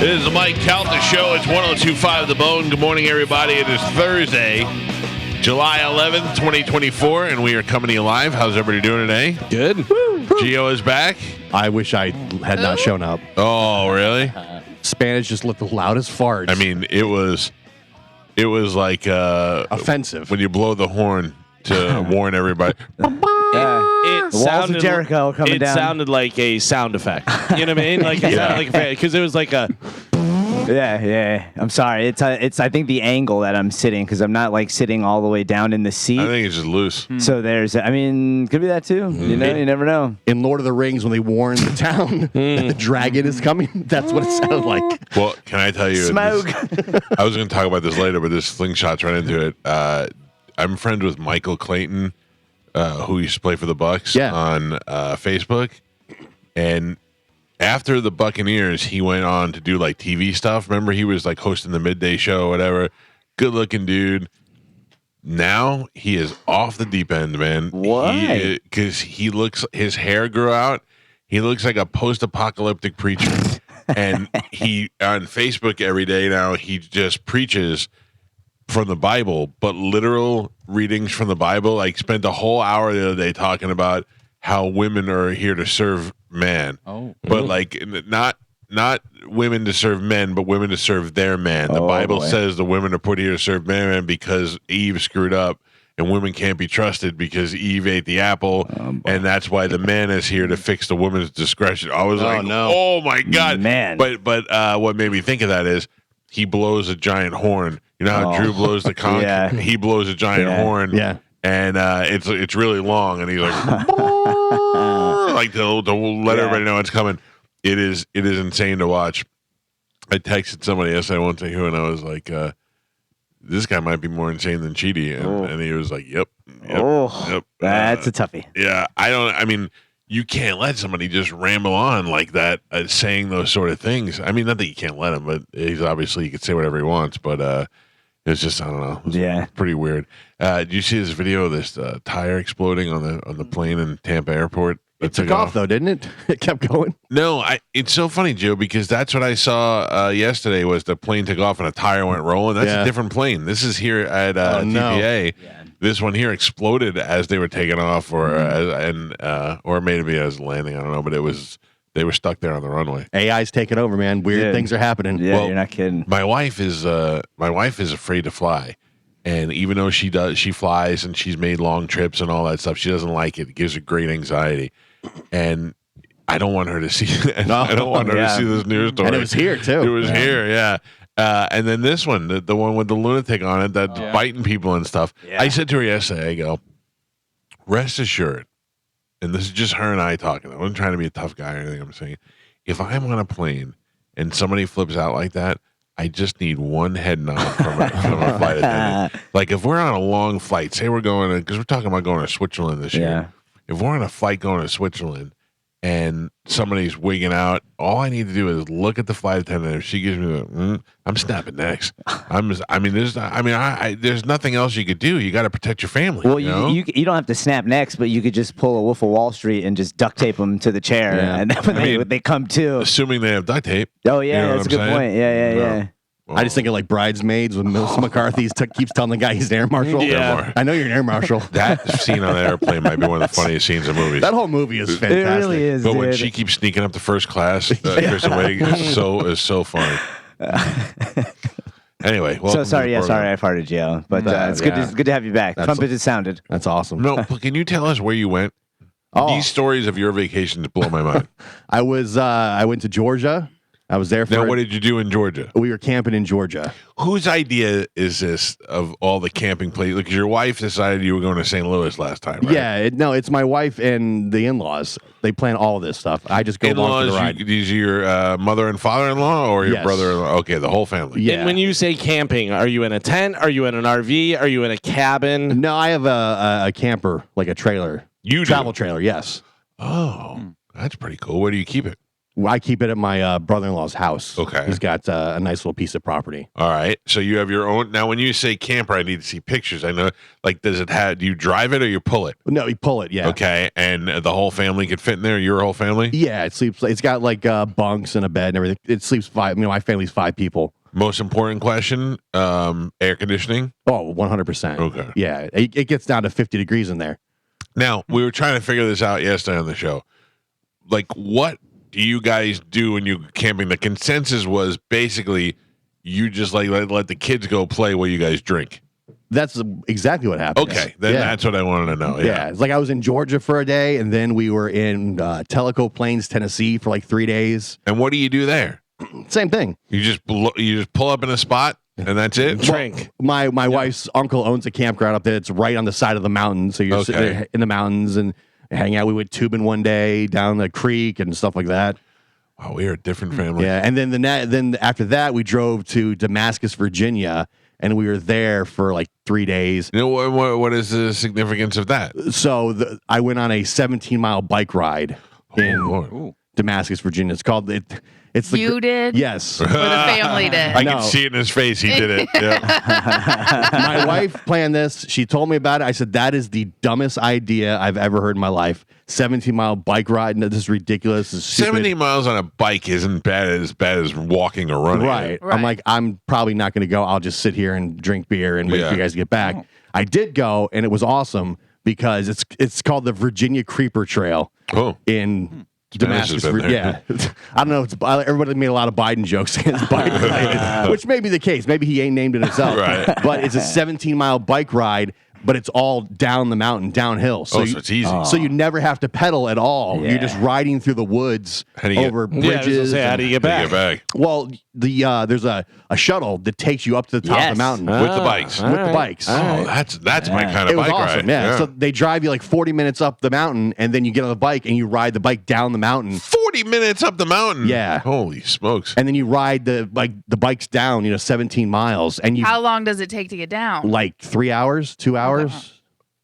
It is the Mike Calta Show. It's 102.5 The Bone. Good morning, everybody. It is Thursday, July 11th, 2024, and we are coming to you live. How's everybody doing today? Good. Gio is back. I wish I had not shown up. Oh, really? Spanish just lit the loudest farts. I mean, it was like offensive. when you blow the horn to warn everybody. It The walls of Jericho coming down. It sounded like a sound effect. You know what I mean? Like it sounded like a because it was like a. Yeah. I'm sorry. It's I think the angle that I'm sitting because I'm not like sitting all the way down in the seat. I think it's just loose. So there's, I mean, could be that too. You know, you never know. In Lord of the Rings, when they warned the town that the dragon is coming, that's what it sounded like. Well, can I tell you? Smoke. I was going to talk about this later, but this slingshot's right into it. I'm friends with Michael Clayton, who used to play for the Bucks on Facebook. And after the Buccaneers, he went on to do like TV stuff. Remember, he was like hosting the midday show or whatever. Good looking dude. Now he is off the deep end, man. Why? Because his hair grew out. He looks like a post-apocalyptic preacher. And he, on Facebook every day now, he just preaches from the Bible, but literal readings from the Bible. Like, spent a whole hour the other day talking about how women are here to serve man. Oh. But like not women to serve men, but women to serve their man. The Bible says the women are put here to serve man because Eve screwed up, and women can't be trusted because Eve ate the apple, and that's why the man is here to fix the woman's discretion. I was oh my God. Man. But what made me think of that is he blows a giant horn. You know how Drew blows the conch? Yeah. He blows a giant horn. Yeah. And it's really long, and he's like, like to let everybody know it's coming. It is insane to watch. I texted somebody yesterday, I won't say who, and I was like, this guy might be more insane than Chidi, and he was like, yep. That's a toughie. Yeah, I mean, you can't let somebody just ramble on like that, saying those sort of things. I mean, not that you can't let him, but he's obviously, he could say whatever he wants, but it's just, I don't know. It's pretty weird. Did you see this video of this tire exploding on the plane in Tampa Airport? It took off though, didn't it? It kept going. No, it's so funny, Joe, because that's what I saw yesterday was the plane took off and a tire went rolling. That's a different plane. This is here at TPA. Yeah. This one here exploded as they were taking off, or maybe as landing. I don't know, but they were stuck there on the runway. AI's taking over, man. Weird things are happening. Yeah, you're not kidding. My wife is afraid to fly. And even though she flies and she's made long trips and all that stuff, she doesn't like it. It gives her great anxiety. And I don't want her to see it. I don't want her to see this news story. And it was here, too. It was here, yeah. And then this one, the one with the lunatic on it that's biting people and stuff. Yeah. I said to her yesterday, I go, rest assured, and this is just her and I talking. I wasn't trying to be a tough guy or anything. I'm saying, if I'm on a plane and somebody flips out like that, I just need one head nod from a flight attendant. Like, if we're on a long flight, say we're going to, because we're talking about going to Switzerland this year. If we're on a flight going to Switzerland and somebody's wigging out, all I need to do is look at the flight attendant. If she gives me I'm snapping necks. There's nothing else you could do. You got to protect your family. Well, you don't have to snap necks, but you could just pull a Wolf of Wall Street and just duct tape them to the chair, and then when they come to, assuming they have duct tape. Oh yeah, that's a good point. Yeah. Well, I just think of like Bridesmaids when Melissa McCarthy keeps telling the guy he's an air marshal. Yeah. I know you're an air marshal. That scene on the airplane might be one of the funniest scenes in movies. That whole movie is fantastic. It really is. But when she keeps sneaking up to first class, Kristen Wiig is so funny. Anyway, so sorry. Yeah, sorry I farted, Gio. But it's good to have you back. Trumpet has sounded. That's awesome. No, but can you tell us where you went? These stories of your vacations blow my mind. I went to Georgia. I was there for. Now, what did you do in Georgia? We were camping in Georgia. Whose idea is this of all the camping places? Because your wife decided you were going to St. Louis last time, right? Yeah, it's my wife and the in-laws. They plan all this stuff. I just go along for the ride. These are your mother and father-in-law, or your brother-in-law? Okay, the whole family. Yeah. And when you say camping, are you in a tent? Are you in an RV? Are you in a cabin? No, I have a camper, like a trailer. You travel trailer? Yes. Oh, that's pretty cool. Where do you keep it? I keep it at my brother-in-law's house. Okay. He's got a nice little piece of property. All right. So you have your own. Now, when you say camper, I need to see pictures. I know, like, do you drive it or you pull it? No, you pull it, yeah. Okay. And the whole family could fit in there? Your whole family? Yeah, it's got like bunks and a bed and everything. It sleeps 5. My family's 5 people. Most important question, air conditioning? Oh, 100%. Okay. Yeah, it gets down to 50 degrees in there. Now, we were trying to figure this out yesterday on the show. Like, what do you guys do when you're camping? The consensus was basically you just like let the kids go play while you guys drink. That's exactly what happened. Okay, then that's what I wanted to know. Yeah, it's like I was in Georgia for a day, and then we were in Tellico Plains, Tennessee for like 3 days. And what do you do there? Same thing. You just pull up in a spot and that's it. Drink. My wife's uncle owns a campground up there. It's right on the side of the mountain, so you're sitting there in the mountains and hang out. We went tubing one day down the creek and stuff like that. Wow, we are a different family. Yeah, and then after that, we drove to Damascus, Virginia, and we were there for like 3 days. You know what is the significance of that? So I went on a 17-mile bike ride in Lord. Damascus, Virginia. It's called It's the You did? Yes. Or the family did? I can see it in his face. He did it. Yeah. My wife planned this. She told me about it. I said, that is the dumbest idea I've ever heard in my life. 17-mile bike ride. No, this is ridiculous. This is stupid. 70 miles on a bike isn't as bad as walking or running. Right. I'm like, I'm probably not going to go. I'll just sit here and drink beer and wait for you guys to get back. I did go, and it was awesome because it's called the Virginia Creeper Trail in Damascus. Yeah. I don't know. Everybody made a lot of Biden jokes saying it's Biden related, which may be the case. Maybe he ain't named it himself. Right. But it's a 17-mile bike ride, but it's all down the mountain, downhill. So so it's easy. So you never have to pedal at all. Yeah. You're just riding through the woods over bridges. How do you get back? Well, there's a shuttle that takes you up to the top of the mountain with the bikes. with the bikes. Oh, that's my kind of It was bike awesome. ride. Yeah. So they drive you like 40 minutes up the mountain, and then you get on the bike and you ride the bike down the mountain. 40 minutes up the mountain. Yeah. Holy smokes. And then you ride the bikes down, 17 miles, and you How long does it take to get down? like 3 hours, 2 hours.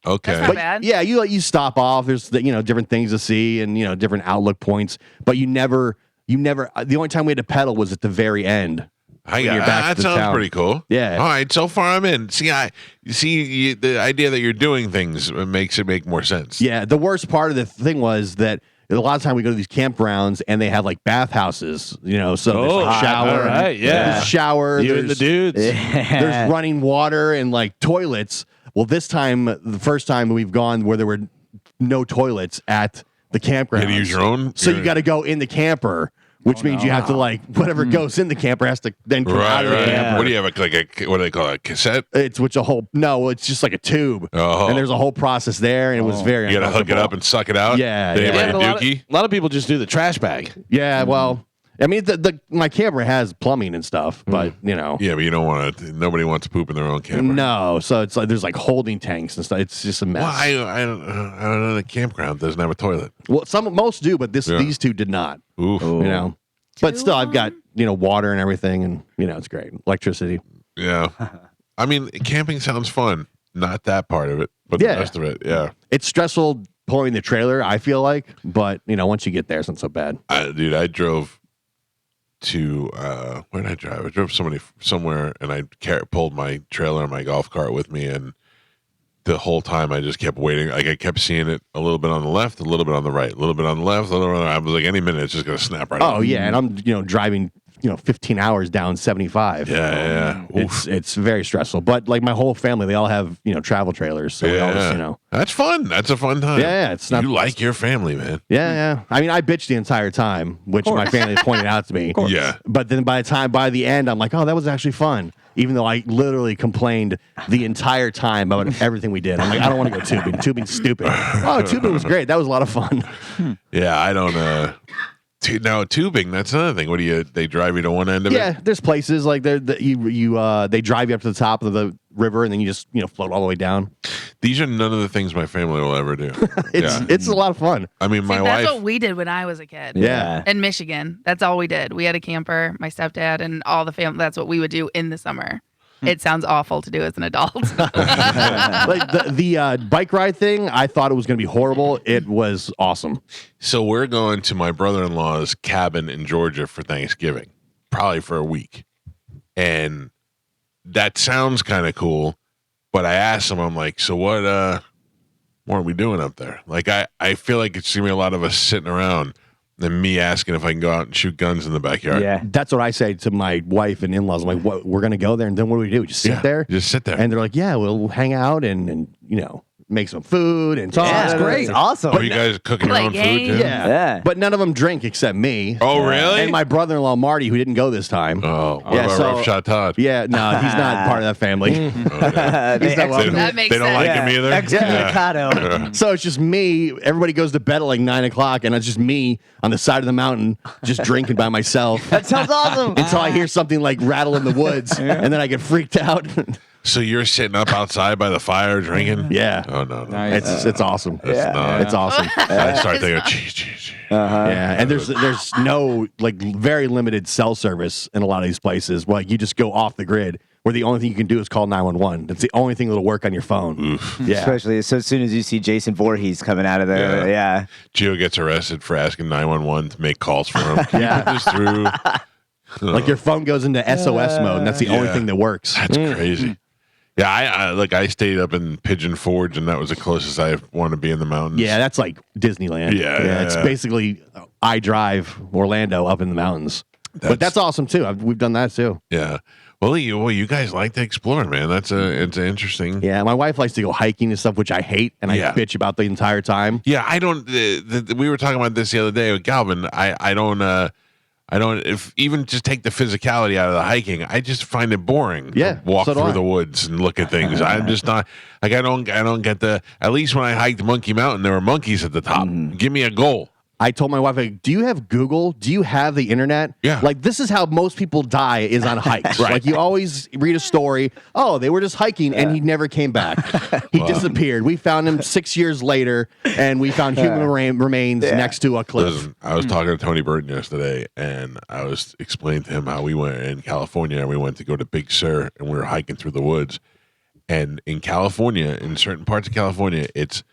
Okay. That's not bad. Yeah, you stop off. There's different things to see and different outlook points, but you never. The only time we had to pedal was at the very end. That sounds pretty cool. Yeah. All right. So far, I'm in. The idea that you're doing things makes it make more sense. Yeah. The worst part of the thing was that a lot of time we go to these campgrounds and they have like bathhouses, so there's a shower. All right, yeah. There's a shower. You and the dudes. There's running water and like toilets. Well, this time, the first time we've gone where there were no toilets at the campground. You had to use your own? So you got to go in the camper, which means you have to whatever goes in the camper has to then come out of the camper. What do you have? What do they call it? A cassette? It's just like a tube. Oh. And there's a whole process there, and it was very You got to hook it up and suck it out? Yeah. They Yeah. have A like a lot, dookie? a lot of people just do the trash bag. Yeah, well, I mean, my camper has plumbing and stuff, but Yeah, but you don't want to. Nobody wants to poop in their own camper. no. So it's like there's like holding tanks and stuff. It's just a mess. Well, I don't know. The campground doesn't have a toilet. Well, most do, but these two did not. Oof. But still, I've got water and everything, and it's great. Electricity. Yeah. I mean, camping sounds fun. Not that part of it, but the rest of it, yeah. It's stressful pulling the trailer, I feel like, but once you get there, it's not so bad. Dude, I drove to where did I drive? I drove somewhere, and I pulled my trailer and my golf cart with me, and the whole time I just kept waiting. Like I kept seeing it a little bit on the left, a little bit on the right, a little bit on the left, a little bit on the right. I was like, any minute it's just gonna snap right. Oh yeah, and I'm driving 15 hours down 75. Yeah. It's very stressful. But like my whole family, they all have travel trailers, so we all just, That's fun. That's a fun time. Yeah, it's not. You like your family, man. Yeah. I mean, I bitched the entire time, which my family pointed out to me. Yeah. But then by the end, I'm like, oh, that was actually fun. Even though I literally complained the entire time about everything we did. I'm like, I don't want to go tubing. Tubing's stupid. Oh, tubing was great. That was a lot of fun. Yeah, I don't. Now tubing, that's another thing. What do they drive you to one end of it? Yeah, there's places like they drive you up to the top of the river and then you just float all the way down. These are none of the things my family will ever do. It's a lot of fun. I mean, my wife. That's what we did when I was a kid. Yeah. In Michigan. That's all we did. We had a camper, my stepdad, and all the family. That's what we would do in the summer. It sounds awful to do as an adult. Like the bike ride thing, I thought it was going to be horrible. It was awesome. So we're going to my brother-in-law's cabin in Georgia for Thanksgiving, probably for a week. And that sounds kind of cool, but I asked him, I'm like, so what are we doing up there? Like, I feel like it's going to be a lot of us sitting around than me asking if I can go out and shoot guns in the backyard. Yeah. That's what I say to my wife and in-laws. I'm like, what, we're going to go there, and then what do we do? Just sit there? Just sit there. And they're like, yeah, we'll hang out and make some food and talk. Yeah, It's great. It's awesome. Are you guys cooking your Play own food games. too? Yeah. But none of them drink except me. Oh, really? And my brother-in-law, Marty, who didn't go this time. Oh, what Yeah, about so- Rough Shot Todd? Yeah, no, he's not part of that family. Okay. He's not They welcome. That makes they don't sense. like him either? Excommunicado. So it's just me. Everybody goes to bed at like 9 o'clock, and it's just me on the side of the mountain, just drinking by myself That sounds awesome. until I hear something like rattle in the woods, and then I get freaked out. So you're sitting up outside by the fire drinking? Yeah, Oh, no. Nice. it's awesome. That's not. It's awesome. I start thinking, geez. Yeah, and there's no like very limited cell service in a lot of these places. Well, you just go off the grid, where the only thing you can do is call 911. That's the only thing that'll work on your phone. Yeah, Especially so as soon as you see Jason Voorhees coming out of there. Yeah. Gio gets arrested for asking 911 to make calls for him. Can Yeah. you put this through? like your phone goes into SOS mode, and that's the only Yeah. thing that works. That's crazy. Yeah, I stayed up in Pigeon Forge, and that was the closest I want to be in the mountains. Yeah, that's like Disneyland. Yeah. It's basically I drive Orlando up in the mountains. But that's awesome too. We've done that too. Yeah. Well, you guys like to explore, man. It's interesting. Yeah, my wife likes to go hiking and stuff, which I hate, and I Yeah. bitch about the entire time. Yeah, I don't. We were talking about this the other day with Galvin. I don't. If even just take the physicality out of the hiking, I just find it boring. Yeah, to walk so do through I. the woods and look at things. I'm just not like I don't get the. At least when I hiked Monkey Mountain, there were monkeys at the top. Give me a goal. I told my wife, like, do you have Google? Do you have the internet? Yeah. Like, this is how most people die is on hikes. Right. Like, you always read a story. Oh, they were just hiking and he never came back. He disappeared. We found him 6 years later, and we found human remains next to a cliff. Listen, I was talking to Tony Burton yesterday, and I was explaining to him how we went in California, and we went to go to Big Sur, and we were hiking through the woods. And in California, in certain parts of California, it's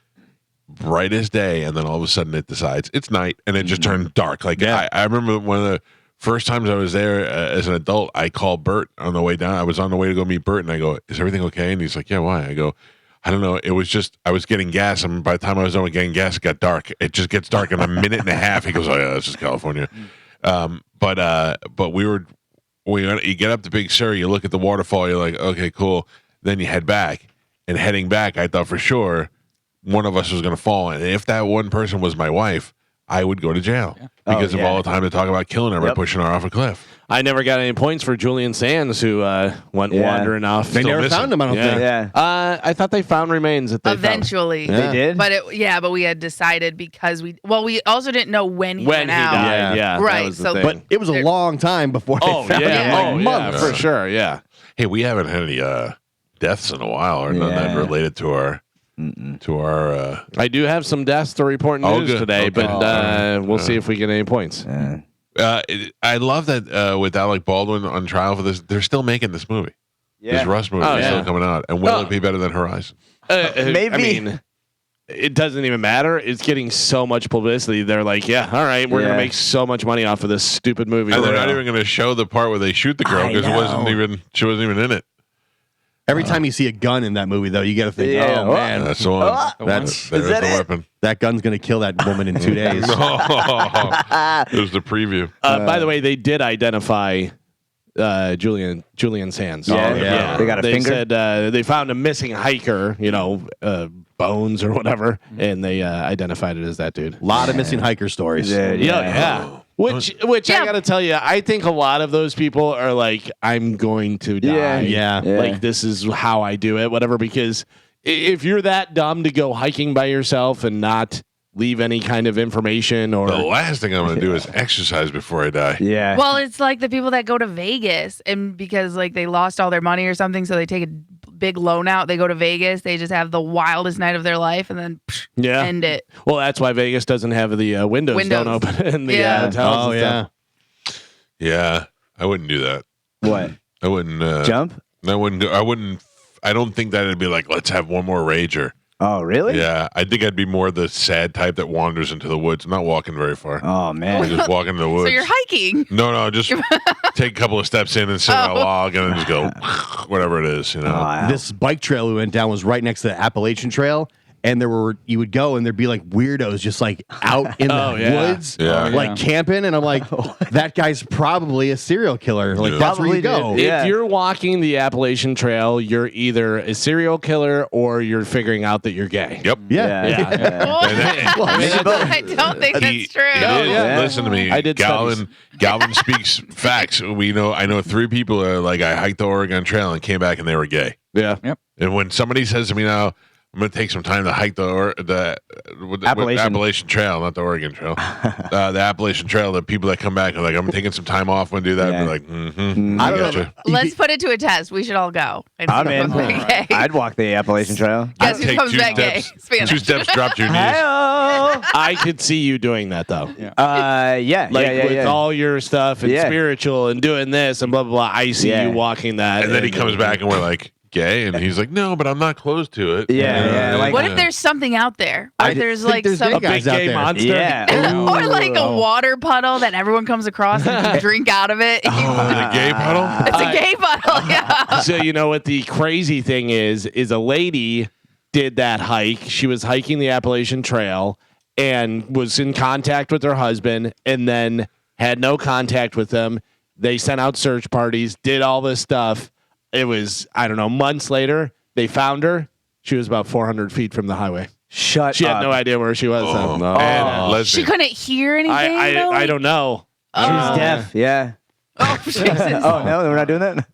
bright as day, and then all of a sudden it decides it's night, and it just turned dark. Like I remember one of the first times I was there as an adult, I called Bert on the way down. I was on the way to go meet Bert, and I go, "Is everything okay?" And he's like, "Yeah, why?" I go, "I don't know. It was just I was getting gas, and by the time I was done with getting gas, it got dark. It just gets dark in a minute and a half." He goes, "Oh yeah, that's just California." But you get up to Big Sur, you look at the waterfall, you're like, okay, cool. Then you head back, and heading back, I thought for sure one of us was going to fall, and if that one person was my wife, I would go to jail because of all the time to talk about killing her by pushing her off a cliff. I never got any points for Julian Sands, who went wandering off. They never missing. found him, I don't think. Yeah. I thought they found remains that they Eventually. Yeah. They did? But we had decided because we also didn't know when he when went he out. died. Yeah, that Right, was the so- thing. But it was a long time before they oh found yeah, him. Like months. for sure. Yeah. Hey, we haven't had any deaths in a while, or none that related to our I do have some deaths to report news good. today, Okay. but we'll see if we get any points. I love that with Alec Baldwin on trial for this, they're still making this movie. This Rust movie is still coming out, and will it be better than Horizon? Maybe. I mean, it doesn't even matter. It's getting so much publicity. They're like, yeah, all right, we're gonna make so much money off of this stupid movie. And they're not even going to show the part where they shoot the girl because she wasn't even in it. Every time you see a gun in that movie, though, you got to think, Yeah. oh, man, That's the one. that's There's that the it? weapon. that gun's going to kill that woman in 2 days. It was the preview. By the way, they did identify Julian Sands. Yeah. They got a they finger? said they found a missing hiker, bones or whatever, and they identified it as that dude. A lot of missing hiker stories. Yeah. Which I gotta tell you, I think a lot of those people are like, I'm going to die. Yeah. Like this is how I do it, whatever. Because if you're that dumb to go hiking by yourself and not leave any kind of information or The last thing I'm going to do is exercise before I die. Yeah. Well, it's like the people that go to Vegas and because like they lost all their money or something, so they take a big loan out. They go to Vegas. They just have the wildest night of their life and then end it. Well, that's why Vegas doesn't have the windows don't open in the hotels. Oh, and yeah. stuff. Yeah, I wouldn't do that. What? I wouldn't Jump? I wouldn't go. I don't think that it'd be like, let's have one more rager. Oh, really? Yeah, I think I'd be more the sad type that wanders into the woods. I'm not walking very far. Oh, man. I just walk into the woods. So you're hiking. No, just take a couple of steps in and sit on a log and then just go whatever it is, you know. Wow. This bike trail we went down was right next to the Appalachian Trail. And you would go and there'd be like weirdos just like out in the woods, like camping. And I'm like, that guy's probably a serial killer. Like that's where you go. If you're walking the Appalachian Trail, you're either a serial killer or you're figuring out that you're gay. Yep. Yeah. I don't think that's true. Listen to me. I did Galvin speaks facts. I know 3 people that are like, I hiked the Oregon Trail and came back and they were gay. Yeah. Yep. And when somebody says to me now, I'm going to take some time to hike the Appalachian Trail, not the Oregon Trail. The Appalachian Trail, the people that come back are like, I'm taking some time off and do that. And be like, I don't know. Let's put it to a test. We should all go. I'm in. I'd walk the Appalachian Trail. Guess who take comes 2 back gay? steps, Spanish. 2 steps, drop to your knees. I could see you doing that though. With all your stuff and spiritual and doing this and blah blah blah. I see you walking that. And then he comes back and we're like, gay, and he's like, no, but I'm not close to it. What if there's something out there? What if there's like some a big gay monster? or like a water puddle that everyone comes across and can drink out of it. Is it a gay puddle? It's a gay puddle, yeah. So you know what the crazy thing is a lady did that hike. She was hiking the Appalachian Trail and was in contact with her husband and then had no contact with them. They sent out search parties, did all this stuff. It was, I don't know, months later, they found her. She was about 400 feet from the highway. She had no idea where she was. She couldn't hear anything? I don't know. She was deaf, yeah. Oh, Jesus. Oh, no, we're not doing that?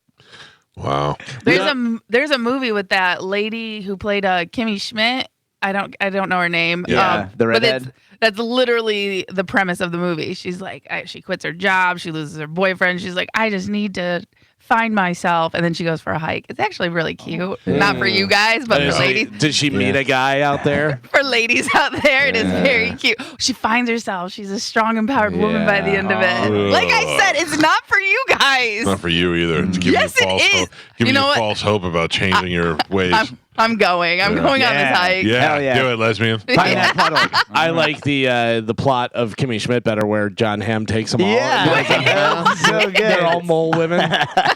Wow. There's a movie with that lady who played Kimmy Schmidt. I don't know her name. Yeah, the redhead. But that's literally the premise of the movie. She's like, she quits her job. She loses her boyfriend. She's like, I just need to find myself, and then she goes for a hike. It's actually really cute. Not for you guys, but for ladies. Did she meet a guy out there? For ladies out there, it is very cute. She finds herself. She's a strong, empowered woman by the end of it. Like I said, it's not for you guys. Not for you either. It's giving you false hope. Giving you false hope about changing your ways. I'm going. I'm going on this hike. Yeah, do it, lesbian. I like the plot of Kimmy Schmidt better, where John Hamm takes them all. Yeah, so good. They're all mole women.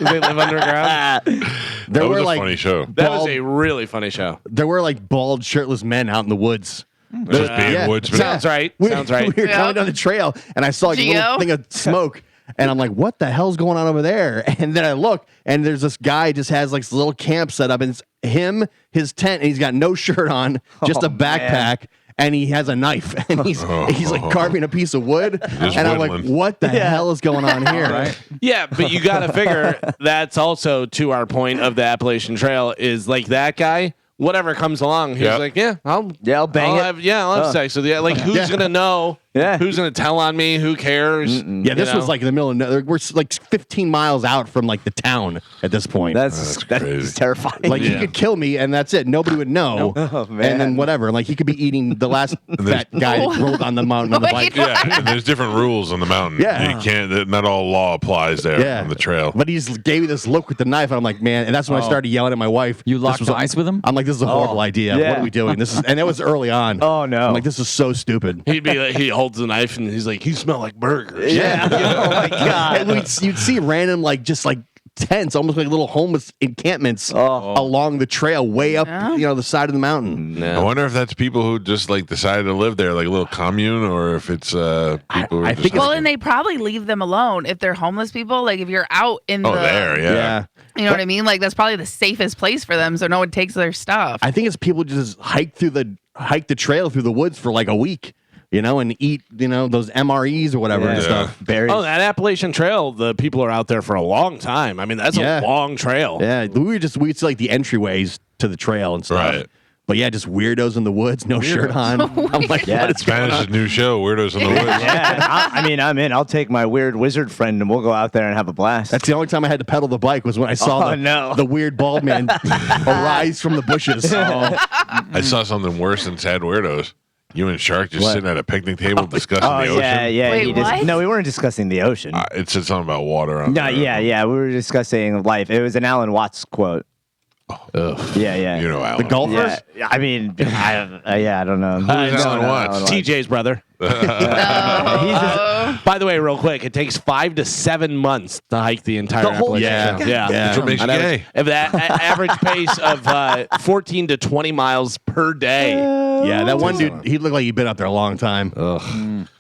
They live underground. That was a funny show. That was a really funny show. There were like bald, shirtless men out in the woods. Just being woodsmen. Sounds right. Sounds right. We were going down the trail, and I saw like a little thing of smoke. And I'm like, what the hell's going on over there? And then I look, and there's this guy just has like this little camp set up, and it's him, his tent, and he's got no shirt on, just a backpack, and he has a knife, and he's like carving a piece of wood. And I'm like, what the hell is going on here? Right? Yeah, but you got to figure that's also to our point of the Appalachian Trail is like that guy. Whatever comes along, he's like, I'll bang it. I'll have sex with you. Like, who's gonna know? Yeah. Who's gonna tell on me? Who cares? Yeah, this was like in the middle of nowhere. We're like 15 miles out from like the town at this point. That's terrifying. Like he could kill me, and that's it. Nobody would know. Oh, man. And then whatever. Like he could be eating the last fat guy that rolled on the mountain on the bike. Yeah, and there's different rules on the mountain. Yeah. You can't. Not all law applies there on the trail. But he gave me this look with the knife, and I'm like, man. And that's when I started yelling at my wife. You locked eyes with him? I'm like, this is a horrible idea. Yeah. What are we doing? And it was early on. Oh no! I'm like, this is so stupid. He'd be like, he holds the knife and he's like, you smell like burgers. Yeah. Oh my god! And you'd see random just tents, almost like little homeless encampments along the trail, way up the side of the mountain. I wonder if that's people who just like decided to live there, like a little commune, or if it's people who I just think Well, and they probably leave them alone if they're homeless people. Like if you're out in Yeah. You know what I mean? Like that's probably the safest place for them, so no one takes their stuff. I think it's people just hike the trail through the woods for like a week, and eat, those MREs or whatever and stuff. Berries. Oh, that Appalachian Trail, the people are out there for a long time. I mean, that's a long trail. Yeah, we'd see like the entryways to the trail and stuff. Right. But yeah, just weirdos in the woods, no shirt on. I'm like, what is Spanish's new show, Weirdos in the Woods. Yeah, I'm in. I'll take my weird wizard friend and we'll go out there and have a blast. That's the only time I had to pedal the bike was when I saw the weird bald man arise from the bushes. I saw something worse than Sad Weirdos. You and Shark just sitting at a picnic table discussing the ocean? Yeah. Wait, what? No, we weren't discussing the ocean. It said something about water. On there. Yeah. We were discussing life. It was an Alan Watts quote. Yeah. You know Alan. The golfers? Yeah, I mean, I don't know. Who's Alan Watts? TJ's brother. Oh. By the way, real quick, it takes 5 to 7 months to hike the entire Appalachian Yeah. Trail. Yeah. That's what makes you And gay. If that average pace of 14 to 20 miles per day. Yeah, that one dude, he looked like he'd been up there a long time.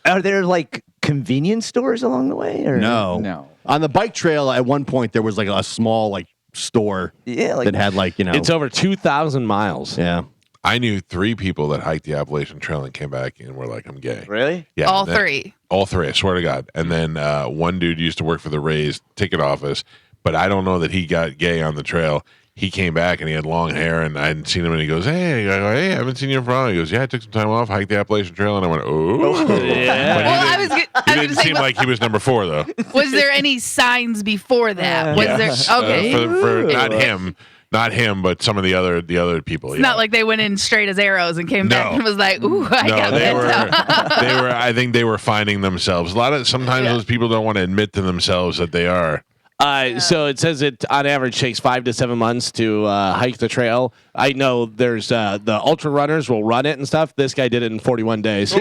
Are there like convenience stores along the way? Or? No. On the bike trail, at one point, there was like a small like store Yeah, like that had like, It's over 2,000 miles. yeah. I knew 3 people that hiked the Appalachian Trail and came back and were like, I'm gay. really. Yeah, All that- 3. All 3, I swear to God. And then one dude used to work for the Rays ticket office, but I don't know that he got gay on the trail. He came back and he had long hair, and I hadn't seen him. And he goes, "Hey, I go, hey, I haven't seen you in a while." He goes, "Yeah, I took some time off, hiked the Appalachian Trail," and I went, "Oh." Yeah. But Well, I he was didn't, gonna he didn't say, seem like he was number 4 though. was there any signs before that? Was there? Okay. For not him, but some of the other people. It's not like they went in straight as arrows and came back No. and was like, "Ooh, I No, got they that." were. They were. I think they were finding themselves. Sometimes those people don't want to admit to themselves that they are. So it says it on average takes 5 to 7 months to hike the trail. I know there's the ultra runners will run it and stuff. This guy did it in 41 days.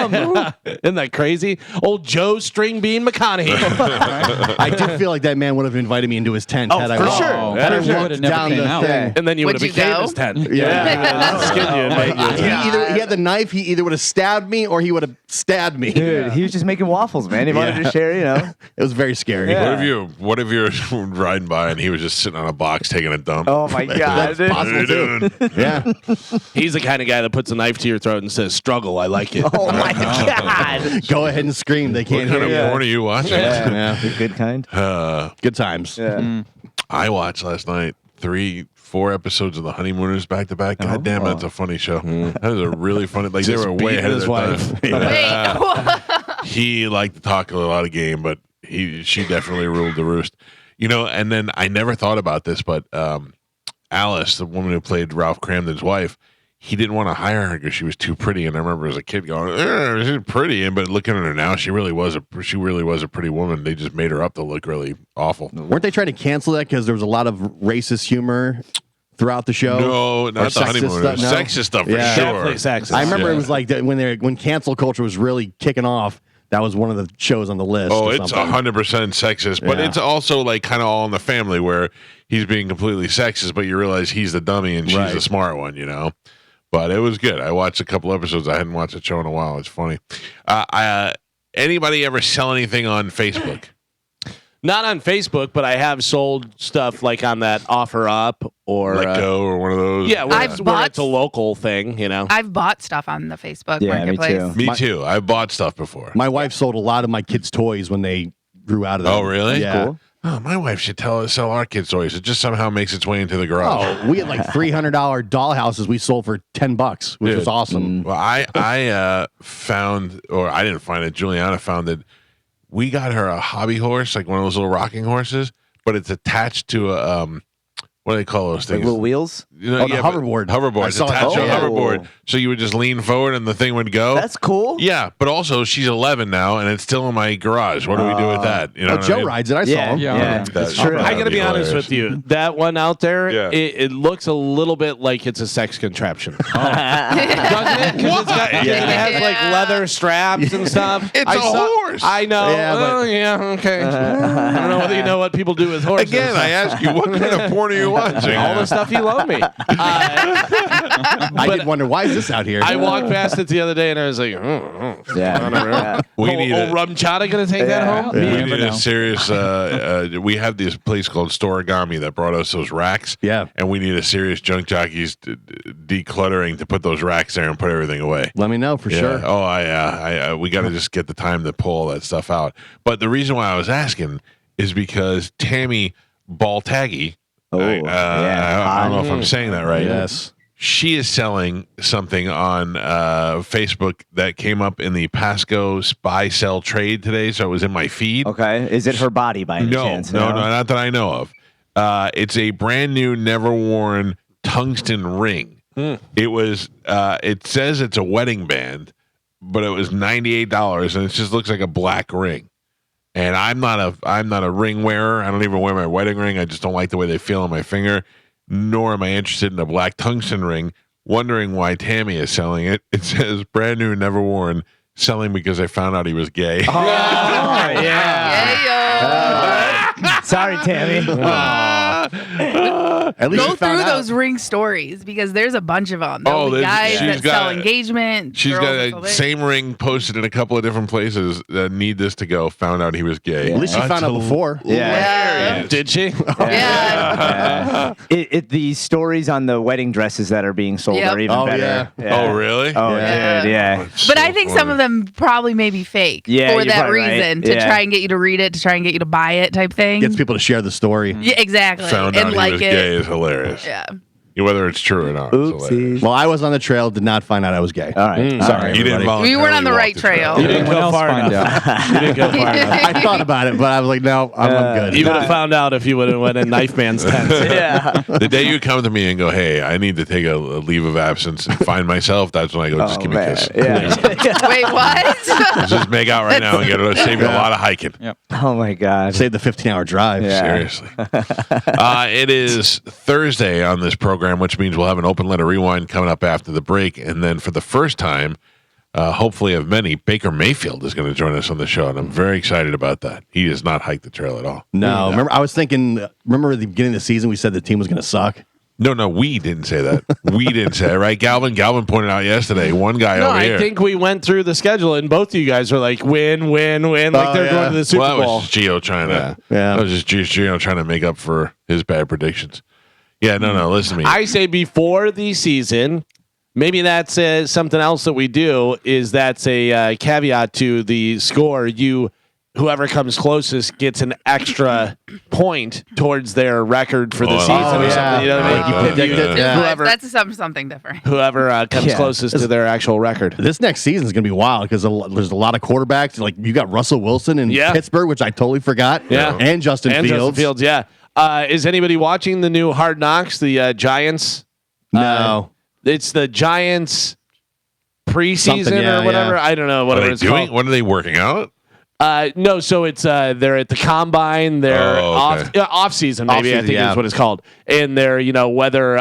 Isn't that crazy? Old Joe String Bean McConaughey. I do feel like that man would have invited me into his tent. Oh, had I for walked- sure. Had I For sure. walked Would've never down came the out. thing. And then you would Would have you became go? his tent. Yeah. Skinned you and made you. He had the knife. He either would have stabbed me or he would have stabbed me. Dude, he was just making waffles, man. He wanted to share, It was very scary. What if you're riding by and he was just sitting on a box taking a dump? Oh my god. That's possible What are you too. doing? Yeah. He's the kind of guy that puts a knife to your throat and says, "Struggle, I like it." Oh my god. Go ahead and scream. They What can't kind hear of you. porn are you watching? Yeah. The good kind. Good times. Yeah. I watched last night 4 episodes of The Honeymooners back to back. God damn, that's a funny show. That is a really funny. Like Just they were way beating ahead of his their wife. time. Wait. He liked to talk a lot of game, but she definitely ruled the roost. And then I never thought about this, but Alice, the woman who played Ralph Cramden's wife, he didn't want to hire her because she was too pretty. And I remember as a kid going, "She's pretty," but looking at her now, she really was a pretty woman. They just made her up to look really awful. Weren't they trying to cancel that because there was a lot of racist humor throughout the show? No, Or not the sexist Honeymooners. stuff? No? Sexist stuff for Yeah. sure. Definitely sexist. I remember Yeah. it was like that when cancel culture was really kicking off. That was one of the shows on the list. Oh, or it's something. 100% sexist, but Yeah. it's also like kind of all in the family where he's being completely sexist, but you realize he's the dummy and she's Right. the smart one, But it was good. I watched a couple episodes. I hadn't watched the show in a while. It's funny. Anybody ever sell anything on Facebook? Not on Facebook, but I have sold stuff like on that Offer Up or Let Go or one of those? Yeah, where, I've it's, where bought- it's a local thing, I've bought stuff on the Facebook Yeah, me marketplace. too. Me too. I bought stuff before. My wife sold a lot of my kids' toys when they grew out of them. Oh, really? Yeah. Cool. Oh, my wife should sell our kids toys. It just somehow makes its way into the garage. Oh, we had like $300 dollhouses we sold for $10, which Dude. was awesome. Well, I found, or I didn't find it. Juliana found that we got her a hobby horse, like one of those little rocking horses, but it's attached to a what do they call those Like things? little wheels. Oh, the but hoverboard. Hoverboard. I It's saw it. attached to a Oh. hoverboard, so you would just lean forward and the thing would go. That's cool. Yeah, but also she's 11 now, and it's still in my garage. What do we do with that? You know, Oh, what I Joe mean? rides it. I saw Yeah, him. Yeah. That's That- true. I that'd gotta be honest hilarious. with you. That one out there, Yeah. it looks a little bit like it's a sex contraption. Doesn't it? 'Cause it's got, Yeah. it has like leather straps and stuff. It's a horse. I know. Yeah, but- Oh, yeah, okay. I don't know whether you know what people do with horses. Again, I ask you, what kind of porn are you watching? all the stuff you loan me. I did wonder, why is this out here? I walked past it the other day and I was like, Yeah. We need old a- rum chata gonna take that home? Yeah. We You need never a know. serious. We have this place called Storagami that brought us those racks. Yeah. and we need a serious junk jockeys decluttering to put those racks there and put everything away. Let me know for Yeah. sure. Oh, I we got to just get the time to pull all that stuff out. But the reason why I was asking is because Tammy Baltaggy. Oh, I yeah. don't know if I'm saying that right. Yes. She is selling something on Facebook that came up in the Pasco buy sell trade today, so it was in my feed. Okay. Is it her body by any No, chance? no, not that I know of. It's a brand new, never worn tungsten ring. It was. It says it's a wedding band, but it was $98, and it just looks like a black ring. And I'm not a ring wearer. I don't even wear my wedding ring. I just don't like the way they feel on my finger. Nor am I interested in a black tungsten ring. Wondering why Tammy is selling it. It says brand new, never worn. Selling because I found out he was gay. Oh, yeah. Sorry, Tammy. At least Go you found through out. those ring stories because there's a bunch of them. There'll be guys that sell engagement. She's got girls that a sell same ring posted in a couple of different places that need this to go. Found out he was gay. At least you found out before. Yeah. Did she? Yeah. The stories on the wedding dresses that are being sold Yep. are even Oh, better. yeah. Oh, really? Oh, Yeah. dude, yeah. But I think some of them probably may be fake Yeah, for you're that probably right. reason to Yeah. try and get you to read it, to try and get you to buy it type thing. Gets people to share the story. Yeah, exactly. Found and out he like was it. gay is hilarious. Yeah. Whether it's true or not. It's hilarious. Well, I was on the trail, did not find out I was gay. All right. Sorry, You didn't everybody. voluntarily We weren't on the walk right trail. You didn't Everyone go else far find enough. out. You didn't go far enough. I thought about it, but I was like, no, I'm good. You would have found out if you would have went in Knife Man's tent. Yeah. The day you come to me and go, hey, I need to take a leave of absence and find myself, that's when I go, just give me a kiss. Yeah. Wait, what? Let's just make out right now and get it. Save you a lot of hiking. Oh my God. Save the 15-hour drive. Yeah. Seriously. It is Thursday on this program, which means we'll have an open letter rewind coming up after the break. And then for the first time, hopefully of many, Baker Mayfield is going to join us on the show. And I'm very excited about that. He does not hike the trail at all. No, remember, I was thinking, remember at the beginning of the season, we said the team was going to suck? No, we didn't say that. We didn't say it, right? Galvin pointed out yesterday, one guy No, over here. I think we went through the schedule and both of you guys were like, win, win, win. Like they're going to the Super Well, that Bowl. was just Gio trying to. Yeah. That was just Gio trying to make up for his bad predictions. Yeah, no. Listen to me. I say before the season, maybe that's something else that we do. Is that's a caveat to the score. Whoever comes closest gets an extra point towards their record for the season or something. You know what I mean? You predicted. Yeah. Whoever- That's something different. Whoever comes closest to their actual record. This next season is going to be wild because there's a lot of quarterbacks. Like you got Russell Wilson in Pittsburgh, which I totally forgot. Yeah. And Justin Fields. Justin Fields, yeah. Is anybody watching the new Hard Knocks, the Giants? No. It's the Giants preseason Something, yeah, or whatever. yeah. I don't know. What Whatever are it's they doing? called. What are they working out? No, so it's they're at the combine. They're off season, maybe I think is what it's called. And they're whether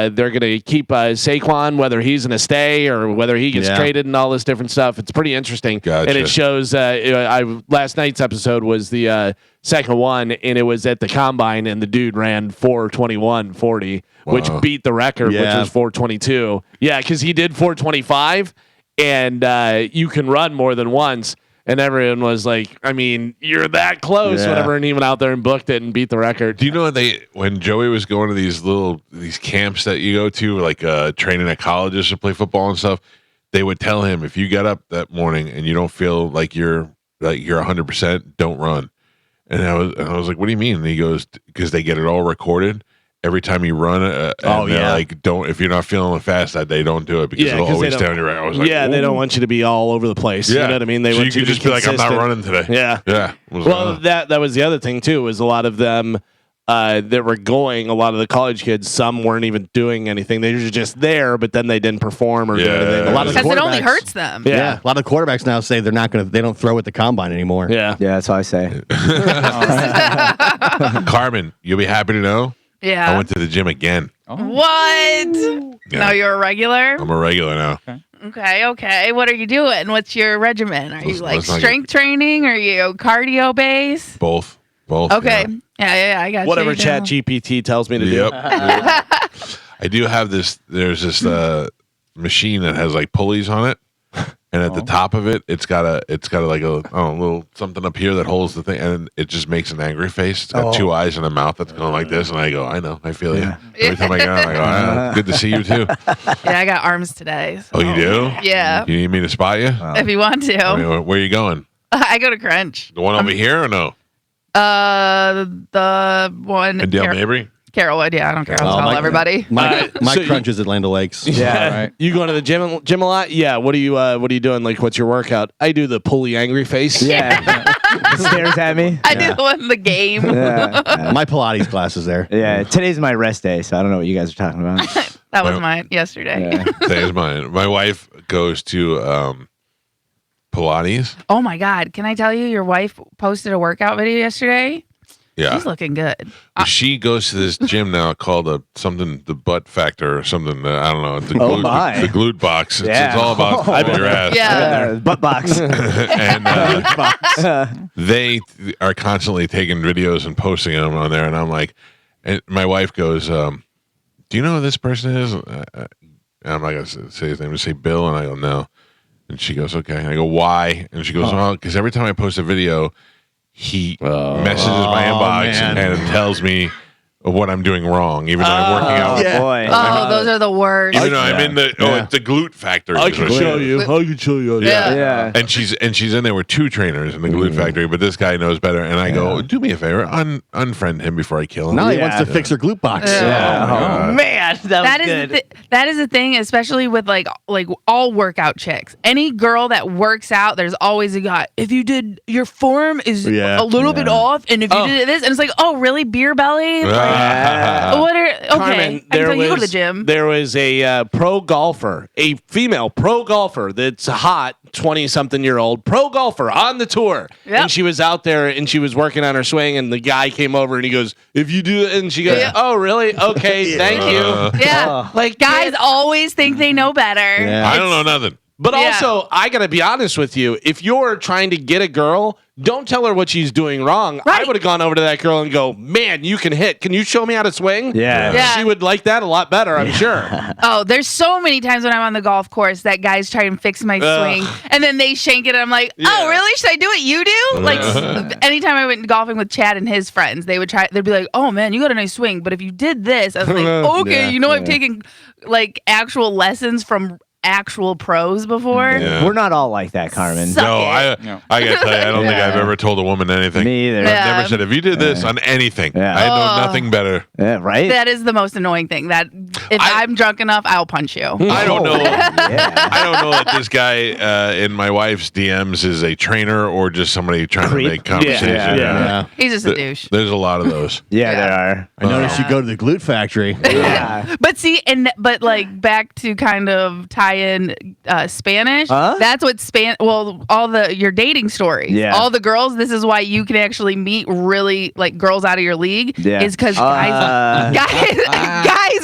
they're going to keep Saquon, whether he's going to stay or whether he gets traded and all this different stuff. It's pretty interesting, Gotcha. and it shows. Last night's episode was the second one, and it was at the combine, and the dude ran 4:21.40, which beat the record, which was 4:22. Yeah, because he did 4:25, and you can run more than once. And everyone was like, I mean, you're that close, whatever. And he went out there and booked it and beat the record. Do you know when Joey was going to these camps that you go to, like training at colleges to play football and stuff, they would tell him if you get up that morning and you don't feel like you're 100%, don't run. And I was like, what do you mean? And he goes, because they get it all recorded. Every time you run, like don't if you're not feeling fast that day, don't do it because it'll always stay on your right. I was like, they don't want you to be all over the place. You know what I mean? They so want you you could to just be like, I'm not consistent. running today. Yeah. Well, that was the other thing too. Was a lot of them that were going. A lot of the college kids, some weren't even doing anything. They were just there, but then they didn't perform or do anything. A lot of the Because it only quarterbacks- hurts them. Yeah. A lot of quarterbacks now say they don't throw at the combine anymore. Yeah. Yeah, that's what I say. Carmen, you'll be happy to know. Yeah. I went to the gym again. What? Yeah. Now you're a regular? I'm a regular now. Okay. What are you doing? What's your regimen? Are you like let's not strength training? Are you cardio base? Both. Okay. Yeah, I got Whatever you. Chat GPT tells me to do. Yep. I do have this. There's this machine that has like pulleys on it, and at the top of it, it's got like a little something up here that holds the thing, and it just makes an angry face. It's got two eyes and a mouth that's going like this, and I go, I know, I feel you. Every time I get on, I go, good to see you too. Yeah, I got arms today. Oh, you do? Yeah. You need me to spot you? If you want to. Where are you going? I go to Crunch. The one over here or no? The one In Dale Mabry? Carrollwood, yeah, I don't care. I'll tell everybody. Mike So crunches at Land O'Lakes. Yeah, right. You going to the gym a lot? Yeah. What are you doing? Like, what's your workout? I do the pulley angry face. Yeah. Stares at me. I do the one in the game. Yeah. My Pilates class is there. Yeah. Today's my rest day, so I don't know what you guys are talking about. That was mine yesterday. Yeah. Today is mine. My wife goes to Pilates. Oh my God. Can I tell you, your wife posted a workout video yesterday? Yeah. She's looking good. She goes to this gym now called the Butt Factor or something. I don't know. The my. the glute box. It's Yeah. all about your ass. Yeah. Butt box. And they are constantly taking videos and posting them on there. And I'm like, and my wife goes, do you know who this person is? I'm not going to say his name. I say Bill. And I go, no. And she goes, okay. And I go, why? And she goes, oh, because every time I post a video, he messages my inbox and tells me what I'm doing wrong, even though I'm working out. Oh, boy. Oh, those are the worst. Even though I'm in the it's the glute factory. I can show you. I can show you. Yeah. And she's in there with 2 trainers in the glute factory, but this guy knows better. And I go, do me a favor, unfriend him before I kill him. Now he wants to fix her glute box. Oh, man. That was good. That is the thing, especially with like all workout chicks. Any girl that works out, there's always a guy. If you did your form is a little bit off, and if you did this, and it's like, oh, really, beer belly? What are okay? Carmen, I can tell you go to the gym. There was a pro golfer, a female pro golfer that's hot, 20-something-year-old pro golfer on the tour. Yep. And she was out there and she was working on her swing, and the guy came over and he goes, if you do it, and she goes, oh, really? Okay, thank you. Yeah, like guys always think they know better. I don't know nothing. But also, I got to be honest with you. If you're trying to get a girl, don't tell her what she's doing wrong. Right. I would have gone over to that girl and go, man, you can hit. Can you show me how to swing? Yeah. She would like that a lot better, I'm sure. Oh, there's so many times when I'm on the golf course that guys try and fix my swing, and then they shank it, and I'm like, oh, really? Should I do what you do? Like, anytime I went golfing with Chad and his friends, they'd be like, oh, man, you got a nice swing, but if you did this, I was like, okay, I've taken, like, actual lessons from actual pros before. Yeah. We're not all like that, Carmen. Suck I it. gotta tell you, I don't think I've ever told a woman anything. Me either. I've never said, if you did this on anything, I know nothing better. Yeah, right? That is the most annoying thing. That if I'm drunk enough, I'll punch you. I don't know. I don't know that this guy in my wife's DMs is a trainer or just somebody trying to make conversation. Yeah. He's just a douche. There's a lot of those. Yeah, there are. I noticed you go to the glute factory. Yeah. But see, but like back to kind of tie in Spanish. That's what all your dating stories. Yeah. All the girls. This is why you can actually meet really like girls out of your league. Yeah. Is because guys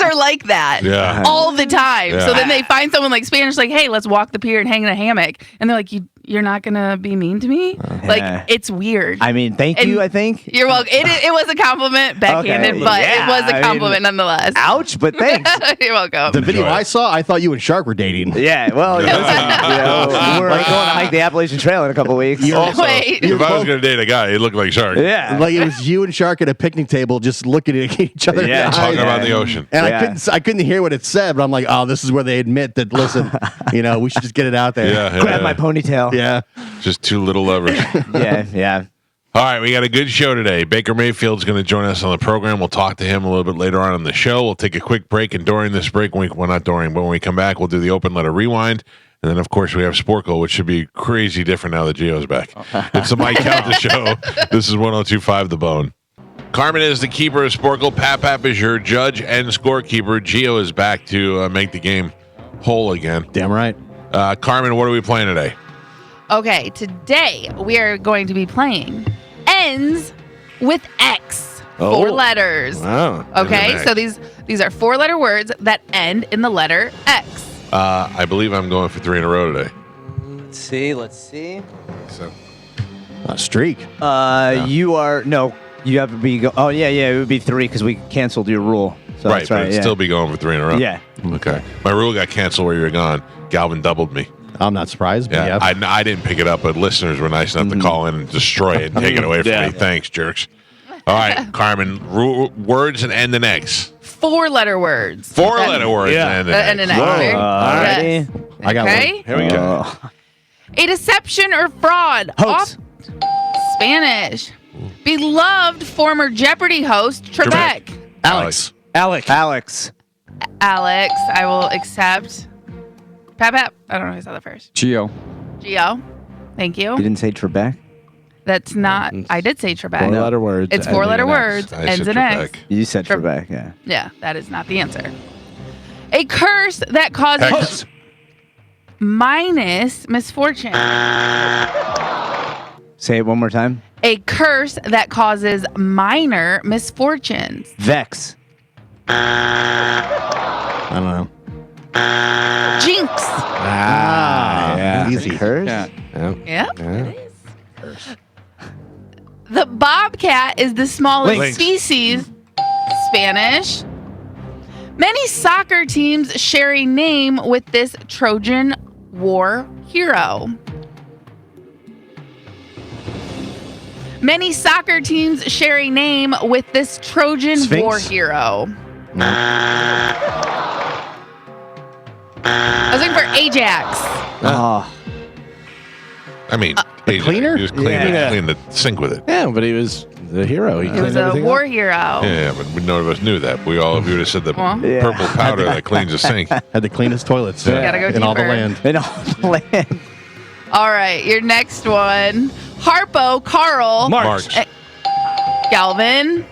are like that. Yeah. All the time. Yeah. So then they find someone like Spanish, like, hey, let's walk the pier and hang in a hammock, and they're like, you're not gonna be mean to me? Like, it's weird. I mean, thank you, I think. You're welcome. It was a compliment, backhanded, Okay. but Yeah, it was a compliment nonetheless. Ouch, but thanks. You're welcome. The video I saw, I thought you and Shark were dating. Yeah, well, listen, we're going to hike the Appalachian Trail in a couple weeks. Also, Wait. if I was going to date a guy, he'd look like Shark. Yeah. Like it was you and Shark at a picnic table just looking at each other. Yeah. in the Talking eyes. about the ocean. And Yeah. I couldn't hear what it said, but I'm like, oh, this is where they admit that, listen, we should just get it out there. Yeah. Grab my ponytail. Yeah. Just 2 little lovers. Yeah. All right, we got a good show today. Baker Mayfield's going to join us on the program. We'll talk to him a little bit later on in the show. We'll take a quick break, and during this break, but when we come back, we'll do the open letter rewind. And then, of course, we have Sporkle, which should be crazy different now that Gio's back. It's the Mike Calta Show. This is 102.5 The Bone. Carmen is the keeper of Sporkle. Pap is your judge and scorekeeper. Gio is back to make the game whole again. Damn right. Carmen, what are we playing today? Okay, today we are going to be playing ends with X. 4 letters. Wow. Okay, so these are 4-letter words that end in the letter X. I believe I'm going for 3 in a row today. Let's see. So, A streak. You are, no, you have to be, it would be 3 because we canceled your rule. So right, that's but right. it'd Yeah. still be going for 3 in a row. Yeah. Okay. My rule got canceled while you were gone. Galvin doubled me. I'm not surprised, but Yeah, yeah. I didn't pick it up, but listeners were nice enough to call in and destroy it and take it away from me. Thanks, jerks. All right, Carmen, words and end in X. 4-letter words. 4-letter words and And end in an X. X. Alrighty. Yes. I got Okay. one. Here we go. A deception or fraud. Hoax. Spanish. Beloved former Jeopardy host Trebek. Alex. Alec. Alex. Alex, I will accept. Pap. I don't know who said that first. Gio. Gio. Thank You you. didn't say Trebek? That's not. I did say Trebek. 4-letter words. It's ending 4-letter in X. words. I Ends said in X. Trebek. You said Tre- Trebek, yeah. Yeah, that is not the answer. A curse that causes Hex. minus misfortune. Say it one more time. A curse that causes minor misfortunes. Vex. I don't know. Jinx. Yeah. Easy. Curse. Yeah. Yep. It is. The bobcat is the smallest Lynx. species. Spanish. Many soccer teams share a name with this Trojan War hero. Many soccer teams share a name with this Trojan Sphinx? War hero. I was looking for Ajax. Oh, I mean, he cleaner? He was clean, Yeah. clean the sink with it. Yeah, but he was the hero. He He was cleaned a everything war up. hero. Yeah, but none of us knew that. We all, if you would have said the Well. Yeah. purple powder that cleans the sink. Had the cleanest toilets Gotta go in all the deeper. land. in all the land. All right, your next one. Harpo, Carl, March. Galvin.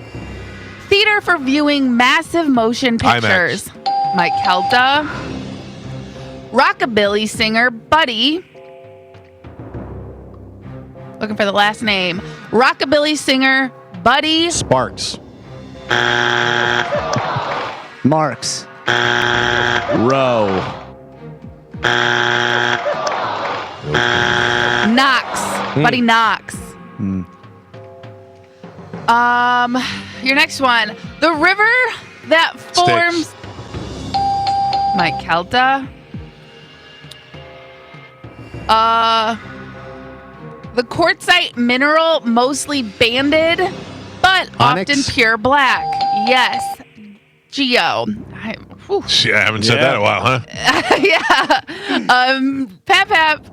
Theater for viewing massive motion pictures. Mike Calta. Rockabilly singer Buddy. Looking for the last name. Rockabilly singer Buddy. Sparks. Marks. Row. Knox. Buddy Knox. Your next one. The river that forms. Styx. Mike Calta. The quartzite mineral, mostly banded, but Onyx? often pure black. Yes. Geo. Shit, I haven't said that in a while, huh? Yeah. Pap,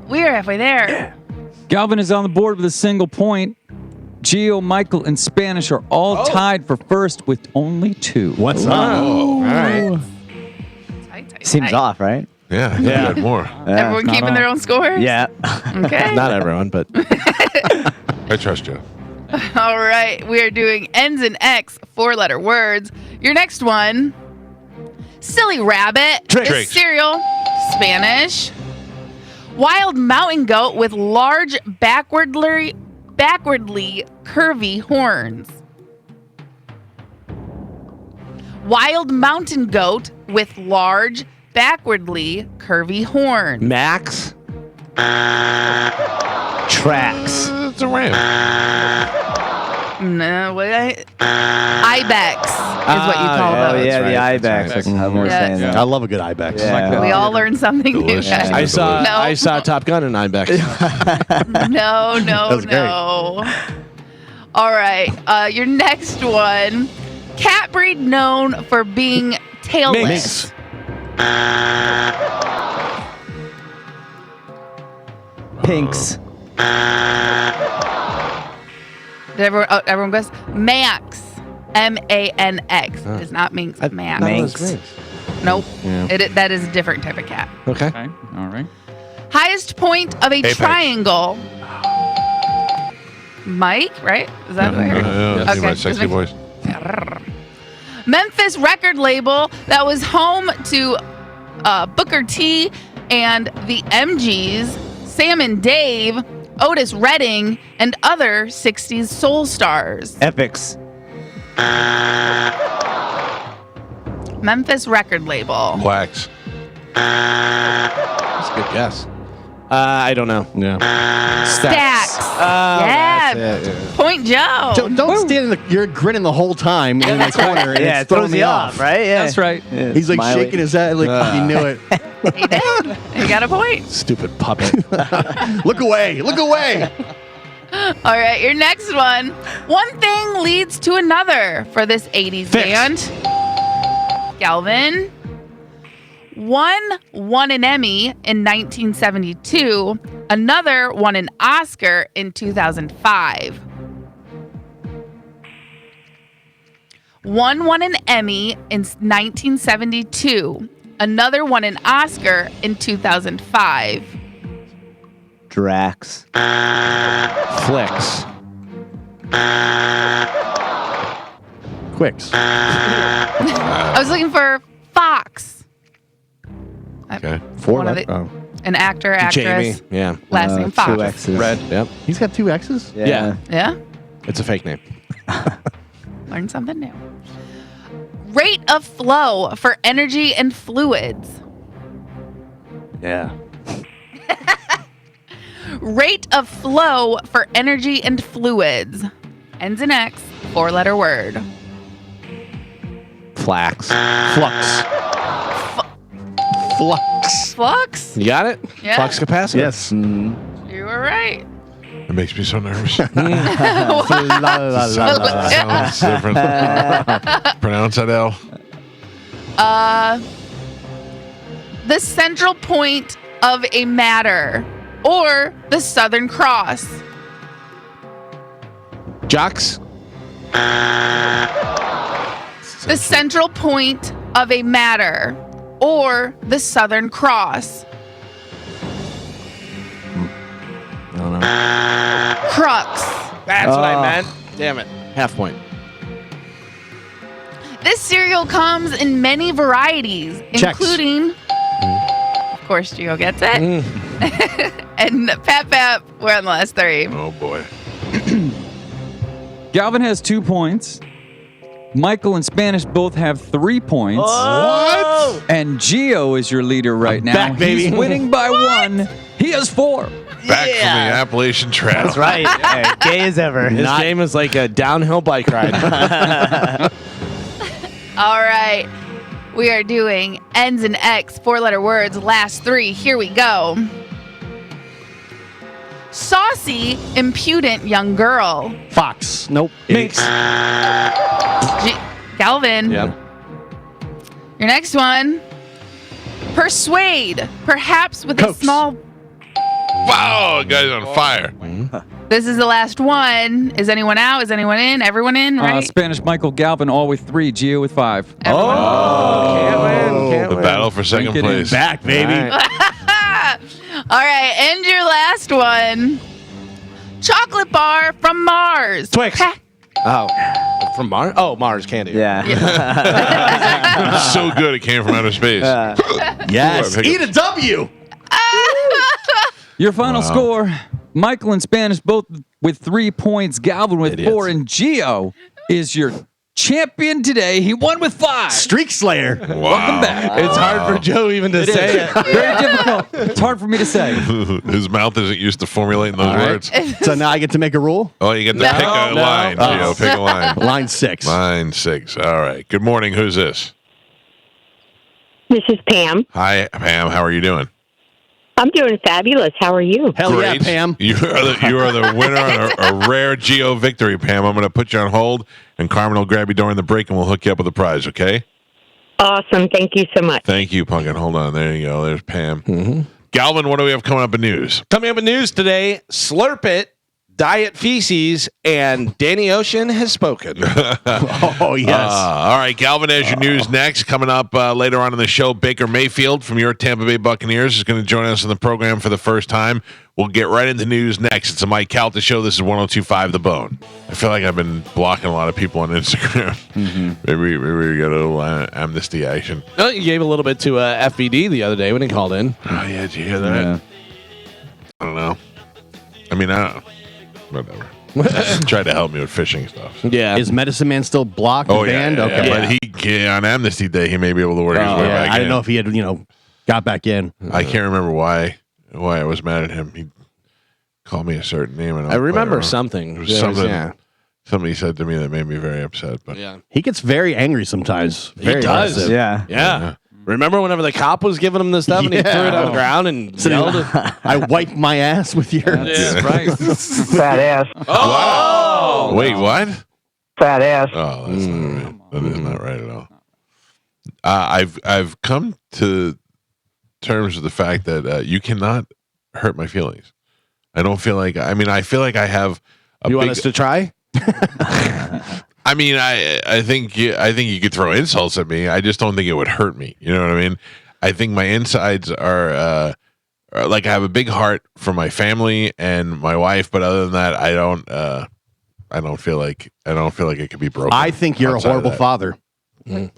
we are halfway there. Galvin is on the board with a single point. Gio, Michael, and Spanish are all tied for first with only 2. What's up? All right. Tight. Seems off, right? Yeah, Yeah. you had more. Everyone not keeping their all. own scores? Yeah. Okay. Not everyone, but I trust you. All right. We are doing ends in X, 4-letter words. Your next one. Silly rabbit. Tricks. Is cereal. Spanish. Wild mountain goat with large backwardly curvy horns. Wild mountain goat with large backwardly curvy horns. Max. Tracks. It's a ram. No, ibex is what you call yeah, Oh, those. yeah, right, the that's ibex. right. I remember Yes. saying that. I love a good ibex. Yeah. Like that. We all learned something new. Delicious. guys. I saw. No. I saw Top Gun in IBEX. No. was great. All right, your next one. Cat breed known for being tailless. Pinks. Did everyone guess? Manx. MANX. Does not mean Manx. Manx. Nope. Yeah. That is a different type of cat. Okay. Okay. All right. Highest point of a Apex. triangle. Mike, right? Is that what I heard? Yeah, Okay. my sexy voice. Memphis record label that was home to Booker T and the MGs, Sam and Dave, Otis Redding, and other 60s soul stars. Epics. Memphis record label. Wax. That's a good guess. I don't know. Yeah. Stax. Yeah. That's it, yeah. Point Joe. Don't stand in the. You're grinning the whole time in the corner. And Yeah, it's it throwing throws me you off, right? Yeah. That's right. Yeah, He's like smiling. shaking his head like he knew it. He did. He got a point. Stupid puppet. Look away! Look away! All right, your next one. One thing leads to another for this 80s Fix. band. Galvin. One won an Emmy in 1972. Another won an Oscar in 2005. One won an Emmy in 1972. Another won an Oscar in 2005. Drax. Flicks. Quicks. I was looking for Fox. 4 One of letters. An actor, actress. Jamie. Yeah. Last name Fox. 2 X's. Red. Yep. He's got 2 X's? Yeah. Yeah. It's a fake name. Learn something new. Rate of flow for energy and fluids. Yeah. Rate of flow for energy and fluids. Ends in X, 4-letter word. Flax. Flux. Flux. Flux? You got it? Yeah. Flux capacitor. Yes. You were right. It makes me so nervous. La, la, la, la. Sounds different. Pronounce that L. The central point of a matter or the Southern Cross. Jocks. The central point of a matter or the Southern Cross. I don't know. Crux. That's what I meant. Damn it. Half point. This cereal comes in many varieties, Chex. including, of course, Gio gets it. And Pap, we're on the last 3. Oh boy. Galvin has 2 points. Michael and Spanish both have 3 points. What? And Gio is your leader right now. back, baby. He's winning by 1. He has 4. Back from the Appalachian Trail. That's right. Hey, gay as ever. This game is like a downhill bike ride. All right. We are doing ends in X, 4-letter words, last 3. Here we go. Saucy, impudent young girl. Fox. Nope. Minx. Galvin. Yeah. Your next one. Persuade, perhaps with Cokes. a small. Wow, guy's on fire. This is the last one. Is anyone out? Is anyone in? Everyone in, right? Spanish, Michael, Galvin, all with 3. Gio with 5. Everyone in. Can't win. Can't The win. battle for second Drink it in. place. Back, baby. All right. All right, and your last one. Chocolate bar from Mars. Twix. Oh. From Mars? Oh, Mars candy. Yeah. It's so good it came from outer space. Yes. Ooh, I Eat a W. Your final score, Michael and Spanish both with 3 points. Galvin with Idiots. 4. And Gio is your champion today. He won with 5. Streak Slayer. Wow. Welcome back. It's hard for Joe even to say it. Very difficult. It's hard for me to say. His mouth isn't used to formulating those words. So now I get to make a rule? Oh, you get to No. pick a No. line, Gio. Pick a line. Line 6. Line 6. All right. Good morning. Who's this? This is Pam. Hi, Pam. How are you doing? I'm doing fabulous. How are you? Hell yeah, Pam. You are the winner on a rare Geo victory, Pam. I'm going to put you on hold, and Carmen will grab you during the break, and we'll hook you up with a prize, okay? Awesome. Thank you so much. Thank you, Pumpkin. Hold on. There you go. There's Pam. Galvin, what do we have coming up in news? Coming up in news today, Slurp It, Diet Feces, and Danny Ocean has spoken. Oh, yes. All right, Galvin, as your news next. Coming up later on in the show, Baker Mayfield from your Tampa Bay Buccaneers is going to join us on the program for the first time. We'll get right into news next. It's a Mike Calta Show. This is 102.5 The Bone. I feel like I've been blocking a lot of people on Instagram. Maybe we got a little amnesty action. Oh, you gave a little bit to FVD the other day when he called in. Oh, yeah, did you hear that? Yeah. I don't know. I mean, I don't know. Whatever. Just tried to help me with fishing stuff. Yeah. Is Medicine Man still blocked Oh, and banned? yeah, Okay. But on Amnesty Day, he may be able to work his way Yeah, back I in. didn't know if he had, got back in. I can't remember why I was mad at him. He called me a certain name, and I remember quite something. It was something. Yeah. Somebody said to me that made me very upset. But Yeah. He gets very angry sometimes. Very does. aggressive. Yeah. Yeah. Remember whenever the cop was giving him the stuff and he threw it on the ground and yelled at I wiped my ass with your. Yeah, right. Fat ass. Oh! wait, what? Fat ass. Oh, that's not right. That is not right at all. I've come to terms with the fact that you cannot hurt my feelings. I don't feel like. I mean, I feel like I have. You want us to try? I mean, I think you could throw insults at me. I just don't think it would hurt me. You know what I mean? I think my insides are like I have a big heart for my family and my wife, but other than that, I don't feel like it could be broken. I think you're a outside of horrible that. father.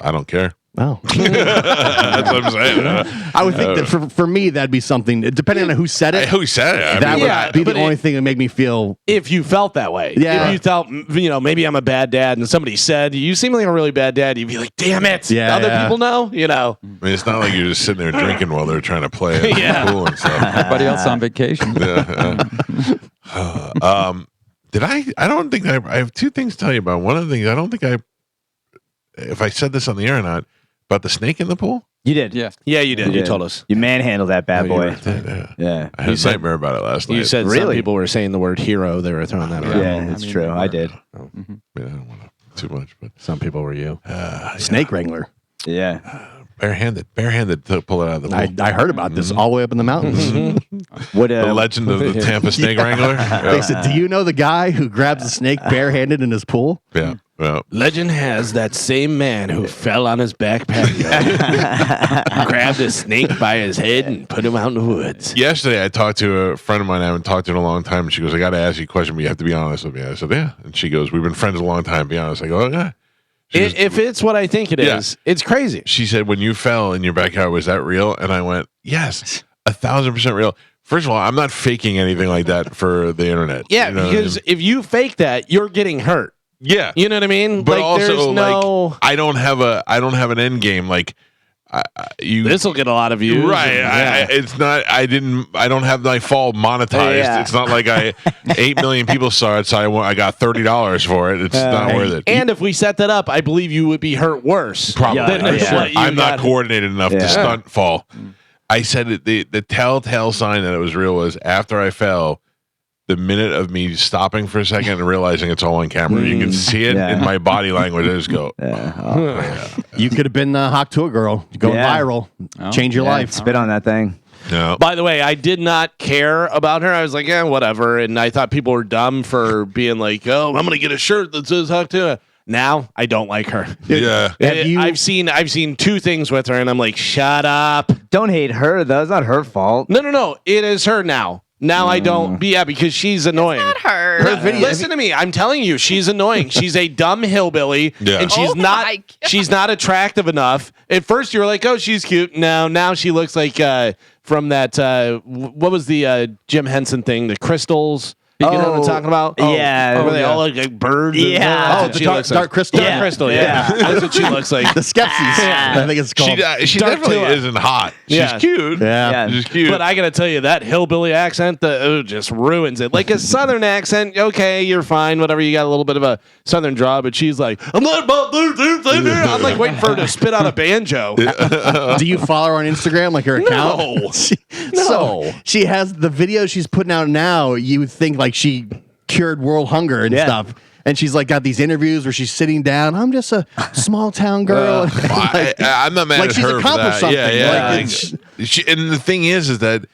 I don't care. Oh. That's what I'm saying. I would think that for me, that'd be something, depending on who said it. Who said it? That Yeah, would be but the only thing that made me feel. If you felt that way, Yeah. if you felt, maybe I'm a bad dad, and somebody said you seem like a really bad dad, you'd be like, damn it, Yeah, other yeah. people know, I mean, it's not like you're just sitting there drinking while they're trying to play in Yeah. the pool and stuff. Everybody else on vacation. Did I don't think I have two things to tell you about. One of the things I don't think if I said this on the air or not, about the snake in the pool. You did. Yeah. Yeah, you did. You told us. You manhandled that bad boy. Yeah. I had a nightmare about it last night. You said some Really? people were saying the word hero. They were throwing that around. Yeah, that's true. I did. I don't want to too much, but Some people were you. Snake wrangler. Yeah. barehanded to pull it out of the pool. I heard about this all the way up in the mountains. What The legend of the Tampa Snake Wrangler. They said, "Do you know the guy who grabs a snake barehanded in his pool?" Yeah. Well, Legend has that same man who fell on his back patio, grabbed a snake by his head and put him out in the woods. yesterday I talked to a friend of mine I haven't talked to in a long time, and she goes, "I got to ask you a question, but you have to be honest with me." I said, "Yeah," and she goes, "We've been friends a long time. Be honest." I go, "Oh yeah." She goes, If it's what I think it is, it's crazy. she said, "When you fell in your backyard, was that real?" And I went, "Yes, 1,000% real." First of all, I'm not faking anything like that for the internet. Yeah, You know what I because mean? if you fake that, you're getting hurt. Yeah, You know what I mean? but like, there's also no. like I don't have an end game. Like you, This will get a lot of views. right? Yeah. It's not. I don't have my fall monetized. Yeah. It's not like 8 million people saw it, so I got $30 for it. It's not worth it. And if we set that up, I believe you would be hurt worse. Probably. Yeah, yeah. what you I'm not got. coordinated enough Yeah. to stunt fall. I said it, the telltale sign that it was real was after I fell, the minute of me stopping for a second and realizing it's all on camera. You can see it Yeah. in my body language. I just go, You could have been the Hawk Tour girl, going Yeah. viral, change your life. Spit on that thing. no. By the way, I did not care about her. I was like, yeah, whatever. And I thought people were dumb for being like, oh, I'm going to get a shirt that says Huck to. Now I don't like her. Yeah. Have you- I've seen two things with her, and I'm like, shut up. Don't hate her though. It's not her fault. No. It is her now. Now I don't. Yeah, because she's annoying. Not her. Listen to me. I'm telling you, she's annoying. She's a dumb hillbilly, Yeah. and she's Oh not. my God. She's not attractive enough. At first, you were like, "Oh, she's cute." Now she looks like from that. What was the Jim Henson thing? The Crystals. You know what I'm talking about? Yeah. where they all look like birds. Yeah. That's Oh, what the she dark, looks dark like. crystal. Dark Crystal. Yeah, that's what she looks like. The Skepsis. I think it's called. She Dark definitely Tua. isn't hot. She's Yeah. cute. Yeah. She's cute. But I gotta tell you, that hillbilly accent just ruins it. Like a southern accent, okay, you're fine, whatever. You got a little bit of a southern draw, but she's like, I'm not about this. I'm like waiting for her to spit out a banjo. Do you follow her on Instagram, like her account? No. So she has the videos she's putting out now. You would think like she cured world hunger and Yeah. stuff. And she's like got these interviews where she's sitting down. I'm just a small town girl. I'm not mad like at she's her for accomplished that. something. Yeah. Like, Like, and the thing is that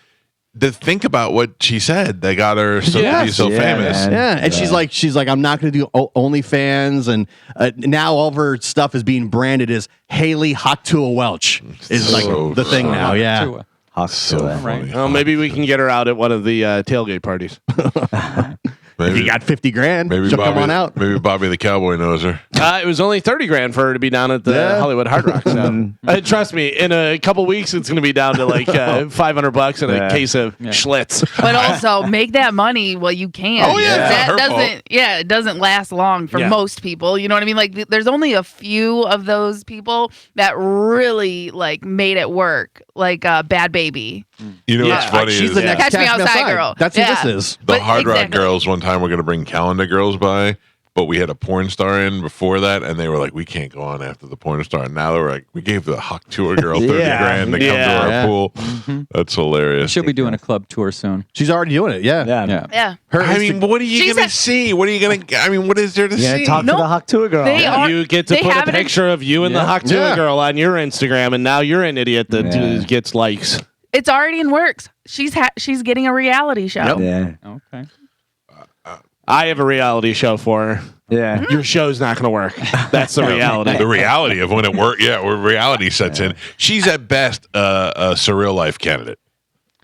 to think about what she said that got her to be so Yeah, famous. man. yeah, and she's like, I'm not going to do OnlyFans, and now all of her stuff is being branded as Haley Hawktua Welch is like So the thing now. Yeah, Tua. So funny. Well, maybe we can get her out at one of the tailgate parties. if you got $50,000, maybe she'll Bobby, come on out. Maybe Bobby the Cowboy knows her. It was only $30,000 for her to be down at the Yeah. Hollywood Hard Rock. So trust me, in a couple weeks, it's going to be down to like $500 and a Yeah. case of Schlitz. But also make that money while you can. Oh, yeah, it's not that her doesn't. fault. Yeah, it doesn't last long for Yeah. most people. You know what I mean? Like there's only a few of those people that really like made it work. Like Bad Baby. You know Yeah. what's funny She's is the next Catch Me Outside girl. That's who Yeah. this is. the But Hard Rock exactly. Girls one time were going to bring Calendar Girls by, but we had a porn star in before that, and they were like, we can't go on after the porn star. And now they were like, we gave the Hawk Tour girl $30,000 to come to our Yeah. pool. That's hilarious. She'll be doing a club tour soon. She's already doing it. Yeah, Yeah. Yeah. Her I mean, what are you She's going a- to see? What are you going to? I mean, what is there to You see? gotta talk No, to the Hawk Tour girl. they are- You get to they put have a it in- picture of you and the Yeah. Hawk Tour Yeah. girl on your Instagram, and now you're an idiot that Yeah. gets likes. It's already in works. She's getting a reality show. Yeah. Okay. I have a reality show for her. Yeah. Your show's not going to work. That's the reality. The reality of when it worked, yeah, where reality sets in. She's at best a surreal life candidate.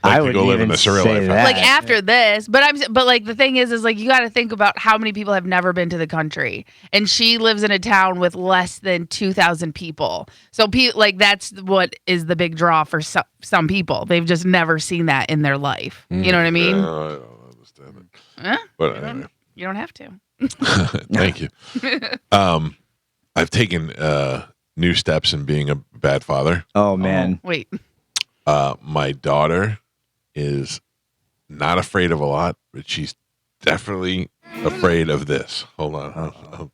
I to would go live in the surreal say life. that. Like after this, but like the thing is like you got to think about how many people have never been to the country, and she lives in a town with less than 2,000 people. So like that's what is the big draw for some people. They've just never seen that in their life. You know what I mean? I don't understand it. Huh? But anyway. You don't have to. Thank you. I've taken new steps in being a bad father. Oh man. Wait. My daughter is not afraid of a lot, but she's definitely afraid of this. Hold on.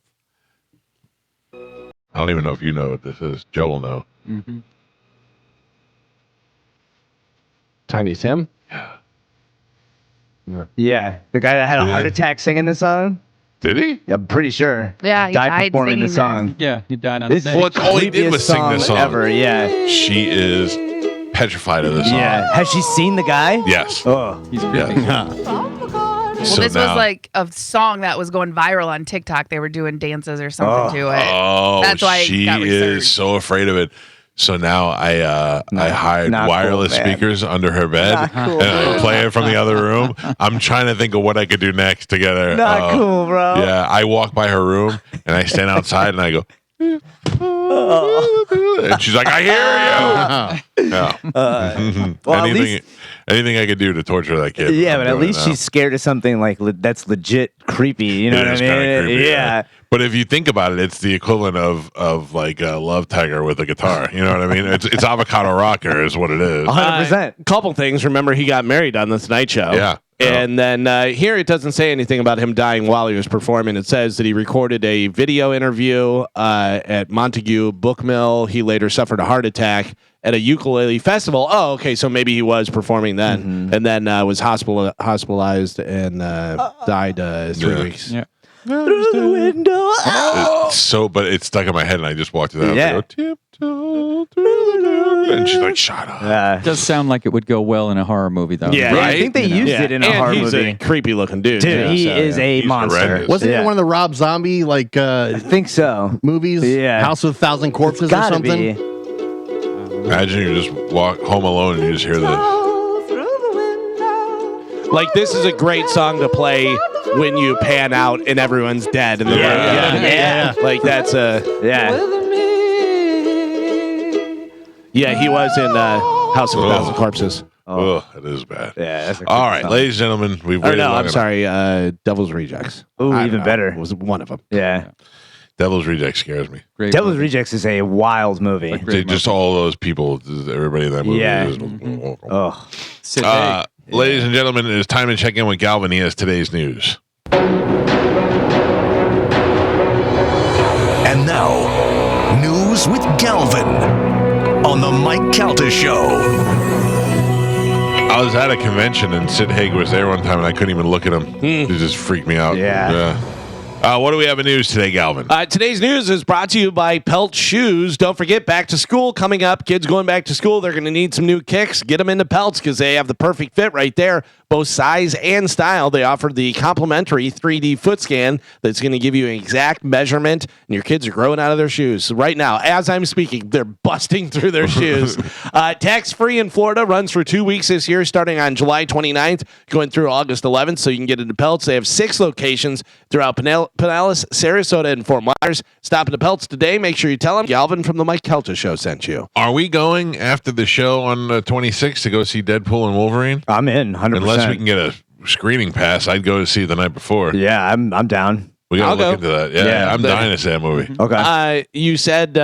I don't even know if you know what this is. Joe will know. Mm-hmm. Tiny Tim? Yeah, the guy that had a heart attack singing the song. Did he? I'm pretty sure. Yeah, he died performing the singing song. Yeah, he died on This stage. Well, it's all he did was sing this song. ever. Yeah. She is petrified of this song. Yeah. Has she seen the guy? Yes. Oh. He's creepy. Yes. Well, So this now- was like a song that was going viral on TikTok. They were doing dances or something to it. Oh, That's why it she got is resurged. so afraid of it. So now I hired not wireless cool, man. speakers under her bed, Not cool, and I man. play it from the other room. I'm trying to think of what I could do next to get her. Not cool, bro. Yeah, I walk by her room and I stand outside and I go, and she's like, "I hear you." Yeah. Well, at anything, least- anything I could do to torture that kid. Yeah, I'm but at doing it least now. she's scared of something like that's legit creepy. You know It what I is mean? kinda creepy, Yeah. But if you think about it, it's the equivalent of like a love tagger with a guitar. You know what I mean? It's avocado rocker is what it is. 100%. Couple things. Remember, he got married on the Tonight Show. Yeah. And then here it doesn't say anything about him dying while he was performing. It says that he recorded a video interview at Montague Book Mill. He later suffered a heart attack at a ukulele festival. Oh, okay. So maybe he was performing then, and then was hospitalized and died 3 weeks. Yeah. Through the window. But it's stuck in my head, and I just walked it out. Yeah. I go, tiptoe through the door. And she's like, "Shut up." It does sound like it would go well in a horror movie, though. Yeah. Yeah, Right? I think they used it in a and horror he's movie. a creepy looking dude. Dude, too, he so, is a He's monster. horrendous. Wasn't it Yeah. in one of the Rob Zombie I think so. movies? Yeah. House of a Thousand Corpses or Gotta something? be. Imagine you just walk home alone and you just hear this. Like, this is a great song to play when you pan out and everyone's dead in the room. Yeah. Like, that's a. Yeah. Yeah, he was in House of a Thousand Corpses. Oh, it is bad. Yeah. That's a All creepy right, song. ladies and gentlemen, we've Or waited no, long I'm enough. sorry, Devil's Rejects. Ooh, I even don't know. better. Was one of them. Yeah. Devil's Reject scares me. Great Devil's movie. Rejects is a wild movie. Great Just all those people, everybody in that movie. Yeah. is- Oh. Sid Haig. Ladies and gentlemen, it is time to check in with Galvin. He has today's news. And now, news with Galvin on the Mike Calta Show. I was at a convention and Sid Haig was there one time and I couldn't even look at him. It just freaked me out. Yeah. What do we have in news today, Galvin? Today's news is brought to you by Pelt Shoes. Don't forget, back to school coming up. Kids going back to school, they're going to need some new kicks. Get them into Pelts because they have the perfect fit right there, both size and style. They offer the complimentary 3D foot scan that's going to give you an exact measurement, and your kids are growing out of their shoes. So right now, as I'm speaking, they're busting through their shoes. Tax-free in Florida, runs for 2 weeks this year, starting on July 29th, going through August 11th, so you can get into Pelts. They have 6 locations throughout Pinellas, Sarasota, and Fort Myers. Stop at the Pelts today. Make sure you tell them Galvin from the Mike Calta Show sent you. Are we going after the show on the 26th to go see Deadpool and Wolverine? I'm in 100%. Unless we can get a screening pass, I'd go to see it the night before. Yeah, I'm down. We got I'll to look go. into that. Yeah, Yeah, I'm dying to see that movie. Okay. You said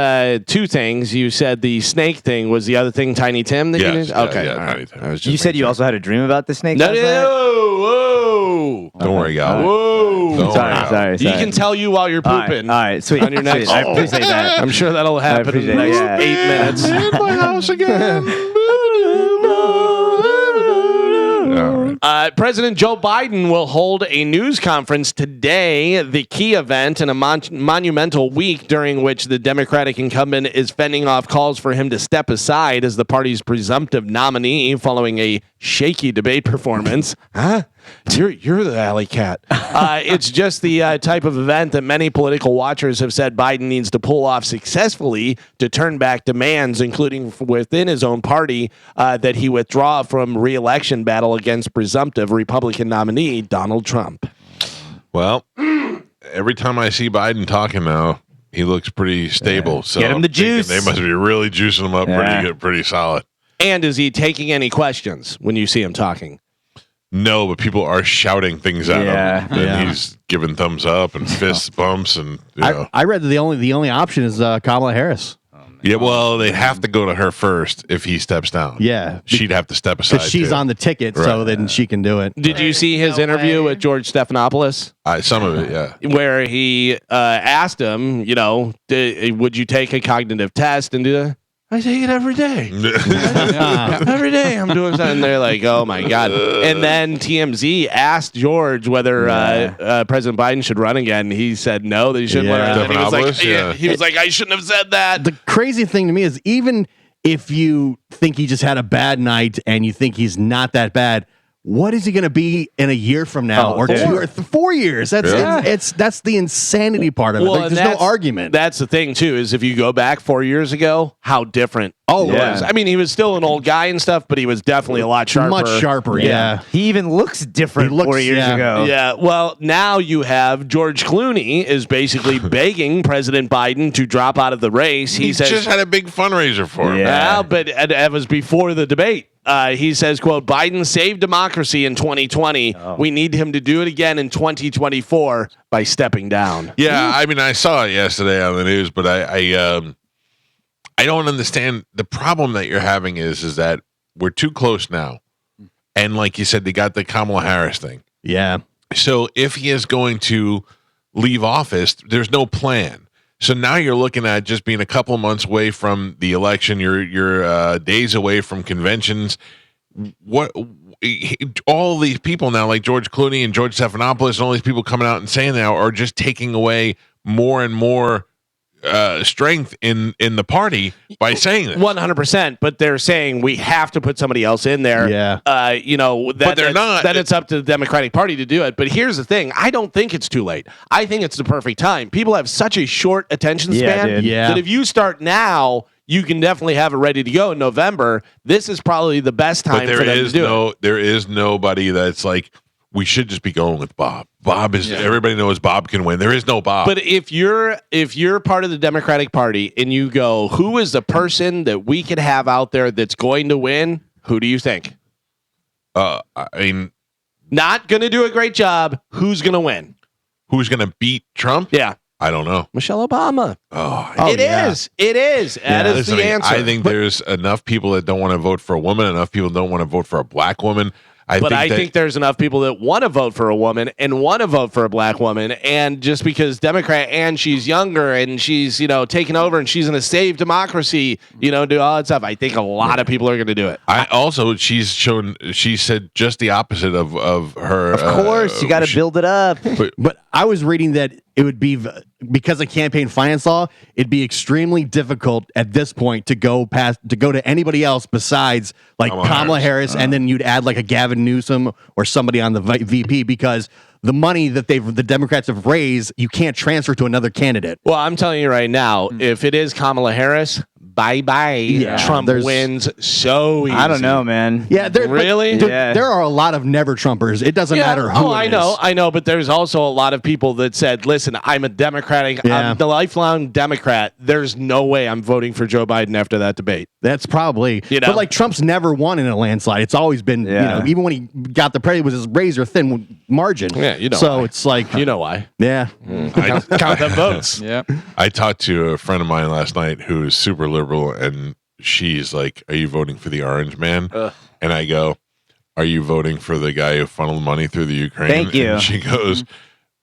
2 things. You said the snake thing was the other thing, Tiny Tim. That you Yes, did? yeah, Okay. yeah, all Tiny right. Tim. I was just You said making you sure. also had a dream about the snake? No, last night? whoa. Don't worry, Galvin. Whoa. Don't Sorry, worry. sorry, You sorry. can tell you while you're All right, pooping. all right, sweet. On your next. Sweet. I appreciate that. I'm sure that'll happen in the appreciate next it, 8 minutes. In my house again. All right. President Joe Biden will hold a news conference today, the key event in a monumental week during which the Democratic incumbent is fending off calls for him to step aside as the party's presumptive nominee following a shaky debate performance. You're the alley cat. It's just the type of event that many political watchers have said Biden needs to pull off successfully to turn back demands, including within his own party, that he withdraw from re-election battle against presumptive Republican nominee Donald Trump. Well, every time I see Biden talking now, he looks pretty stable. So Get him the juice. They must be really juicing him up pretty good, pretty solid. And is he taking any questions when you see him talking? No, but people are shouting things at him, and he's giving thumbs up and fist bumps, and I read that the only option is Kamala Harris. Yeah, well, they'd have to go to her first if he steps down. Yeah, she'd have to step aside because she's too. on the ticket, so then she can do it. Did you see his interview with George Stephanopoulos? Some of it, yeah. Where he asked him, would you take a cognitive test and do that? I take it every day. Every day I'm doing something. And they're like, oh, my God. And then TMZ asked George whether President Biden should run again. He said no, that he shouldn't run. And he was like, I shouldn't have said that. The crazy thing to me is even if you think he just had a bad night and you think he's not that bad, what is he going to be in a year from now, or 2 or 4 years? That's the insanity part of it. Like, there's no argument. That's the thing too. Is if you go back 4 years ago, how different. Was. I mean, he was still an old guy and stuff, but he was definitely a lot sharper. Much sharper. Yeah. He even looks different 4 years ago. Yeah. Well, now you have George Clooney is basically begging President Biden to drop out of the race. He says, just had a big fundraiser for him. Yeah, but it was before the debate. He says, quote, Biden saved democracy in 2020. We need him to do it again in 2024 by stepping down. Yeah, I mean, I saw it yesterday on the news, but I don't understand. The problem that you're having is that we're too close now. And like you said, they got the Kamala Harris thing. Yeah. So if he is going to leave office, there's no plan. So now you're looking at just being a couple months away from the election. You're days away from conventions. What all these people now, like George Clooney and George Stephanopoulos, and all these people coming out and saying now, are just taking away more and more strength in the party by saying this. 100%, but they're saying we have to put somebody else in there. Yeah. But they're not. Then it's up to the Democratic Party to do it. But here's the thing. I don't think it's too late. I think it's the perfect time. People have such a short attention span that if you start now, you can definitely have it ready to go in November. This is probably the best time for them to do it. There is nobody that's like, we should just be going with Bob. Bob is everybody knows Bob can win. There is no Bob. But if you're part of the Democratic Party and you go, who is the person that we could have out there that's going to win? Who do you think? I mean, not going to do a great job. Who's going to win? Who's going to beat Trump? Yeah. I don't know. Michelle Obama. It is. It is. That is the answer. I think there's enough people that don't want to vote for a woman. Enough people don't want to vote for a black woman. I think there's enough people that want to vote for a woman and want to vote for a black woman. And just because Democrat and she's younger and she's, taking over and she's going to save democracy, do all that stuff. I think a lot of people are going to do it. She said just the opposite of her. Of course, you got to build it up. But I was reading that it would be, because of campaign finance law, it'd be extremely difficult at this point to go to anybody else besides like Kamala Harris, and then you'd add like a Gavin Newsom or somebody on the VP, because the money that the Democrats have raised, you can't transfer to another candidate. Well, I'm telling you right now, if it is Kamala Harris, bye-bye. Yeah, Trump wins so easy. I don't know, man. Yeah, really? There are a lot of never Trumpers. It doesn't matter who. I know, but there's also a lot of people that said, "Listen, I'm a Democratic. I'm the lifelong Democrat. There's no way I'm voting for Joe Biden after that debate." That's probably, but like Trump's never won in a landslide. It's always been, even when he got the president, it was his razor thin margin. Yeah, So why. it's like, why? Yeah, count them votes. Yeah. I talked to a friend of mine last night who's super liberal, and she's like, "Are you voting for the orange man?" And I go, "Are you voting for the guy who funneled money through the Ukraine?" Thank you. And she goes,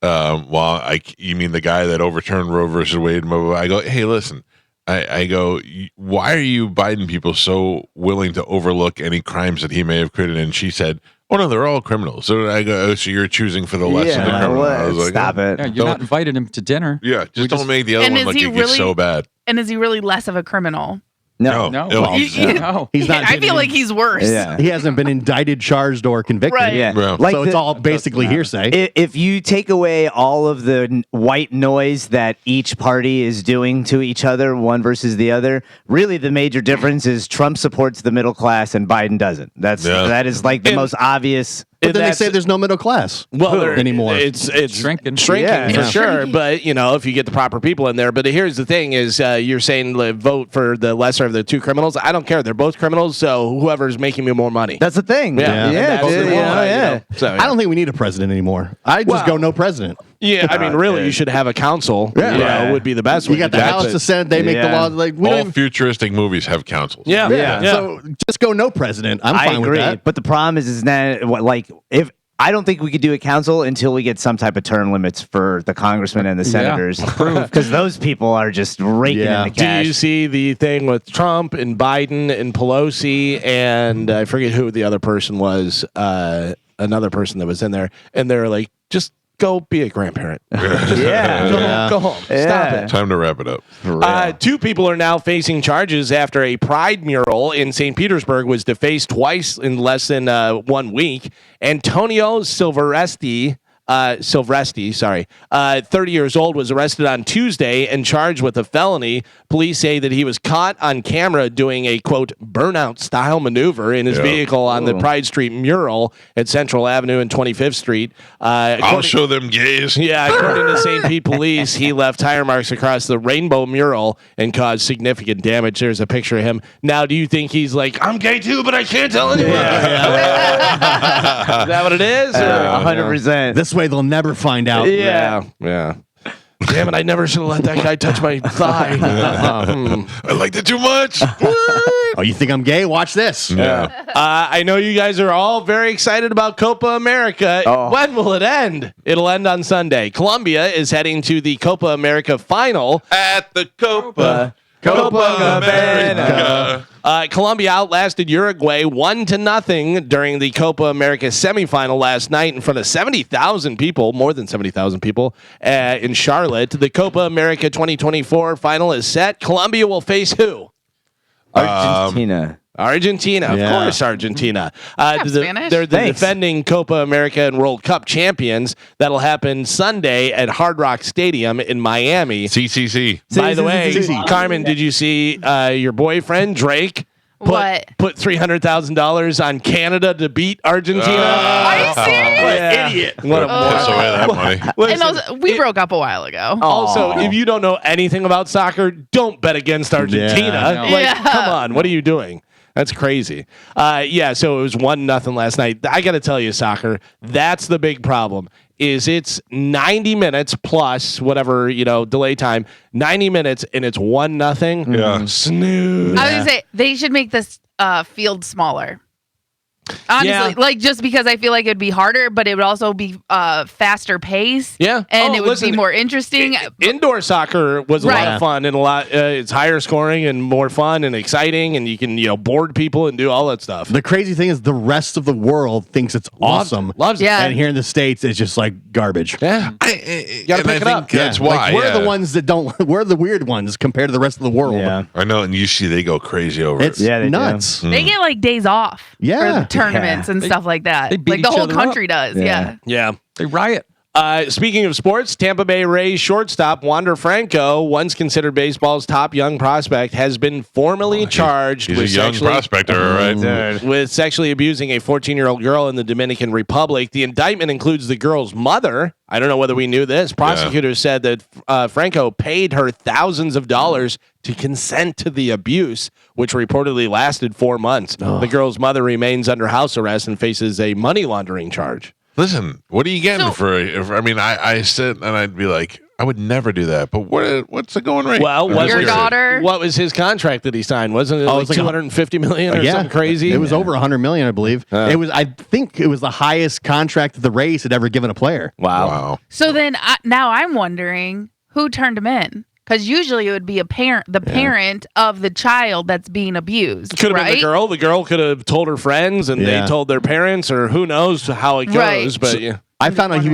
you mean the guy that overturned Roe versus Wade? I go, "Hey, listen." I go, why are you Biden people so willing to overlook any crimes that he may have committed? And she said, "Oh no, they're all criminals." So I go, "So you're choosing for the less of the criminal?" I was like, stop it. Yeah, you're not inviting him to dinner. Yeah, just don't make the other one look like he's so bad. And is he really less of a criminal? No. He's not. I feel like he's worse. Yeah. He hasn't been indicted, charged, or convicted. Right. Yeah. Yeah. So it's all basically hearsay. If you take away all of the white noise that each party is doing to each other, one versus the other, really the major difference is Trump supports the middle class and Biden doesn't. That is like the most obvious. But then they say there's no middle class anymore. It's Shrinking. for It's sure. shrinking. But if you get the proper people in there. But here's the thing: is you're saying vote for the lesser of the two criminals. I don't care. They're both criminals. So whoever's making me more money. That's the thing. Yeah. Yeah. That's the dude, one, yeah. So, I don't think we need a president anymore. I just go no president. Yeah, I mean, really, you should have a council. Yeah. Would be the best. You way got to the do it. House, the Senate. They make the laws. Like we don't All even- futuristic movies have councils. Yeah. So just go no president. I'm I fine agree. with that. But the problem is that if I don't think we could do a council until we get some type of term limits for the congressmen and the senators, because those people are just raking in the Do cash. you see the thing with Trump and Biden and Pelosi and I forget who the other person was, another person that was in there, and they're like, just go be a grandparent. Go home. Stop Yeah. it. Time to wrap it up. Two people are now facing charges after a pride mural in St. Petersburg was defaced twice in less than 1 week. Antonio Silvestri, 30 years old, was arrested on Tuesday and charged with a felony. Police say that he was caught on camera doing a, quote, burnout-style maneuver in his vehicle on the Pride Street mural at Central Avenue and 25th Street. I'll show them gays. Yeah, according to St. Pete police, he left tire marks across the rainbow mural and caused significant damage. There's a picture of him. Now, do you think he's like, I'm gay too, but I can't tell anyone? Is that what it is? 100%. This way they'll never find out. Yeah. Damn it, I never should have let that guy touch my thigh. I liked it too much. Oh, you think I'm gay? Watch this. I know you guys are all very excited about Copa America. When will it end? It'll end on Sunday. Colombia is heading to the Copa America final. At the Copa America. Colombia outlasted Uruguay 1-0 during the Copa America semifinal last night in front of 70,000 people, more than 70,000 people in Charlotte. The Copa America 2024 final is set. Colombia will face who? Argentina. Argentina, of course, Argentina. Spanish. They're the Thanks. defending Copa America and World Cup champions. That'll happen Sunday at Hard Rock Stadium in Miami. CCC. By the way, See. Carmen, did you see your boyfriend Drake What? put $300,000 on Canada to beat Argentina? Are you serious? Idiot! What a Piss away that money. And Listen, those, we broke up a while ago. also, if you don't know anything about soccer, don't bet against Argentina. Yeah, I know. Like, Yeah. come on, what are you doing? That's crazy. So it was 1-0 last night. I got to tell you, soccer, that's the big problem. Is it's 90 minutes plus whatever, delay time, 90 minutes, and it's 1-0. Yeah. Snooze. I was gonna say they should make this field smaller. Honestly, Yeah. just because I feel like it'd be harder, but it would also be faster pace. Yeah. and Oh, it would listen, be more interesting. Indoor soccer was a lot Right. of fun and a lot. It's higher scoring and more fun and exciting, and you can board people and do all that stuff. The crazy thing is the rest of the world thinks it's awesome. Loves it. Yeah. And here in the States, it's just like garbage. Yeah. Gotta pick it up. That's Yeah. why. Like, we're yeah. the ones that don't. We're the weird ones compared to the rest of the world. Yeah. I know, and you see they go crazy over It's it. Yeah, they do. nuts. They get like days off Yeah. for the tournaments and stuff like that. they beat Like the each whole other country does. Yeah. Yeah. They riot. Speaking of sports, Tampa Bay Rays shortstop Wander Franco, once considered baseball's top young prospect, has been formally charged He's with a young prospector, right? with sexually abusing a 14-year-old girl in the Dominican Republic. The indictment includes the girl's mother. I don't know whether we knew this. Prosecutors said that Franco paid her thousands of dollars to consent to the abuse, which reportedly lasted 4 months. The girl's mother remains under house arrest and faces a money laundering charge. Listen, what are you getting So- I sit and I'd be like, I would never do that. But what's the going rate? Well, I'm what Your was, curious. daughter. what was his contract that he signed? Wasn't it Oh, like it's like 250 million or something crazy? It was over 100 million, I believe. It was. I think it was the highest contract that the Rays had ever given a player. Wow. So then now I'm wondering who turned him in. Because usually it would be the parent of the child that's being abused. Could have right? been the girl. The girl could have told her friends, and Yeah. they told their parents, or who knows how it goes. Right. But yeah. I found out he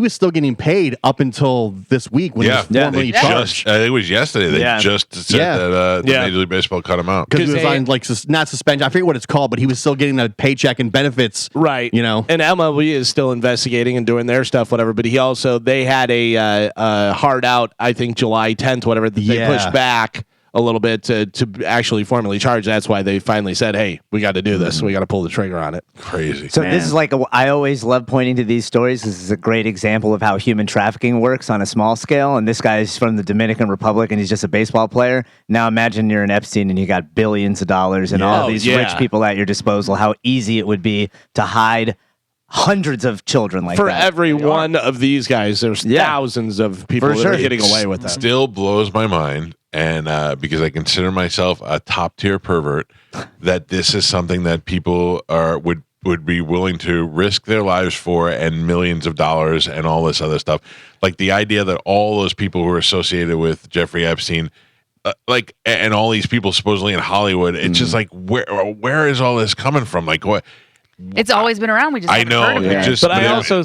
was still getting paid up until this week when he was formally charged. I think it was yesterday. They just said that Major League Baseball cut him out because he was on not suspension. I forget what it's called, but he was still getting a paycheck and benefits. Right. You know, and MLB is still investigating and doing their stuff, whatever. But they had a hard out. I think July 10th, whatever. That they pushed back a little bit to actually formally charge. That's why they finally said, hey, we got to do this. We got to pull the trigger on it. Crazy. So this is I always love pointing to these stories. This is a great example of how human trafficking works on a small scale. And this guy's from the Dominican Republic and he's just a baseball player. Now imagine you're an Epstein and you got billions of dollars and all these rich people at your disposal. How easy it would be to hide hundreds of children like for that. every one of these guys, there's thousands of people that are getting away with that. Still blows my mind. And because I consider myself a top tier pervert, that this is something that people would be willing to risk their lives for, and millions of dollars and all this other stuff. Like the idea that all those people who are associated with Jeffrey Epstein, and all these people supposedly in Hollywood, it's just like where is all this coming from? Like what? It's always been around. We just haven't heard of it. But I also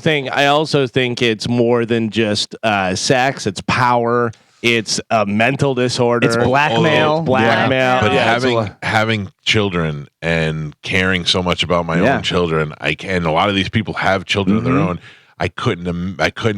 think it's more than just sex. It's power. It's a mental disorder. It's blackmail. But having children and caring so much about my own children, and a lot of these people have children of their own. I couldn't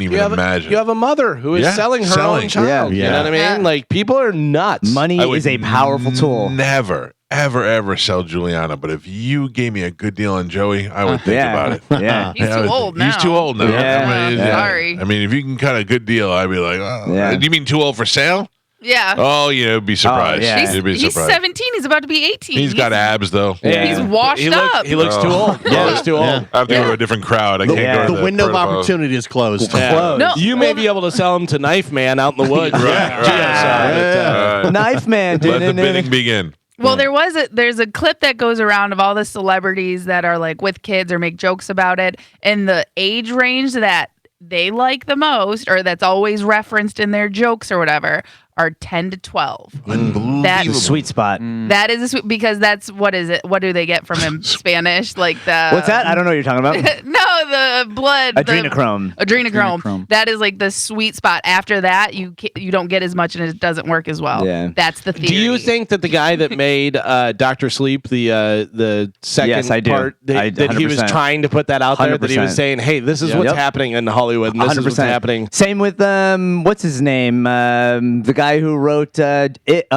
even imagine. You have a mother who is selling her own child. You know what I mean? Like people are nuts. Money is a powerful tool. Never, ever sell Juliana. But if you gave me a good deal on Joey, I would think about it. Yeah, he's too old now. He's too old now. Sorry. I mean, if you can cut a good deal, I'd be like, you mean too old for sale? Yeah. Oh, be surprised. He's 17. He's about to be 18. He's got abs though. He's washed up. He looks too old. He looks too old. I have to go to a different crowd. I can't go to the window of opportunity is closed. No, you may be able to sell him to Knife Man out in the woods. Right. Knife Man. Let the bidding begin. Well, there's a clip that goes around of all the celebrities that are like with kids or make jokes about it, and the age range that they like the most, or that's always referenced in their jokes or whatever, are 10 to 12. That's a sweet spot. That is because that's what is it? What do they get from him? Spanish, like the what's that? I don't know what you're talking about. No, the blood. Adrenochrome. Adrenochrome. That is like the sweet spot. After that, you don't get as much, and it doesn't work as well. Yeah. That's the theory. Do you think that the guy that made Dr. Sleep, the second Yes, I do. part, that he was 100%. trying to put that out there, that he was 100%. saying, hey, this is what's happening in Hollywood, and this is what's happening. Same with what's his name? The guy who wrote It.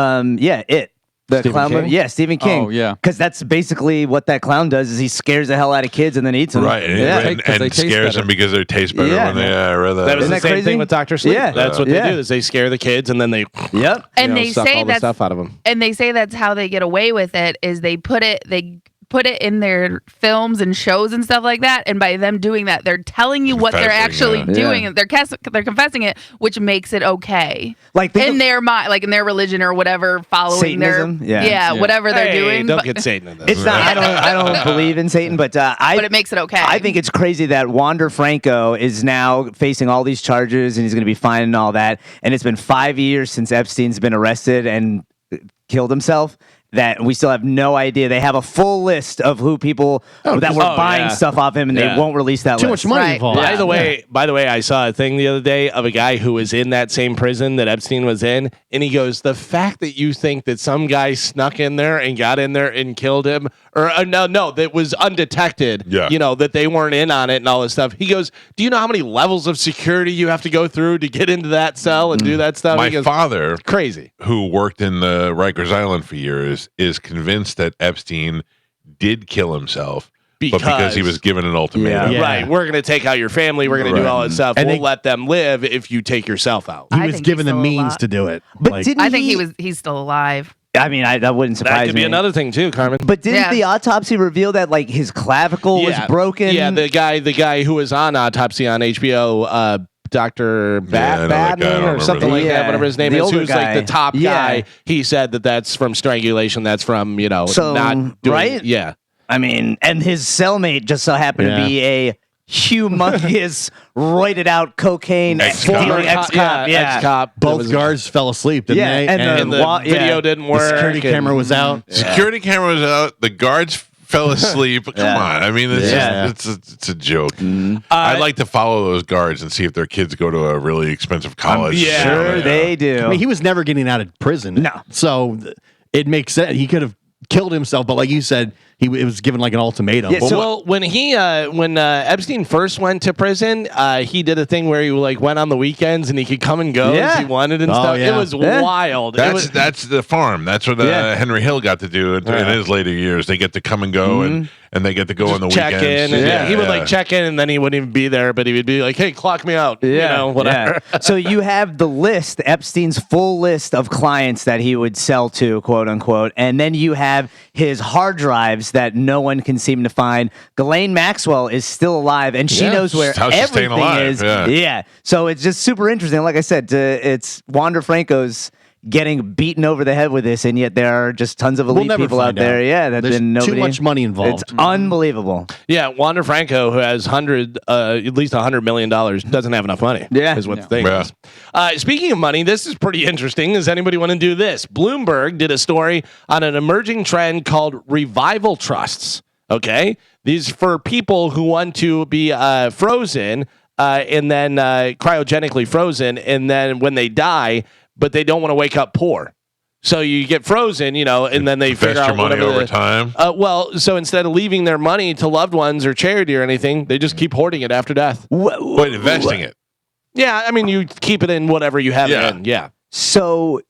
The Stephen clown King? movie. Yeah, Stephen King. Oh, yeah. Because that's basically what that clown does is he scares the hell out of kids and then eats them. Right. And they taste scares better. them because they taste better Yeah. when they I read that. That was Isn't the that same crazy? thing with Dr. Sleep. Yeah. That's what they do, is they scare the kids and then they Yep. And they suck say all the that's stuff out of them. And they say that's how they get away with it is they put it in their films and shows and stuff like that, and by them doing that, they're telling you what they're actually doing, and they're confessing it, which makes it okay. Like in their mind, like in their religion or whatever, following Satanism? their Yeah. whatever they're doing. Don't but, get Satan in this. It's not. I don't believe in Satan, but but it makes it okay. I think it's crazy that Wander Franco is now facing all these charges and he's going to be fined and all that. And it's been 5 years since Epstein's been arrested and killed himself. That we still have no idea. They have a full list of who people that were buying stuff off him, and they won't release that Too list. much money Right. involved. By the way, I saw a thing the other day of a guy who was in that same prison that Epstein was in, and he goes, "The fact that you think that some guy snuck in there and got in there and killed him, or no, that was undetected, that they weren't in on it and all this stuff." He goes, "Do you know how many levels of security you have to go through to get into that cell and do that stuff?" My He goes, father, crazy, who worked in the Rikers Island for years, is convinced that Epstein did kill himself because he was given an ultimatum. Yeah. Right, we're going to take out your family. We're going to do all that stuff. And we'll they- let them live if you take yourself out. He I was think given he's the still means alive. to do it. But didn't I think he's still alive. I mean, that wouldn't That surprise could me. be another thing too, Carmen. But didn't Yeah. the autopsy reveal that like his clavicle was broken? Yeah, the guy who was on Autopsy on HBO, Dr. I know that guy. I don't Badman or remember something his like name. that, whatever his name The is, older who's guy. like the top Yeah. guy. He said that that's from strangulation. That's from So, not doing, right? Yeah. I mean, and his cellmate just so happened to be a humongous, roided out cocaine Ex-cop. dealing ex-cop. Yeah. ex-cop. Both guards fell asleep, didn't Yeah, they? and And the video didn't the work. security camera was out. Security camera was out. The guards fell asleep. Come on. I mean, it's a joke. I'd like to follow those guards and see if their kids go to a really expensive college. Sure, they do. I mean, he was never getting out of prison. No. So it makes sense. He could have killed himself, but like you said, it was given like an ultimatum. Yeah, well, when Epstein first went to prison, he did a thing where he like went on the weekends and he could come and go as he wanted and stuff. yeah. It was wild. That's the farm. That's what Henry Hill got to do in his later years. They get to come and go and they get to go on the check weekends. in. And he would like check in and then he wouldn't even be there, but he would be like, "Hey, clock me out." You know, whatever. So you have the list, Epstein's full list of clients that he would sell to, quote unquote, and then you have his hard drives that no one can seem to find. Ghislaine Maxwell is still alive, and she knows where everything is. Yeah. So it's just super interesting. Like I said, it's Wander Franco's getting beaten over the head with this, and yet there are just tons of elite people out there. Yeah, that there's nobody, too much money involved. It's unbelievable. Yeah, Wander Franco, who has at least $100 million, doesn't have enough money. Yeah, is what the thing is. Speaking of money, this is pretty interesting. Does anybody want to do this? Bloomberg did a story on an emerging trend called revival trusts. Okay, these for people who want to be frozen and then cryogenically frozen, and then when they die, but they don't want to wake up poor. So you get frozen, and then they figure out your money over time. So instead of leaving their money to loved ones or charity or anything, they just keep hoarding it after death. Wait, investing it. Yeah, I mean, you keep it in whatever you have it in. Yeah. So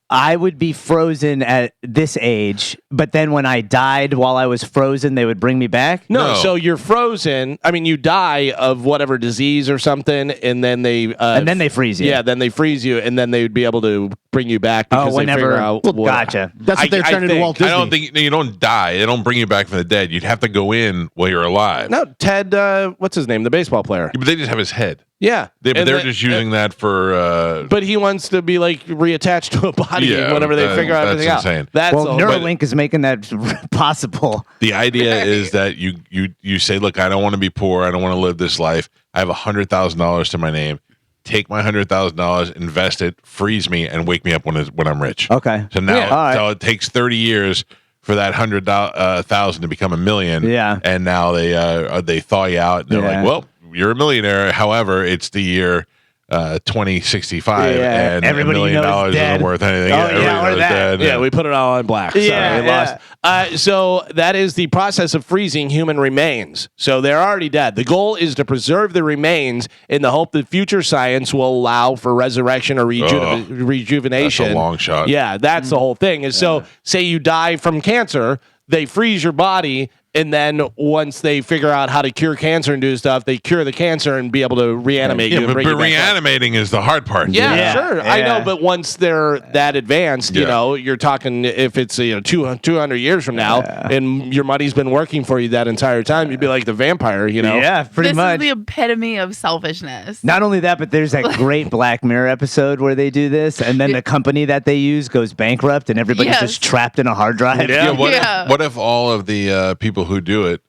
I would be frozen at this age, but then when I died while I was frozen, they would bring me back? No, so you're frozen. I mean, you die of whatever disease or something, and then they freeze you. Yeah, then they freeze you, and then they would be able to bring you back because they figure out. Gotcha. That's what they're trying to do. Walt Disney. I don't think you don't die. They don't bring you back from the dead. You'd have to go in while you're alive. No, Ted. What's his name? The baseball player. Yeah, but they just have his head. Yeah, they're just using that for. But he wants to be like reattached to a body whenever they figure out everything out. Neuralink is making that possible. The idea is that you say, look, I don't want to be poor. I don't want to live this life. I have $100,000 to my name. Take my $100,000, invest it, freeze me, and wake me up when I'm rich. Okay. So now, so it takes 30 years for that $100,000 to become $1 million. Yeah. And now they thaw you out. And they're like, well, you're a millionaire. However, it's the year 2065, and $1 million isn't worth anything. Yeah, we put it all on black. Lost. So that is the process of freezing human remains. So they're already dead. The goal is to preserve the remains in the hope that future science will allow for resurrection or rejuvenation. That's a long shot. Yeah, that's the whole thing. Is so say you die from cancer, they freeze your body. And then once they figure out how to cure cancer and do stuff, they cure the cancer and be able to reanimate you. But reanimating is the hard part. Yeah, sure. I know, but once they're that advanced, you're talking if it's 200 years from now and your money's been working for you that entire time, you'd be like the vampire, Yeah, pretty much. This is the epitome of selfishness. Not only that, but there's that great Black Mirror episode where they do this, and then the company that they use goes bankrupt and everybody's just trapped in a hard drive. What if all of the people who do it,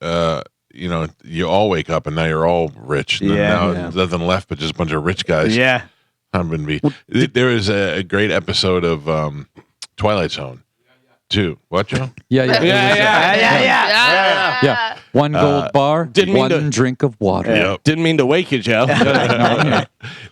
you all wake up and now you're all rich. And now there's nothing left but just a bunch of rich guys. Yeah. There is a great episode of Twilight Zone too. What, Joe? Yeah. One gold bar, one drink of water. Yep. Didn't mean to wake you, Joe.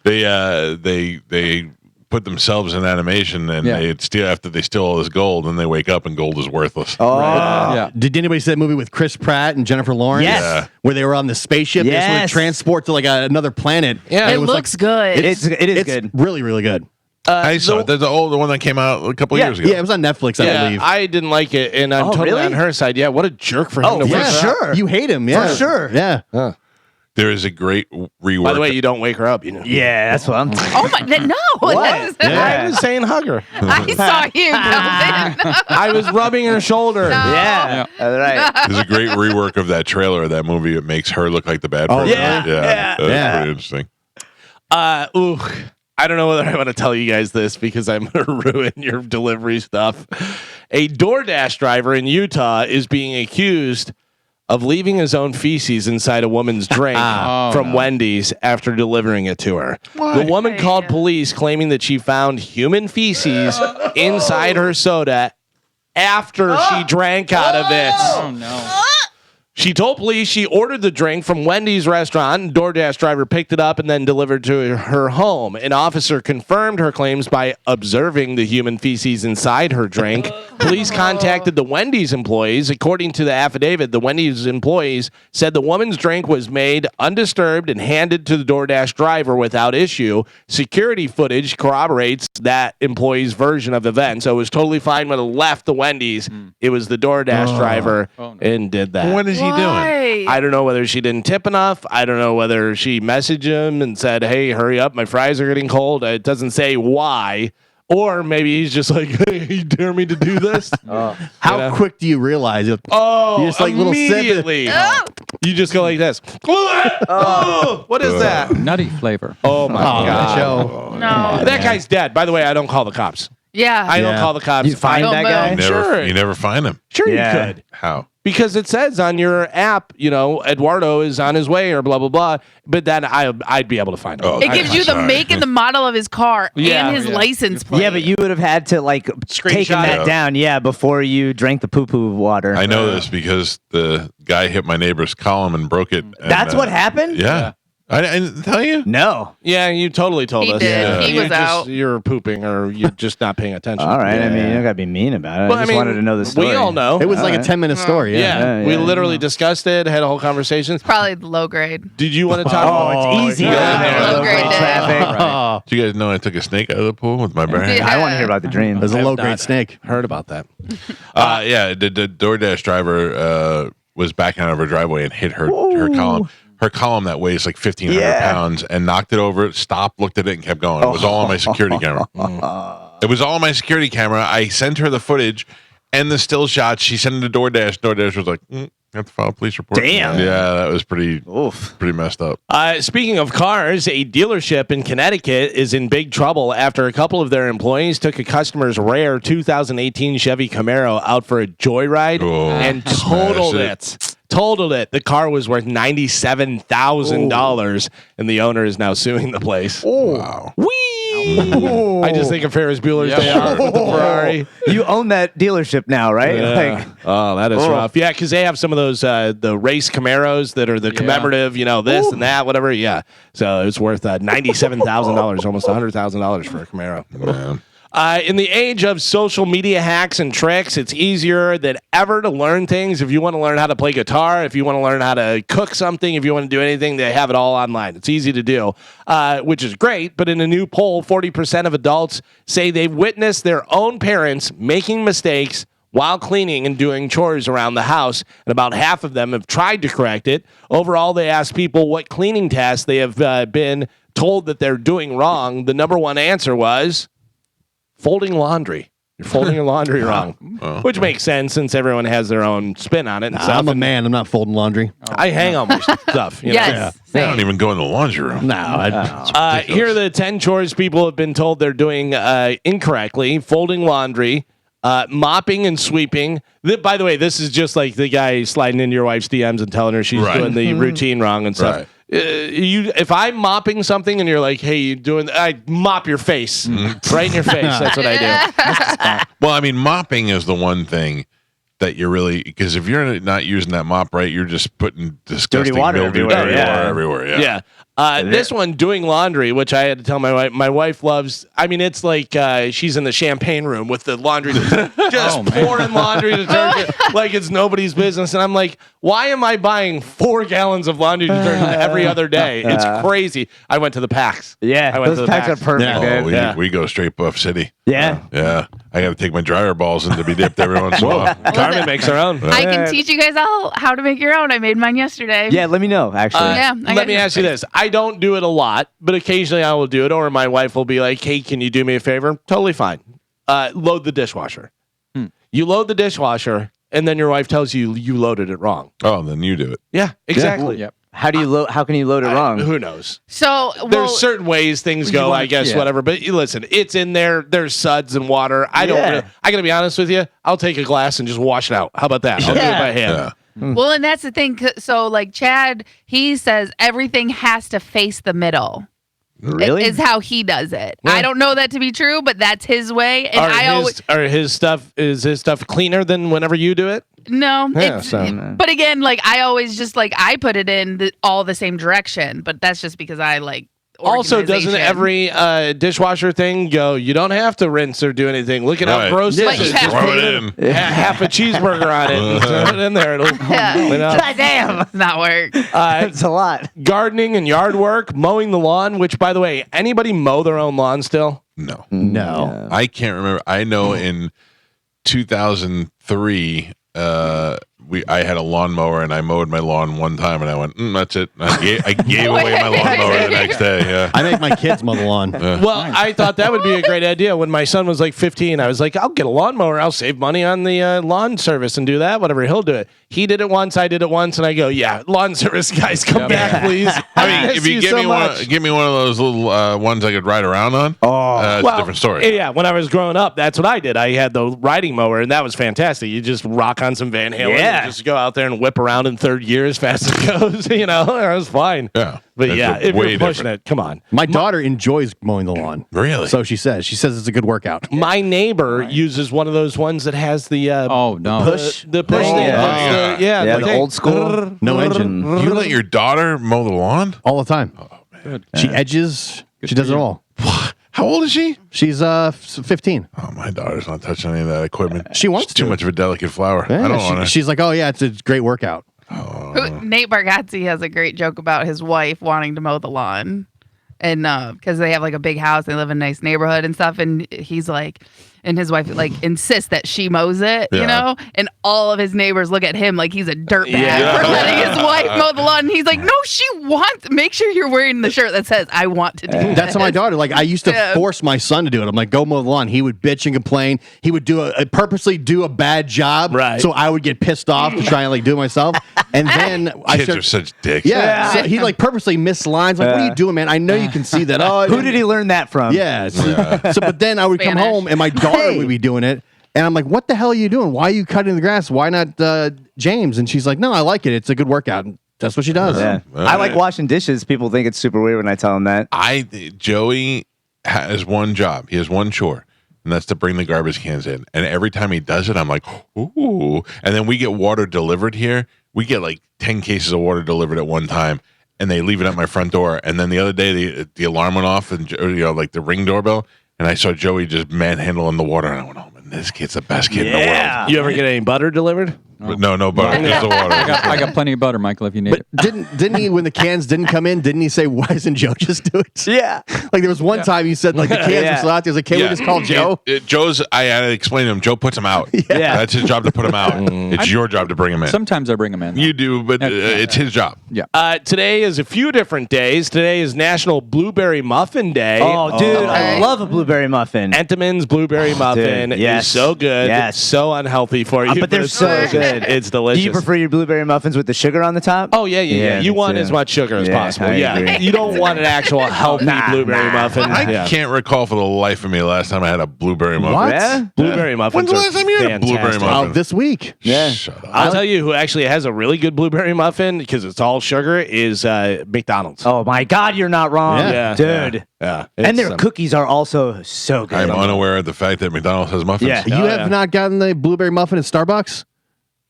They put themselves in animation and they steal all this gold and they wake up and gold is worthless. Did anybody see that movie with Chris Pratt and Jennifer Lawrence? Yes. Where they were on the spaceship, they sort of transport to like another planet. Yeah, it looks good. It is good. Really, really good. I saw it. There's the one that came out a couple years ago. Yeah, it was on Netflix, I believe. I didn't like it, and I'm totally on her side. Yeah, what a jerk for him to wake her up. You hate him, For sure. Yeah. There is a great rework. By the way, you don't wake her up, Yeah, that's what I'm talking Oh my, no. What? I was saying hug her. I saw you, Calvin. I was rubbing her shoulder. Yeah. All right. There's a great rework of that trailer of that movie. It makes her look like the bad person. That's pretty interesting. I don't know whether I want to tell you guys this because I'm going to ruin your delivery stuff. A DoorDash driver in Utah is being accused of leaving his own feces inside a woman's drink from Wendy's after delivering it to her. The woman called police claiming that she found human feces inside her soda after she drank out of it. Oh no. She told police she ordered the drink from Wendy's restaurant, and DoorDash driver picked it up and then delivered to her home. An officer confirmed her claims by observing the human feces inside her drink. Police contacted the Wendy's employees. According to the affidavit, the Wendy's employees said the woman's drink was made undisturbed and handed to the DoorDash driver without issue. Security footage corroborates that employee's version of events. So it was totally fine when it left the Wendy's. It was the DoorDash driver and did that. What is he doing? I don't know whether she didn't tip enough. I don't know whether she messaged him and said, "Hey, hurry up, my fries are getting cold." It doesn't say why. Or maybe he's just like, "Hey, you dare me to do this?" How quick do you realize it? Oh, You just like little sip it. immediately. You just go like this. What is that? Nutty flavor. Oh my god! Joe. No. That guy's dead. By the way, I don't call the cops. Yeah. I don't Yeah. call the cops. You find Don't that move. guy? Sure. You never find him. Sure, Yeah. you could. How? Because it says on your app, Eduardo is on his way or blah, blah, blah. But then I'd be able to find him. Oh, It gives you the sorry. make and the model of his car Yeah. and his license plate. Yeah, but you would have had to taken that it. down, before you drank the poo-poo water. I know this because the guy hit my neighbor's column and broke it. And, That's what happened? Yeah. I didn't tell you? No. Yeah, you totally told He us. did. Yeah. He was out. You're pooping or you're just not paying attention. All right. I mean, you don't got to be mean about it. Well, I just wanted to know the story. We all know. It was like a Alright. 10-minute story. Yeah, Yeah. we yeah. literally discussed it, had a whole conversation. Probably low grade. Did you want to talk Oh, about it's easy. Yeah. Low grade day. traffic. Do you guys know I took a snake out of the pool with my bare hands? Yeah. I want to hear about the dream. There's a I've low-grade not snake. Heard about that. Yeah, the DoorDash driver was backing out of her driveway and hit her column. Her column that weighs like 1,500 Yeah. pounds and knocked it over, stopped, looked at it, and kept going. It was all on my security camera. It was all on my security camera. I sent her the footage and the still shots. She sent it to DoorDash. DoorDash was like, have to file a police report. Damn. Yeah, that was pretty messed up. Speaking of cars, a dealership in Connecticut is in big trouble after a couple of their employees took a customer's rare 2018 Chevy Camaro out for a joyride Oh, and smash totaled it. it. Totaled it. The car was worth $97,000, and the owner is now suing the place. Wow. Whee! I just think of Ferris Bueller's Day Off with the Ferrari. You own that dealership now, right? Yeah. Oh, that is rough. Yeah, because they have some of those the race Camaros that are the commemorative, this and that, whatever. Yeah, so it's worth $97,000, almost $100,000 for a Camaro. Man. In the age of social media hacks and tricks, it's easier than ever to learn things. If you want to learn how to play guitar, if you want to learn how to cook something, if you want to do anything, they have it all online. It's easy to do, which is great. But in a new poll, 40% of adults say they've witnessed their own parents making mistakes while cleaning and doing chores around the house, and about half of them have tried to correct it. Overall, they asked people what cleaning tasks they have been told that they're doing wrong. The number one answer was folding laundry. You're folding your laundry wrong, which makes sense since everyone has their own spin on it. And stuff. I'm a man. I'm not folding laundry. I hang on my stuff. Yes. I don't even go in the laundry room. No. Here are the 10 chores people have been told they're doing incorrectly: folding laundry, mopping and sweeping. By the way, this is just like the guy sliding into your wife's DMs and telling her she's Right. doing the routine wrong and stuff. Right. If I'm mopping something and you're like, "Hey, you doing?" I mop your face right in your face. That's what I do. Well, I mean, mopping is the one thing that you're really, because if you're not using that mop right, you're just putting disgusting water mildew everywhere, dirty yeah. water everywhere. Yeah. This one, doing laundry, which I had to tell my wife. My wife loves. I mean, it's like she's in the champagne room with the laundry, just pouring laundry detergent like it's nobody's business. And I'm like, why am I buying 4 gallons of laundry detergent every other day? It's crazy. I went to the packs. Yeah, I went to those the packs are perfect. Yeah. Oh, dude. we go straight Buff City. Yeah. Yeah. I got to take my dryer balls in to be dipped every once in a while. Carmen makes her own. I can teach you guys all how to make your own. I made mine yesterday. Yeah, let me know, actually. Yeah. Let me ask you this. I don't do it a lot, but occasionally I will do it, or my wife will be like, "Hey, can you do me a favor?" Totally fine. Load the dishwasher. You load the dishwasher, and then your wife tells you you loaded it wrong. Oh, then you do it. Yeah, exactly. Yep. How do you load? How can you load it wrong? Who knows? So, There's certain ways things go, I guess, whatever. But listen, it's in there. There's suds and water. I don't. Yeah. I gotta be honest with you. I'll take a glass and just wash it out. How about that? I'll do it by hand. Yeah. well, and that's the thing. So, like Chad, he says everything has to face the middle. Really? Is how he does it. Yeah. I don't know that to be true, but that's his way. And Is his stuff cleaner than whenever you do it? no. Yeah, It's, so- but again, like I always just like I put it in all the same direction, but that's just because I like. Also, doesn't organization. every dishwasher thing go, you don't have to rinse or do anything. Look at Right. how gross Yeah. this is. Like, Just Throw put it in. half a cheeseburger on it and throw it in there. It'll, Yeah. you know. God damn. Does not work? That's a lot. Gardening and yard work, mowing the lawn, which, by the way, anybody mow their own lawn still? No. No. I can't remember. I know in 2003, I had a lawnmower and I mowed my lawn one time and I went, that's it. I gave away my lawnmower the next day. Yeah. I make my kids mow the lawn. Well, I thought that would be a great idea. When my son was like 15, I was like, I'll get a lawnmower. I'll save money on the lawn service and do that. Whatever, he'll do it. He did it once. I did it once. And I go, yeah, lawn service guys, come back, please. I mean, miss if you so much. give me one of those little ones I could ride around on, it's a different story. Yeah, when I was growing up, that's what I did. I had the riding mower, and that was fantastic. You just rock on some Van Halen and just go out there and whip around in third gear as fast as it goes. You know, it was fine. Yeah. But That's yeah, if way you're pushing different. it, come on. My daughter enjoys mowing the lawn. Really? So she says. She says it's a good workout. My neighbor uses one of those ones that has the Oh no. push thing. yeah. Yeah, the thing. old school. No engine. You let your daughter mow the lawn? All the time. She edges. She does it all. How old is she? She's 15. Oh, my daughter's not touching any of that equipment. She wants It's too to. much of a delicate flower. Yeah, I don't want to. she's like, oh yeah, it's a great workout. Nate Bargatze has a great joke about his wife wanting to mow the lawn, and because they have like a big house, they live in a nice neighborhood and stuff, and he's like, and his wife like insists that she mows it, you Yeah. know, and all of his neighbors look at him like he's a dirtbag Yeah. for letting his wife mow the lawn, and he's like, no, she wants. Make sure you're wearing the shirt that says I want to do. That's how my this." daughter. Like I used to Yeah. force my son to do it. I'm like, go mow the lawn. He would bitch and complain. He would purposely do a bad job, Right. so I would get pissed off to try and like do it myself. And then I Kids are started. such dicks. Yeah, so he like purposely missed lines. Like, what are you doing, man? I know you can see that. Oh, Who did he learn that from? Yeah. So, but then I would come Spanish. home and my daughter Hey. would be doing it. And I'm like, what the hell are you doing? Why are you cutting the grass? Why not James? And she's like, no, I like it. It's a good workout. And that's what she does. Yeah. All I like right. washing dishes. People think it's super weird when I tell them that. Joey has one job. He has one chore, and that's to bring the garbage cans in. And every time he does it, I'm like, ooh. And then we get water delivered here. We get like 10 cases of water delivered at one time, and they leave it at my front door. And then the other day, the alarm went off, and like the Ring doorbell, and I saw Joey just manhandling the water, and I went, oh man, this kid's the best kid in the world. You ever get any butter delivered? But no butter, just the water. I got plenty of butter, Michael, if you need it. Didn't he, when the cans didn't come in, didn't he say, why doesn't Joe just do it? Yeah. Like there was one time you said like the cans were still out there. He was like, can we just call Joe? Joe's. I had to explain to him. Joe puts him out. Yeah. That's his job to put him out. It's your job to bring him in. Sometimes I bring them in. You do, but it's his job. Yeah. Today is a few different days. Today is National Blueberry Muffin Day. Oh, dude, I Okay. love a blueberry muffin. Entenmann's Blueberry Muffin yes. is so good. Yes. It's so unhealthy for you. But they're it's so good. It's Do delicious. you prefer your blueberry muffins with the sugar on the top? Oh yeah. You me want too. as much sugar as Yeah, possible. I Yeah, agree. you don't want an actual healthy blueberry muffin. I Yeah. can't recall for the life of me last time I had a blueberry muffin. What? Yeah? Blueberry muffins. When's the are last time you had a blueberry fantastic. muffin? Oh, this week. Yeah. Shut up. I'll tell you who actually has a really good blueberry muffin because it's all sugar is McDonald's. Oh my God, you're not wrong, Yeah. dude. Yeah. And their It's, cookies are also so good. I'm unaware of the fact that McDonald's has muffins. Yeah. You have not gotten the blueberry muffin at Starbucks?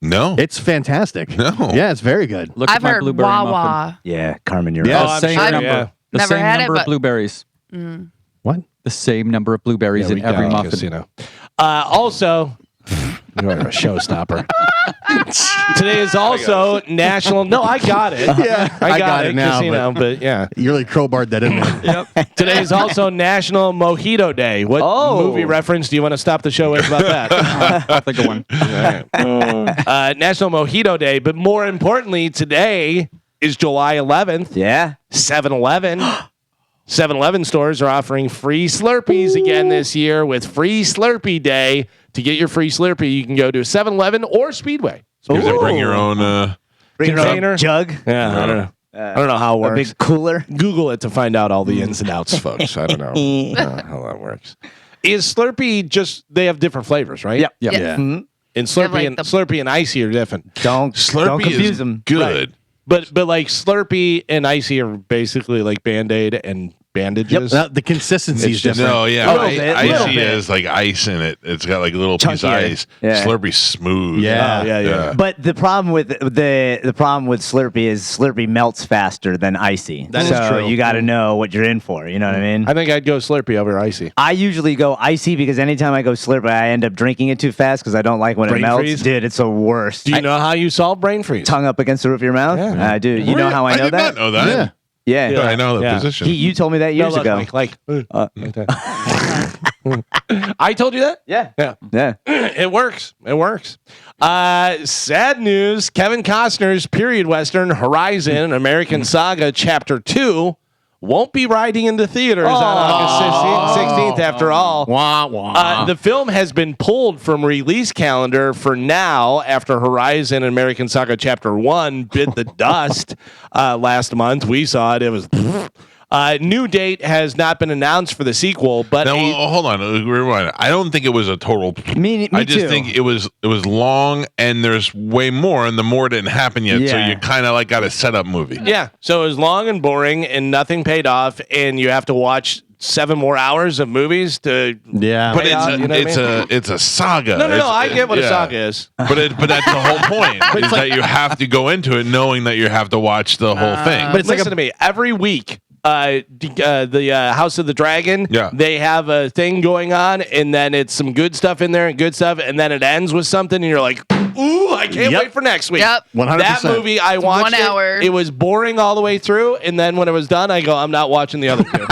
No. It's fantastic. No. Yeah, it's very good. Look I've at my heard blueberry muffin. Wawa. Yeah, Carmen, you're Yeah. Oh, right. I'm Same sure, number. yeah. The Never same had it, number of but- blueberries. What? The same number of blueberries in every muffin. Casino. Also, you're a showstopper. Today is also National. No, I got it. Yeah, I got it now. Casino, but yeah. You really crowbarred that in there. Today is also National Mojito Day. What movie reference do you want to stop the show with about that? Think of one. National Mojito Day, but more importantly, today is July 11th. Yeah. 7-Eleven. 7-Eleven stores are offering free Slurpees again this year with Free Slurpee Day. To get your free Slurpee, you can go to 7-Eleven or Speedway. You have to bring your own. Bring your Container? own jug. Yeah, I don't know. I don't know how it A works. big cooler. Google it to find out all the ins and outs, folks. I don't know how that works. Is Slurpee just, they have different flavors, right? Yep. Yeah. Yeah. And have, Slurpee, like, and the- Slurpee and Icy are different. Don't Slurpee confuse is them. good. But like Slurpee and Icy are basically like Band-Aid and bandages. The consistency is different. No, yeah, Little bit, little icy bit. has like ice in it. It's got like a little piece of Chunkier. ice. Yeah. Slurpee's smooth. Yeah. yeah. But the problem with the problem with Slurpee is Slurpee melts faster than icy. That is so true. you got to know what you're in for. You know what I mean? I think I'd go Slurpee over icy. I usually go icy because anytime I go Slurpee, I end up drinking it too fast because I don't like when Brain it melts. freeze? Dude, it's the worst. Do you know how you solve brain freeze? Tongue up against the roof of your mouth? Yeah. I do. You know how I know did that? not know that. Yeah. Yeah. Yeah, I know the Yeah. position. You told me that years ago. Like I told you that? Yeah. Yeah. Yeah. It works. It works. Sad news. Kevin Costner's period western Horizon American Saga Chapter 2 won't be riding into theaters on August 16th after all. Wah, wah. The film has been pulled from release calendar for now after Horizon American Saga Chapter 1 bit the dust last month. We saw it. It was... new date has not been announced for the sequel, but Now, hold on, rewind. I don't think it was a total. Me I just too. think it was long, and there's way more, and the more didn't happen yet. So Yeah. you kind of like got a setup movie. yeah, so it was long and boring, and nothing paid off, and you have to watch 7 more hours of movies to. Yeah. But Yeah, it's you know what I mean? it's a saga. No, It's- I get what a yeah. saga is. But that's the whole point is that you have to go into it knowing that you have to watch the whole thing. But listen to me. Every week, the House of the Dragon, Yeah. they have a thing going on, and then it's some good stuff in there and good stuff, and then it ends with something, and you're like, ooh, I can't Yep. wait for next week. Yep. 100%. That movie, I watched 1 hour. it. It was boring all the way through, and then when it was done, I go, I'm not watching the other two.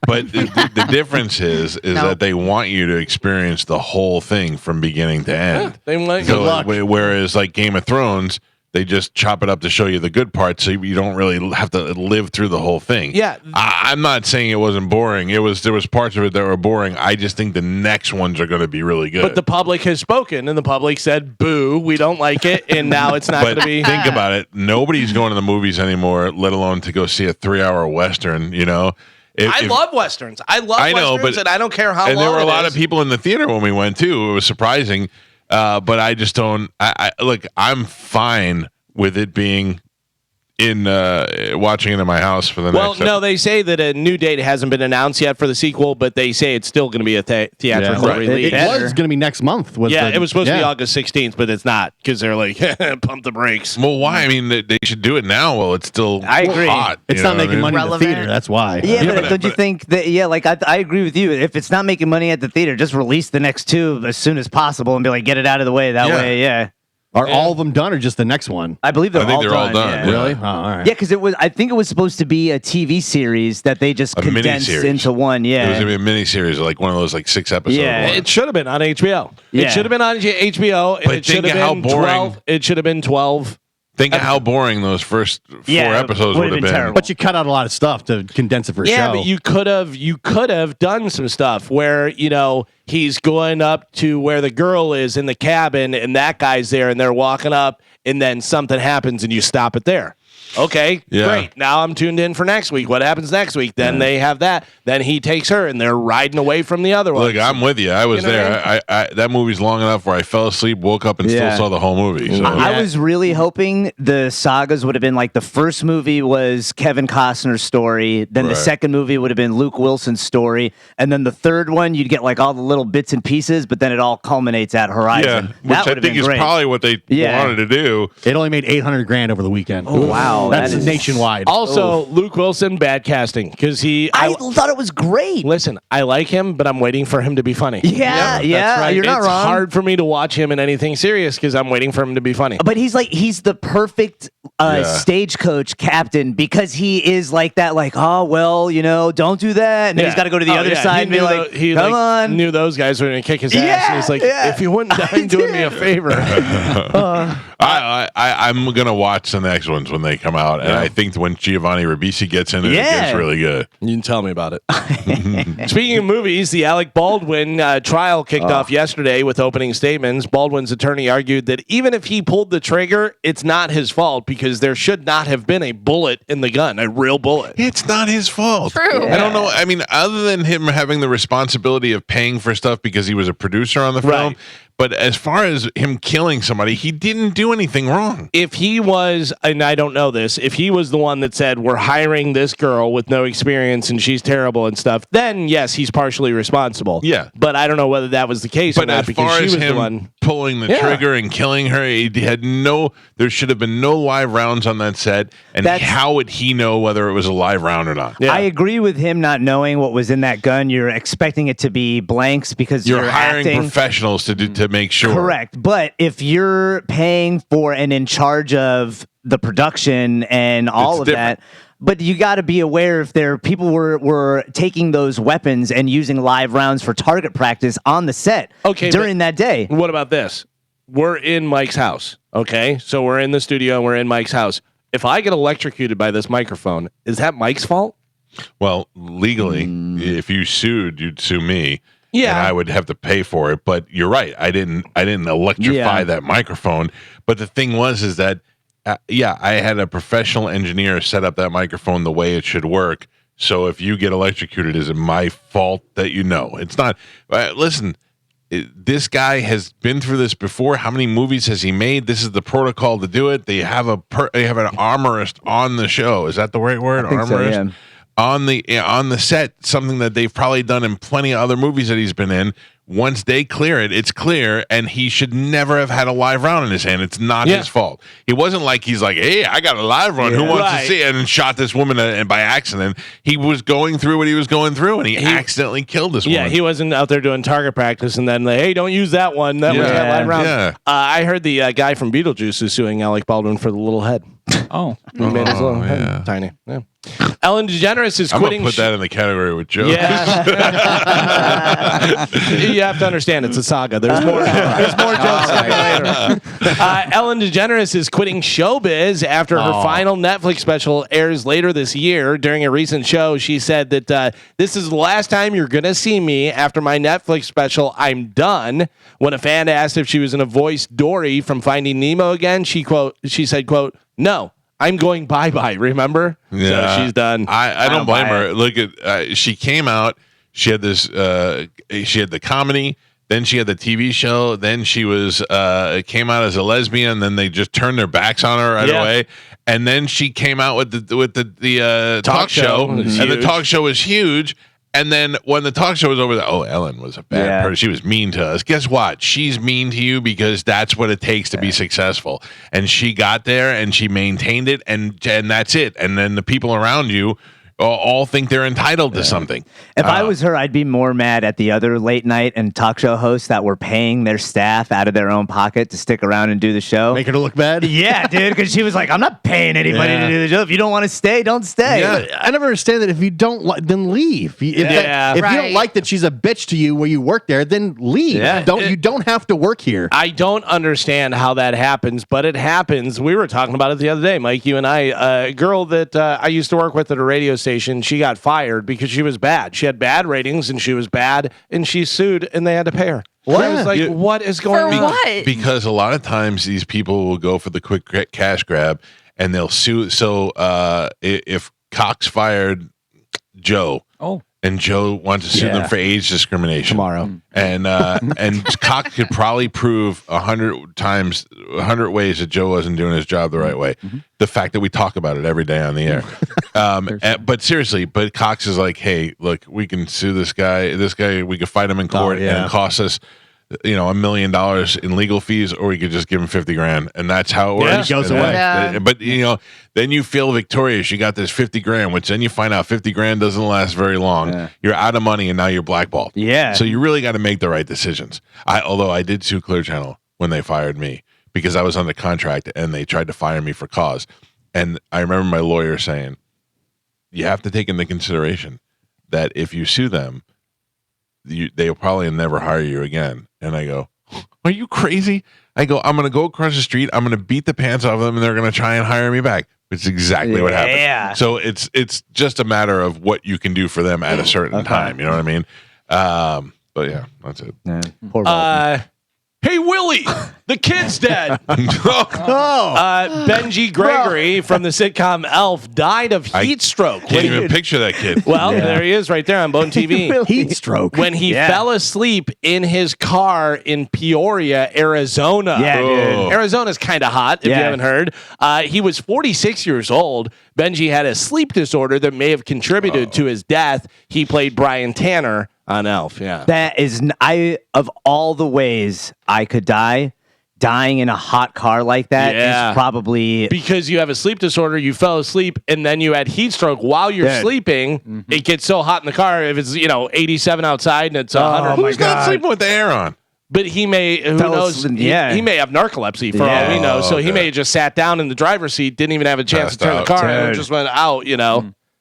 But the difference is No. that they want you to experience the whole thing from beginning to end. They like, So, good luck. whereas like Game of Thrones, they just chop it up to show you the good parts, so you don't really have to live through the whole thing. Yeah. I'm not saying it wasn't boring. There was parts of it that were boring. I just think the next ones are going to be really good. But the public has spoken, and the public said, boo, we don't like it, and now it's not going But to be. think about it. Nobody's going to the movies anymore, let alone to go see a 3-hour Western. You know, I love Westerns. I love I know, Westerns, but- and I don't care how long and there were a lot it of is. people in the theater when we went too. It was surprising, but I just don't. I look. I'm fine with it being in watching it in my house for the Well, next. no, they say that a new date hasn't been announced yet for the sequel, but they say it's still going to be a theatrical Right. release. It was going to be next month. It was supposed to be August 16th, but it's not because they're like, pump the brakes. Well, why? I mean, they should do it now while it's still I agree. hot. It's you not know what I making mean? money in the Relevant. theater. That's why. Yeah, but- but don't you think that? Yeah, like I agree with you. If it's not making money at the theater, just release the next 2 as soon as possible and be like, get it out of the way. That Yeah. way, yeah. Are all of them done or just the next one? I believe they're I think all they're done. all done, Yeah. yeah. Really? Oh, all right. Yeah, because I think it was supposed to be a TV series that they just A condensed miniseries. into one. It was Yeah. going to be a miniseries, like one of those like 6 episode Yeah. ones. It should have been on HBO. Yeah. It should have been on HBO. And But it should think have of how been boring- 12. It should have been 12. Think of how boring those first 4 Yeah, episodes would've would have been been. terrible. But you cut out a lot of stuff to condense it for a Yeah, show. but you could have done some stuff where, he's going up to where the girl is in the cabin and that guy's there and they're walking up and then something happens and you stop it there. Okay, Yeah. great. Now I'm tuned in for next week. What happens next week? Then they have that. Then he takes her and they're riding away from the other one. Look, I'm with you. I was You know what there. I that movie's long enough where I fell asleep, woke up, and Yeah. still saw the whole movie. So. I was really hoping the sagas would have been like the first movie was Kevin Costner's story, then the Right. second movie would have been Luke Wilson's story, and then the third one you'd get like all the little bits and pieces, but then it all culminates at yeah, Horizon. which That I would have think been is great. probably what they Yeah. wanted to do. it only made $800,000 over the weekend. Oh, wow. That's That is- nationwide. Also, Luke Wilson, bad casting because I thought it was great. listen. I like him, but I'm waiting for him to be funny. Yeah, yeah, you're not it's wrong. hard for me to watch him in anything serious because I'm waiting for him to be funny. But he's the perfect Yeah. stagecoach captain because he is like that, like, oh well, don't do that, and then he's got to go to the other side and be like, come on. Knew those guys were going to kick his ass. Yeah, And he's like, yeah. if you wouldn't mind doing me a favor. I'm gonna watch the next ones when they come out, and I think when Giovanni Ribisi gets in it, it Yeah. gets really good. You can tell me about it. Speaking of movies, the Alec Baldwin trial kicked off yesterday with opening statements. Baldwin's attorney argued that even if he pulled the trigger, it's not his fault because there should not have been a bullet in the gun, a real bullet. It's not his fault. True. I don't know. I mean, other than him having the responsibility of paying for stuff because he was a producer on the film, Right. But as far as him killing somebody, he didn't do anything wrong. If he was, and I don't know this, if he was the one that said, we're hiring this girl with no experience and she's terrible and stuff, then yes, he's partially responsible. Yeah. But I don't know whether that was the case or But not as because far she as was him the one. pulling the Yeah. trigger and killing her, there should have been no live rounds on that set. And how would he know whether it was a live round or not? I agree with him not knowing what was in that gun. You're expecting it to be blanks because You're hiring acting. professionals to make sure. Correct. But if you're paying for and in charge of the production and all It's of different. that, but you got to be aware if people were taking those weapons and using live rounds for target practice on the set during that day. What about this? We're in Mike's house. Okay. So we're in the studio and we're in Mike's house. If I get electrocuted by this microphone, is that Mike's fault? Well, legally, if you sued, you'd sue me. Yeah. And I would have to pay for it. But you're right. I didn't electrify that microphone. But the thing is that I had a professional engineer set up that microphone the way it should work. So if you get electrocuted, is it my fault that you know? It's not. Listen, this guy has been through this before. How many movies has he made? This is the protocol to do it. They have an armorist on the show. Is that the right word? I think so, Armorist? yeah. On the set, something that they've probably done in plenty of other movies that he's been in. Once they clear it, it's clear, and he should never have had a live round in his hand. It's not his fault. It wasn't like he's like, "Hey, I got a live round. Who wants to see it?" and shot this woman and by accident. He was going through what he was going through, and he accidentally killed this woman. Yeah, he wasn't out there doing target practice and then, hey, don't use that one. That was that live round. Yeah. I heard the guy from Beetlejuice is suing Alec Baldwin for the little head. Oh. He made his little head tiny. Yeah. Ellen DeGeneres is I'm quitting. gonna put that in the category with jokes. Yeah. You have to understand it's a saga. There's more jokes coming later. Ellen DeGeneres is quitting showbiz after her final Netflix special airs later this year. During a recent show, she said that this is the last time you're going to see me after my Netflix special. I'm done. When a fan asked if she was going to voice Dory from Finding Nemo again, she said, quote, "No, I'm going bye-bye." Remember? Yeah, So she's done. I don't blame her. Look at she came out. She had this. She had the comedy. Then she had the TV show. Then she was came out as a lesbian. Then they just turned their backs on her right away. And then she came out with the talk show, and the talk show was huge. And then when the talk show was over, Ellen was a bad person. She was mean to us. Guess what? She's mean to you because that's what it takes to be successful. And she got there and she maintained it, and that's it. And then the people around you all think they're entitled to something. If I was her, I'd be more mad at the other late night and talk show hosts that were paying their staff out of their own pocket to stick around and do the show. Make her look bad? Yeah, dude, because she was like, I'm not paying anybody to do the show. If you don't want to stay, don't stay. Yeah, I never understand that. If you don't like, then leave. If you don't Right. like that she's a bitch to you where you work there, then leave. Yeah. You don't have to work here. I don't understand how that happens, but it happens. We were talking about it the other day, Mike, you and I. A girl that I used to work with at a radio station, she got fired because she was bad. She had bad ratings and she was bad, and she sued and they had to pay her. What? I was like, what is going For on? what? Because a lot of times these people will go for the quick cash grab and they'll sue. So if Cox fired Joe, and Joe wants to sue them for age discrimination Tomorrow. and Cox could probably prove 100 ways that Joe wasn't doing his job the right way. The fact that we talk about it every day on the air. But seriously, Cox is like, hey, look, we can sue this guy. We could fight him in court and it costs us $1 million in legal fees, or we could just give him $50,000, and that's how it works. He goes And away. that- But then you feel victorious. You got this $50,000, which then you find out $50,000 doesn't last very long. Yeah. You're out of money, and now you're blackballed. Yeah. So you really got to make the right decisions. Although I did sue Clear Channel when they fired me because I was under contract, and they tried to fire me for cause. And I remember my lawyer saying, you have to take into consideration that if you sue them, they'll probably never hire you again. And I go, are you crazy? I go, I'm going to go across the street. I'm going to beat the pants off them, and they're going to try and hire me back. Which is exactly what happened. Yeah. So it's just a matter of what you can do for them at a certain time. You know what I mean? But yeah, that's it. Poor Baldwin. Hey, Willie, the kid's dead. Benji Gregory from the sitcom Elf died of heat stroke. Can't even picture that kid. Well, there he is right there on Bone TV. Heat stroke. When he fell asleep in his car in Peoria, Arizona. Yeah, dude. Arizona's kind of hot, if you haven't heard. He was 46 years old. Benji had a sleep disorder that may have contributed to his death. He played Brian Tanner on Elf. Yeah. That is, of all the ways I could die, dying in a hot car like that is probably because you have a sleep disorder, you fell asleep, and then you had heat stroke while you're sleeping. It gets so hot in the car if it's 87 outside and it's 100. Who's not sleeping with the air on? But he may, who knows? He may have narcolepsy for all we know. So he may have just sat down in the driver's seat, didn't even have a chance to turn the car, and just went out.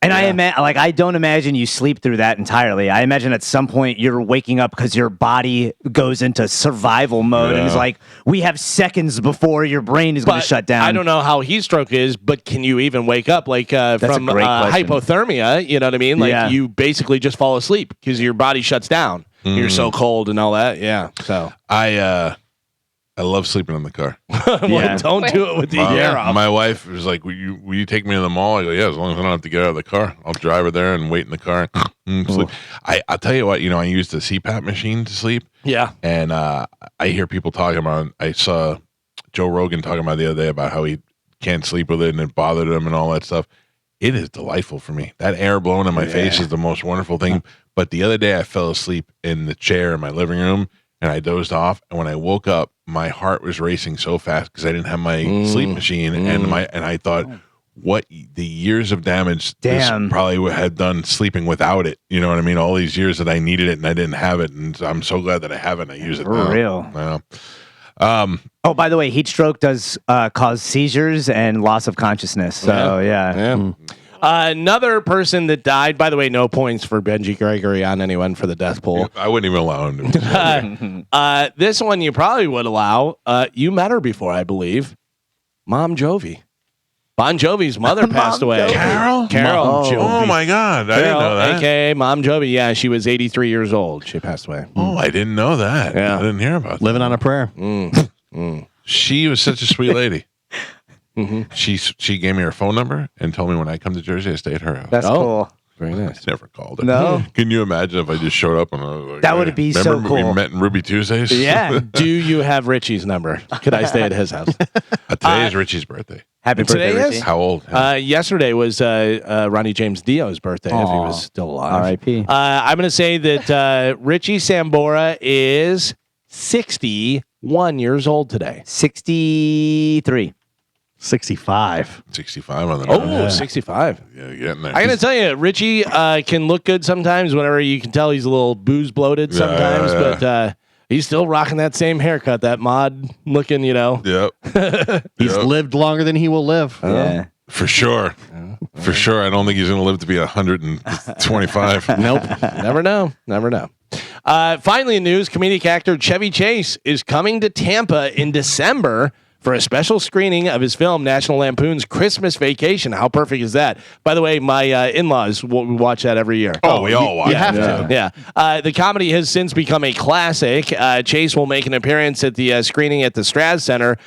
And I don't imagine you sleep through that entirely. I imagine at some point you're waking up because your body goes into survival mode and is like, we have seconds before your brain is going to shut down. I don't know how heat stroke is, but can you even wake up from hypothermia? You know what I mean? Like you basically just fall asleep because your body shuts down. You're so cold and all that. Yeah. So I love sleeping in the car. Don't do it with the air off. My wife was like, will you take me to the mall? I go, yeah, as long as I don't have to get out of the car. I'll drive her there and wait in the car and sleep. I'll tell you what, I use the CPAP machine to sleep. Yeah. And I hear people talking about, I saw Joe Rogan talking about the other day about how he can't sleep with it and it bothered him and all that stuff. It is delightful for me. That air blowing in my face is the most wonderful thing. But the other day I fell asleep in the chair in my living room and I dozed off. And when I woke up, my heart was racing so fast because I didn't have my sleep machine. And I thought, what the years of damage this probably had done sleeping without it. You know what I mean? All these years that I needed it and I didn't have it. And I'm so glad that I have it and I use it now. For real. Yeah. By the way, heat stroke does cause seizures and loss of consciousness. So, yeah. Another person that died, by the way, no points for Benji Gregory on anyone for the death pool. I wouldn't even allow him to. This one you probably would allow. You met her before, I believe. Mom Jovi. Bon Jovi's mother passed away. Carol Jovi. Oh, my God. I didn't know that. AKA Mom Jovi. Yeah, she was 83 years old. She passed away. Oh, I didn't know that. Yeah. I didn't hear about that. Living on a prayer. She was such a sweet lady. She gave me her phone number and told me when I come to Jersey, I stay at her house. That's cool. Very nice. Never called her. No. Can you imagine if I just showed up and I was like, that would be so remember cool. we met in Ruby Tuesdays? Yeah. Do you have Richie's number? Could I stay at his house? Today is Richie's birthday. Happy birthday, today Richie. is? How old? Yesterday was Ronnie James Dio's birthday, if he was still alive. R.I.P. I'm going to say that Richie Sambora is 61 years old today. 63. 65. 65 on the Oh, nose. 65. Yeah, you're getting there. I got to tell you, Richie can look good sometimes whenever you can tell he's a little booze bloated sometimes, but he's still rocking that same haircut, that mod looking, Yep. He's lived longer than he will live. Yeah. For sure. For sure. I don't think he's going to live to be 125. Nope. Never know. Never know. Finally, in news, comedic actor Chevy Chase is coming to Tampa in December for a special screening of his film National Lampoon's Christmas Vacation. How perfect is that? By the way, my in-laws watch that every year. Oh, we all watch You have to. Yeah. The comedy has since become a classic. Chase will make an appearance at the screening at the Straz Center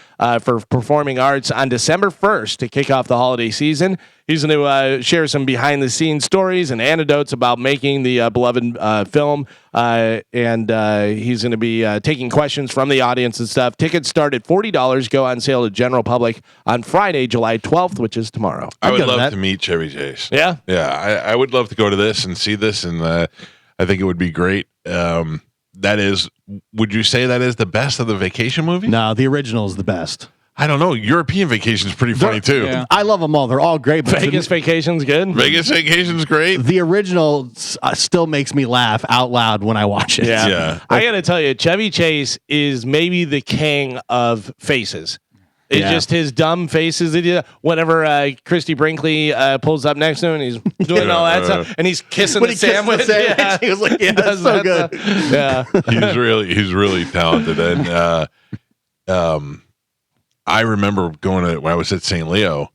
for Performing Arts on December 1st to kick off the holiday season. He's going to share some behind-the-scenes stories and anecdotes about making the beloved film, and he's going to be taking questions from the audience and stuff. Tickets start at $40, go on sale to general public on Friday, July 12th, which is tomorrow. I would love to meet Chevy Chase. Yeah? Yeah, I would love to go to this and see this, and I think it would be great. That is, would you say that is the best of the vacation movies? No, the original is the best. I don't know. European Vacation is pretty funny, too. Yeah. I love them all. They're all great. But Vegas Vacation's good. Vegas Vacation's great. the original still makes me laugh out loud when I watch it. Yeah. I got to tell you, Chevy Chase is maybe the king of faces. It's just his dumb faces. Whenever Christy Brinkley pulls up next to him and he's doing all that stuff, and he's kissing When the he kissed sandwich. the sandwich, he was like, yeah, that's so good. Yeah. He's really talented. And I remember going to when I was at St. Leo,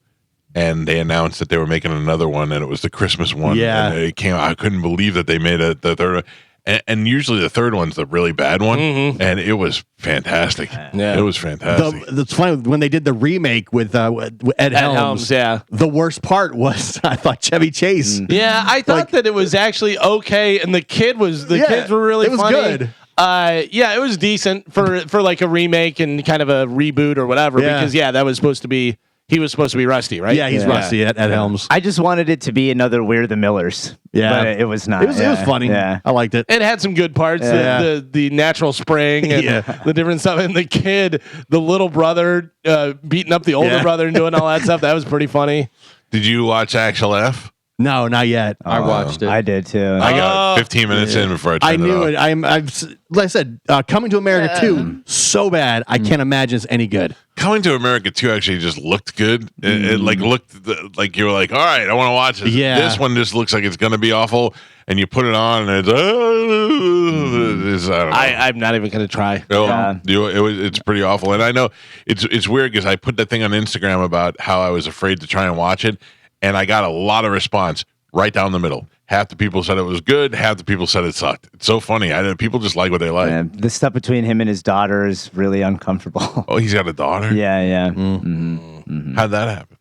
and they announced that they were making another one, and it was the Christmas one. Yeah. And it came. I couldn't believe that they made the third. and usually the third one's the really bad one, and it was fantastic. Yeah. It was fantastic. It's funny when they did the remake with Ed Helms. Yeah. The worst part was I thought Chevy Chase. Yeah, I thought that it was actually okay, and the kids were really it was funny. good. Yeah, it was decent for like a remake and kind of a reboot or whatever. Yeah. Because that was supposed to be he was supposed to be Rusty, right? Yeah, he's Rusty at Helms. I just wanted it to be another We're the Millers. Yeah. But it was not. It was funny. Yeah. I liked it. It had some good parts, Yeah. the natural spring and the different stuff, and the kid, the little brother beating up the older brother and doing all that stuff. That was pretty funny. Did you watch Axel F? No, not yet. I watched it. I did too. I got 15 minutes in before I turned I knew it. it. Like I said, Coming to America 2, so bad. I can't imagine it's any good. Coming to America 2 actually just looked good. It like looked like you were like, all right, I want to watch this. Yeah. This one just looks like it's going to be awful. And you put it on and it's I don't know. I'm not even going to try. It's pretty awful. And I know it's weird because I put that thing on Instagram about how I was afraid to try and watch it. And I got a lot of response right down the middle. Half the people said it was good. Half the people said it sucked. It's so funny. People just like what they like. The stuff between him and his daughter is really uncomfortable. Oh, he's got a daughter? Yeah. How'd that happen?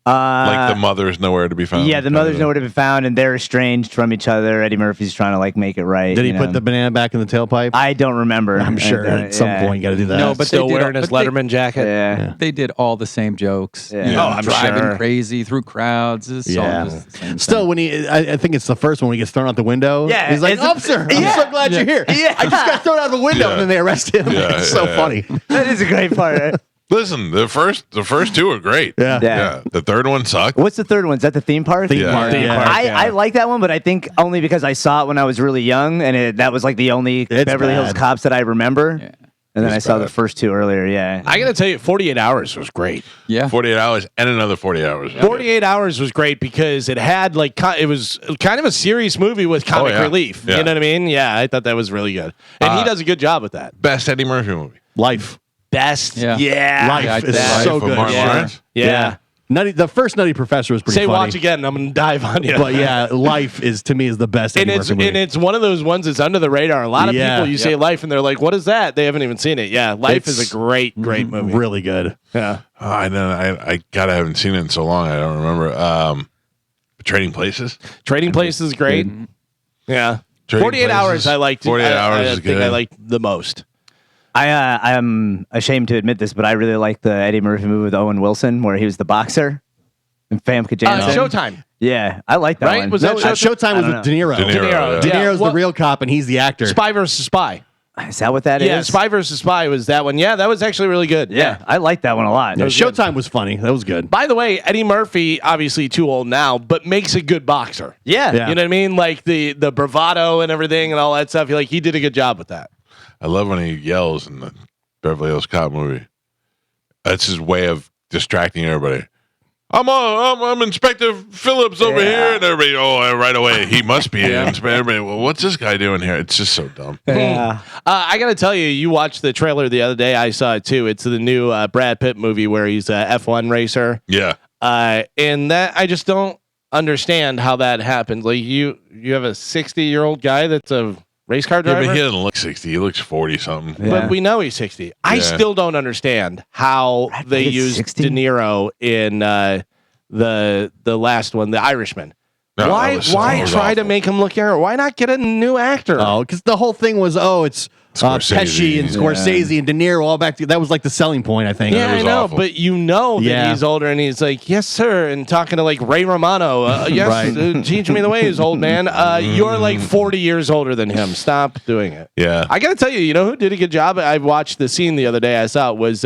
Like the mother's nowhere to be found? Yeah, the mother's nowhere to be found, and they're estranged from each other. Eddie Murphy's trying to like make it right. Did he put the banana back in the tailpipe? I don't remember. I'm sure at some point you got to do that. No, but Still they did wearing his Letterman jacket. Yeah. They did all the same jokes. Yeah. Oh, I'm driving sure. crazy through crowds. It's all Yeah. just the same Still, thing. when I think it's the first one when he gets thrown out the window. Yeah, he's like, it's- officer, I'm yeah. so glad you're here. Yeah. I just got thrown out the window, Yeah. and then they arrest him. Yeah, It's so yeah. funny. That is a great part. Listen, the first two are great. Yeah. The third one sucked. What's the third one? Is that the theme park? Theme Yeah. park. Theme Yeah. park. I like that one, but I think only because I saw it when I was really young, and that was like the only It's Beverly Hills bad. Cops that I remember. Yeah. And then It's I saw bad. the first two earlier. Yeah. I got to tell you, 48 Hours was great. Yeah. 48 hours and another 48 hours. 48 Hours was great because it had it was kind of a serious movie with comic yeah. relief. Yeah. You know what I mean? Yeah, I thought that was really good. And he does a good job with that. Best Eddie Murphy movie. Life. Best. Yeah. Life Yeah, is Life so Life of good. Martin Yeah. Lawrence. Yeah. Nutty, the first Nutty Professor was pretty Say funny. watch again. I'm going to dive on you. But yeah, Life is to me is the best. And Eddie it's Murphy movie. and it's one of those ones that's under the radar. A lot of Yeah. people you say Life and they're like, "What is that?" They haven't even seen it. Yeah, Life is It's a great movie. really good. Yeah, Oh, I haven't seen it in so long. I don't remember. Trading Places. Trading Places is great. Yeah, Trading 48 Places. Hours I liked. 48 Hours I is think good. I liked the most. I am ashamed to admit this, but I really like the Eddie Murphy movie with Owen Wilson, where he was the boxer and Famke Janssen. Showtime. Yeah, I like that Right? one. Was that Showtime was I don't with De Niro. De Niro, yeah. De Yeah, Niro's well- the real cop, and he's the actor. Spy versus Spy. Is that what that is? Yeah, Spy versus Spy was that one. Yeah, that was actually really good. Yeah, I like that one a lot. Yeah, Showtime was funny. That was good. By the way, Eddie Murphy, obviously too old now, but makes a good boxer. Yeah. Yeah. You know what I mean? Like the bravado and everything and all that stuff. He did a good job with that. I love when he yells in the Beverly Hills Cop movie. That's his way of distracting everybody. I'm Inspector Phillips over here, and everybody, right away, he must be. Everybody, well, what's this guy doing here? It's just so dumb. Yeah. I got to tell you, you watched the trailer the other day. I saw it too. It's the new Brad Pitt movie where he's a F1 racer. Yeah. And that I just don't understand how that happens. Like you have a 60-year-old guy that's a race car Yeah, driver. but he doesn't look 60. He looks 40 something. Yeah. But we know he's 60. I Yeah. still don't understand how Brad they Pitt is used 60? De Niro in the last one, The Irishman. No, that why was- that was try to awful. make him look younger? Why not get a new actor? Oh, because the whole thing was, it's Scorsese. Pesci and Scorsese and De Niro all back together. That was like the selling point, I think. Yeah, was I know, awful. but you know that Yeah. he's older, and he's like, "Yes, sir," and talking to like Ray Romano. Yes, Right. teach me the ways, old man. You're like 40 years older than him. Stop doing it. Yeah. I got to tell you know who did a good job? I watched the scene the other day. I saw it was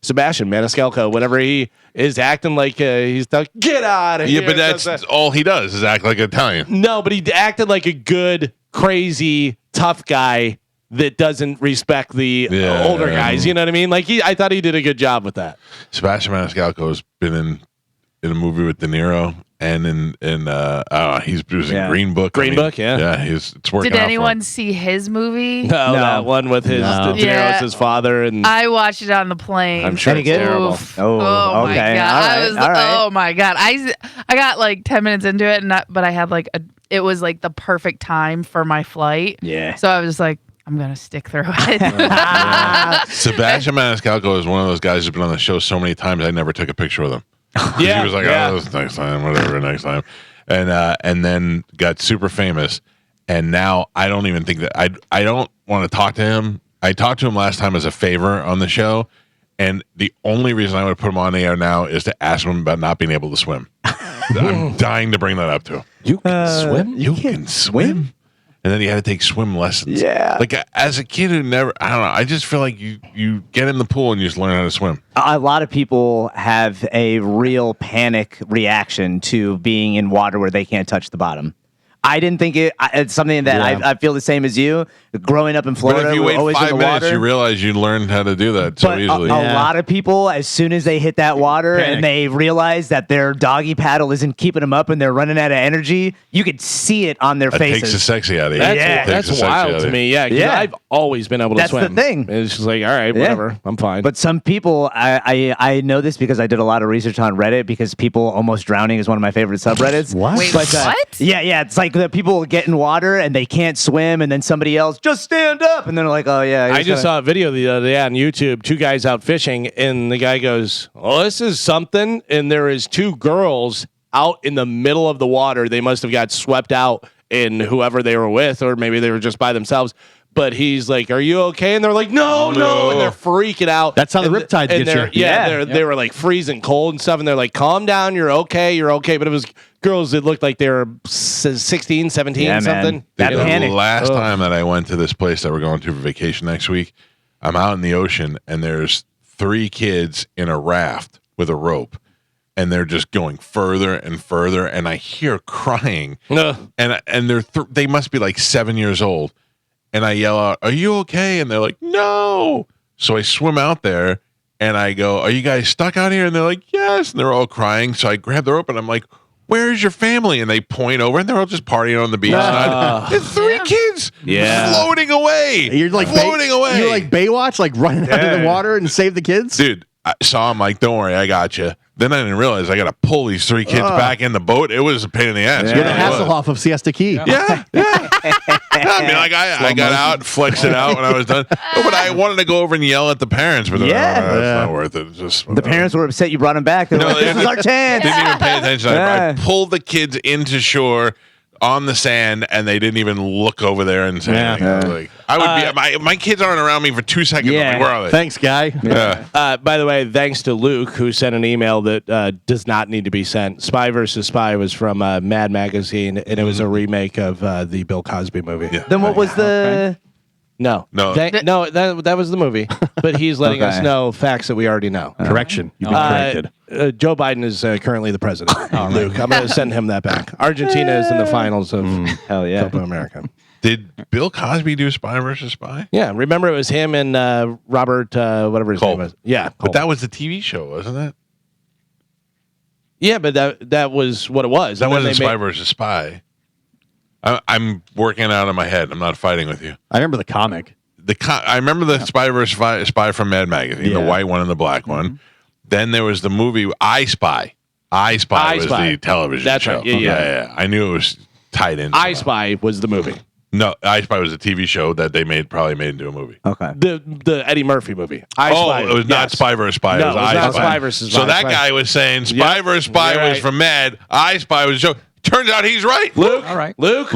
Sebastian Maniscalco. Whenever he is acting like he's talking, get out of Yeah, here. but that's all he does is act like Italian. No, but he acted like a good, crazy, tough guy that doesn't respect the older guys. You know what I mean? Like I thought he did a good job with that. Sebastian Maniscalco has been in in a movie with De Niro, and in he was in Green Book. Green Book, yeah. It's working. Did out anyone see his movie? No, that one with his De Niro's his father, and I watched it on the plane. I'm sure it's terrible. Oh, my okay. god! All right. Oh my god! I got like 10 minutes into it, but I had it was like the perfect time for my flight. Yeah. So I was just like, I'm gonna stick through it. Sebastian Maniscalco is one of those guys who's been on the show so many times. I never took a picture with him. He was like, "Oh, this next time, whatever, next time," and then got super famous. And now I don't even think that I don't want to talk to him. I talked to him last time as a favor on the show, and the only reason I would put him on the air now is to ask him about not being able to swim. I'm dying to bring that up to him. You can swim. You can swim. And then he had to take swim lessons. Yeah. Like as a kid who never, I don't know. I just feel like you get in the pool and you just learn how to swim. A lot of people have a real panic reaction to being in water where they can't touch the bottom. I didn't think it's something that I feel the same as you. Growing up in Florida, But if you we're wait always 5 in the minutes, water. you realize you learned how to do that so But easily. a lot of people, as soon as they hit that water and they realize that their doggy paddle isn't keeping them up and they're running out of energy, you could see it on their That faces. takes the sexy out of you. That's wild to me. Yeah, 'cause I've always been able to That's swim. the thing. It's just like, all right, whatever, I'm fine. But some people, I know this because I did a lot of research on Reddit because people almost drowning is one of my favorite subreddits. What? Wait, But, what? Yeah. It's like the people get in water and they can't swim, and then somebody else just stand up, and then they're like, oh yeah. I just saw a video the other day on YouTube, 2 guys out fishing, and the guy goes, "Oh, this is something." And there is 2 girls out in the middle of the water. They must have got swept out in whoever they were with, or maybe they were just by themselves. But he's like, "Are you okay?" And they're like, "No," and they're freaking out. That's how the riptides get you. They were like freezing cold and stuff, and they're like, "Calm down, you're okay." But it was girls that looked like they were 16, 17, Yeah, man. something. That The panic. last time that I went to this place that we're going to for vacation next week, I'm out in the ocean and there's 3 kids in a raft with a rope, and they're just going further and further, and I hear crying, and they must be like 7 years old, and I yell out, "Are you okay?" And they're like, "No." So I swim out there and I go, "Are you guys stuck out here?" And they're like, "Yes." And they're all crying. So I grab the rope and I'm like, "Where's your family?" And they point over, and they're all just partying on the beach. There's 3 kids floating away. You're like floating away. You're like Baywatch, like running out of the water and save the kids. Dude, I saw him like, "Don't worry, I got you." Then I didn't realize I got to pull these 3 kids back in the boat. It was a pain in the ass. You're the Hasselhoff of Siesta Key. Yeah. I mean, like I got out, flexed it out when I was done. But I wanted to go over and yell at the parents, but it's not worth it. It's just The parents were upset you brought them back. They're like, this is our chance. didn't even pay attention. I pulled the kids into shore on the sand, and they didn't even look over there and say anything. I was like, I would be. My kids aren't around me for 2 seconds. I'm like, where are they? Thanks, guy. Yeah. By the way, thanks to Luke, who sent an email that does not need to be sent. Spy vs. Spy was from Mad Magazine, and it was a remake of the Bill Cosby movie. Yeah. Then what was the... No. No. That was the movie. But he's letting us know facts that we already know. Correction. You've been corrected. Joe Biden is currently the president. Luke, I'm going to send him that back. Argentina is in the finals of Hell yeah. Copa America. Did Bill Cosby do Spy versus Spy? Yeah, remember it was him and Robert, whatever his Culp. name was. Yeah, But Culp. that was the TV show, wasn't it? Yeah, but that was what it was. That And then wasn't they Spy versus Spy. I'm working it out in my head. I'm not fighting with you. I remember the comic. I remember the Spy versus Spy from Mad Magazine, the white one and the black one. Then there was the movie I Spy. I Spy was the television That's show. right. Yeah. I knew it was tied in. I Spy was the movie. No, I Spy was a TV show that they probably made into a movie. Okay. The Eddie Murphy movie. I Spy. It was not Spy versus Spy. No, it was I not Spy. Spy versus Spy. So that guy was saying Spy versus Spy You're was right. from Mad. I Spy was a show. Turns out he's right. Luke. All right. Luke.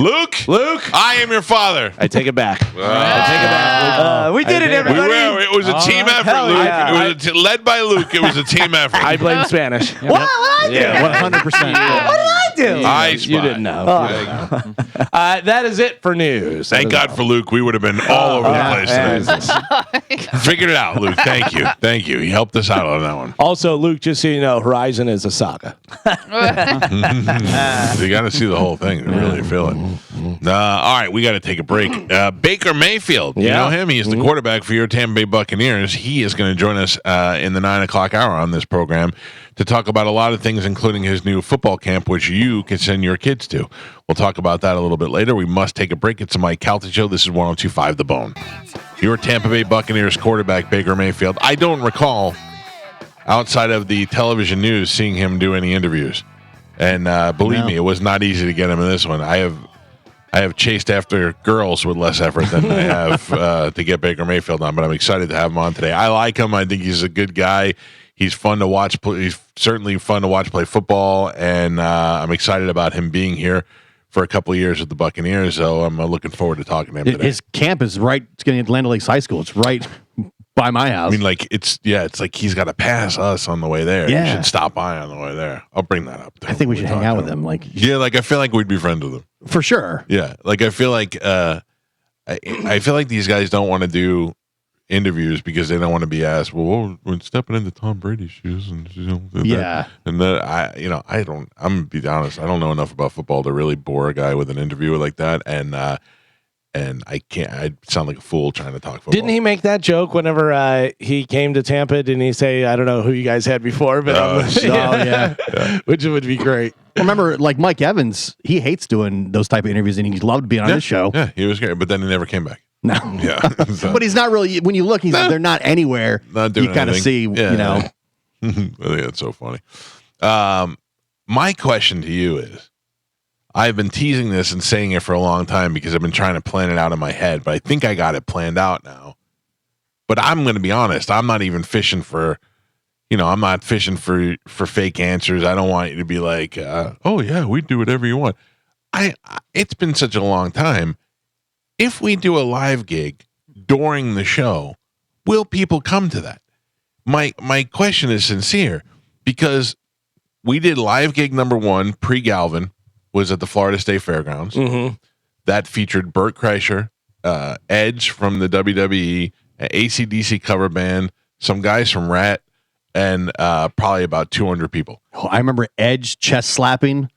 I am your father. I take it back. I take it back. We did it, We everybody. were. It was a team effort, hell Luke. yeah. It was led by Luke. It was a team effort. I blame Spanish. What did I do? Yeah, 100%. What did I do? I Spy. You didn't know. That is it for news. Thank God for Luke. We would have been all over the place today. Figured it out, Luke. Thank you. Thank you. He helped us out on that one. Also, Luke, just so you know, Horizon is a saga. You got to see the whole thing to really feel it. All right, we got to take a break. Baker Mayfield, you know him? He is the quarterback for your Tampa Bay Buccaneers. He is going to join us in the 9 o'clock hour on this program to talk about a lot of things, including his new football camp, which you can send your kids to. We'll talk about that a little bit later. We must take a break. It's the Mike Calta Show. This is 102.5 The Bone. Your Tampa Bay Buccaneers quarterback, Baker Mayfield. I don't recall, outside of the television news, seeing him do any interviews. And believe me, it was not easy to get him in this one. I have chased after girls with less effort than I have to get Baker Mayfield on, but I'm excited to have him on today. I like him. I think he's a good guy. He's fun to watch. He's certainly fun to watch play football, and I'm excited about him being here for a couple of years with the Buccaneers. So I'm looking forward to talking to him today. His camp is right. It's getting Land O'Lakes High School. It's right by my house. I mean, like it's like he's got to pass us on the way there. Yeah. You should stop by on the way there. I'll bring that up. I think we should hang out with him. Like, I feel like we'd be friends with him for sure. Yeah, like I feel like I feel like these guys don't want to do interviews because they don't want to be asked, well, we're stepping into Tom Brady's shoes, and I'm gonna be honest, I don't know enough about football to really bore a guy with an interview like that, and I sound like a fool trying to talk football. Didn't he make that joke whenever he came to Tampa? Didn't he say, I don't know who you guys had before, but yeah, which would be great. Remember, like Mike Evans, he hates doing those type of interviews, and he loved being on this show. Yeah, he was great, but then he never came back. No, yeah, but he's not really. When you look, they're not anywhere. Not doing you kind of see, I think that's so funny. My question to you is, I've been teasing this and saying it for a long time because I've been trying to plan it out in my head, but I think I got it planned out now. But I'm going to be honest, I'm not even fishing for, I'm not fishing for fake answers. I don't want you to be like, oh yeah, we do whatever you want. It's been such a long time. If we do a live gig during the show, will people come to that? My question is sincere because we did live gig number 1 pre-Galvin was at the Florida State Fairgrounds. Mm-hmm. That featured Burt Kreischer, Edge from the WWE, an AC/DC cover band, some guys from Rat, and probably about 200 people. Oh, I remember Edge chest slapping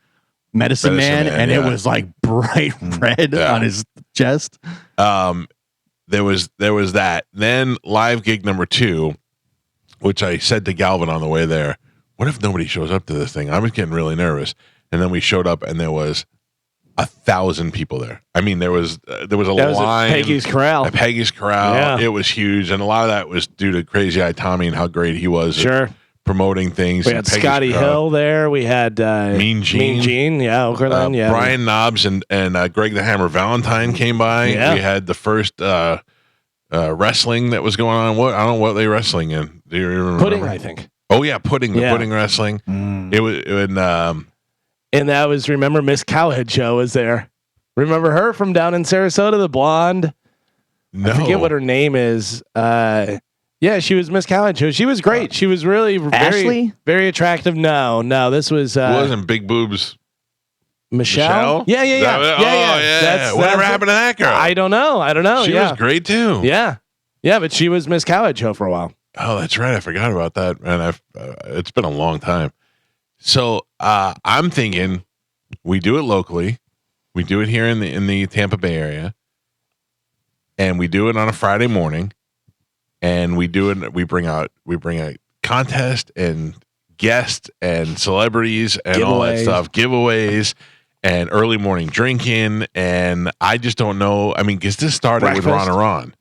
Medicine Man, and it was like bright red on his chest. There was that. Then live gig number 2, which I said to Galvin on the way there, what if nobody shows up to this thing? I was getting really nervous. And then we showed up, and there was 1,000 people there. I mean, there was a line. At Peggy's Corral. At Peggy's Corral. Yeah. It was huge, and a lot of that was due to Crazy Eye Tommy and how great he was. Sure. Promoting things. We had Scotty Hill there. We had Mean Gene. Yeah, Okerlund. Yeah. Brian Knobs and Greg the Hammer Valentine came by. Yeah. We had the first wrestling that was going on. I don't know what they were wrestling in. Do you remember? Pudding, I think. Oh yeah, Pudding. The Pudding wrestling. It was and that was, remember, Miss Cowhead Show was there. Remember her from down in Sarasota, the blonde? No. I forget what her name is. Yeah, she was Miss Cowhead Show. She was great. She was really Ashley? very attractive. No, this was wasn't Big Boobs Michelle? Yeah. Yeah. Whatever happened to that girl? I don't know. She was great too. Yeah, but she was Miss Cowhead Show for a while. Oh, that's right. I forgot about that, and it's been a long time. So I'm thinking we do it locally. We do it here in the Tampa Bay area, and we do it on a Friday morning, and we do it. We bring a contest and guests and celebrities and all that stuff, giveaways and early morning drinking. And I just don't know. I mean, because this started with Ron and Ron.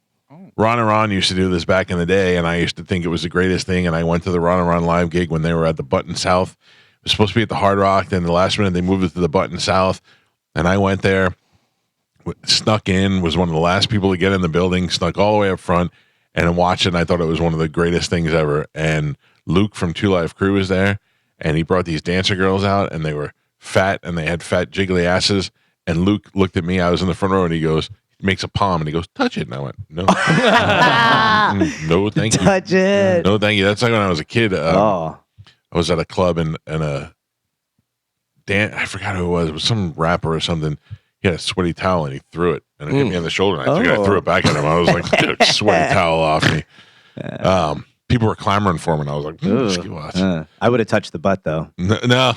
Ron and Ron used to do this back in the day, and I used to think it was the greatest thing. And I went to the Ron and Ron live gig when they were at the Button South. It was supposed to be at the Hard Rock. Then the last minute they moved it to the Button South, and I went there, snuck in, was one of the last people to get in the building, snuck all the way up front, and watched it. And I thought it was one of the greatest things ever. And Luke from Two Live Crew was there, and he brought these dancer girls out, and they were fat, and they had fat jiggly asses. And Luke looked at me. I was in the front row, and he goes, makes a palm, and he goes, touch it. And I went, no. No, thank you. Touch it. No, thank you. That's like when I was a kid. I was at a club, and I forgot who it was. It was some rapper or something. He had a sweaty towel, and he threw it, and it hit me on the shoulder. And I think I threw it back at him. I was like, "Dude, sweaty towel off me." People were clamoring for him, and I was like, I would have touched the butt though. No,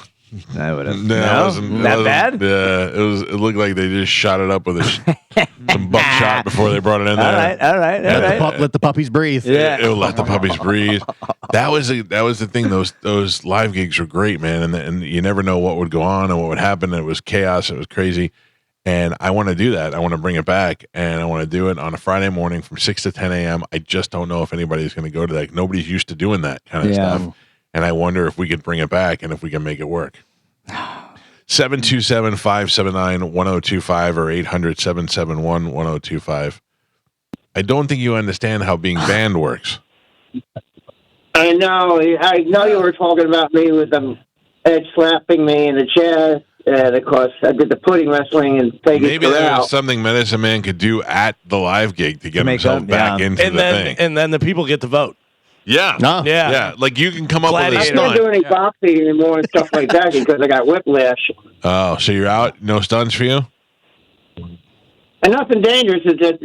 I would have. No, it wasn't that bad. Yeah, it looked like they just shot it up with some buckshot before they brought it in there. All right. Let the puppies breathe. Yeah. It'll let the puppies breathe. That was the thing. Those live gigs were great, man, and you never know what would go on and what would happen. It was chaos. It was crazy, and I want to do that. I want to bring it back, and I want to do it on a Friday morning from 6 to 10 a.m. I just don't know if anybody's going to go to that. Nobody's used to doing that kind of stuff. And I wonder if we could bring it back and if we can make it work. 727-579-1025 or 800-771-1025. I don't think you understand how being banned works. I know you were talking about me with Ed slapping me in the chest. And, of course, I did the pudding wrestling and Vegas Maybe there Corral. was something Medicine Man could do at the live gig to get himself back into the thing. And then the people get to vote. Yeah. No. Yeah. Like you can come up with a I can't stunt. do any boxing anymore and stuff like that because I got whiplash. Oh, so you're out? No stunts for you? And nothing dangerous is just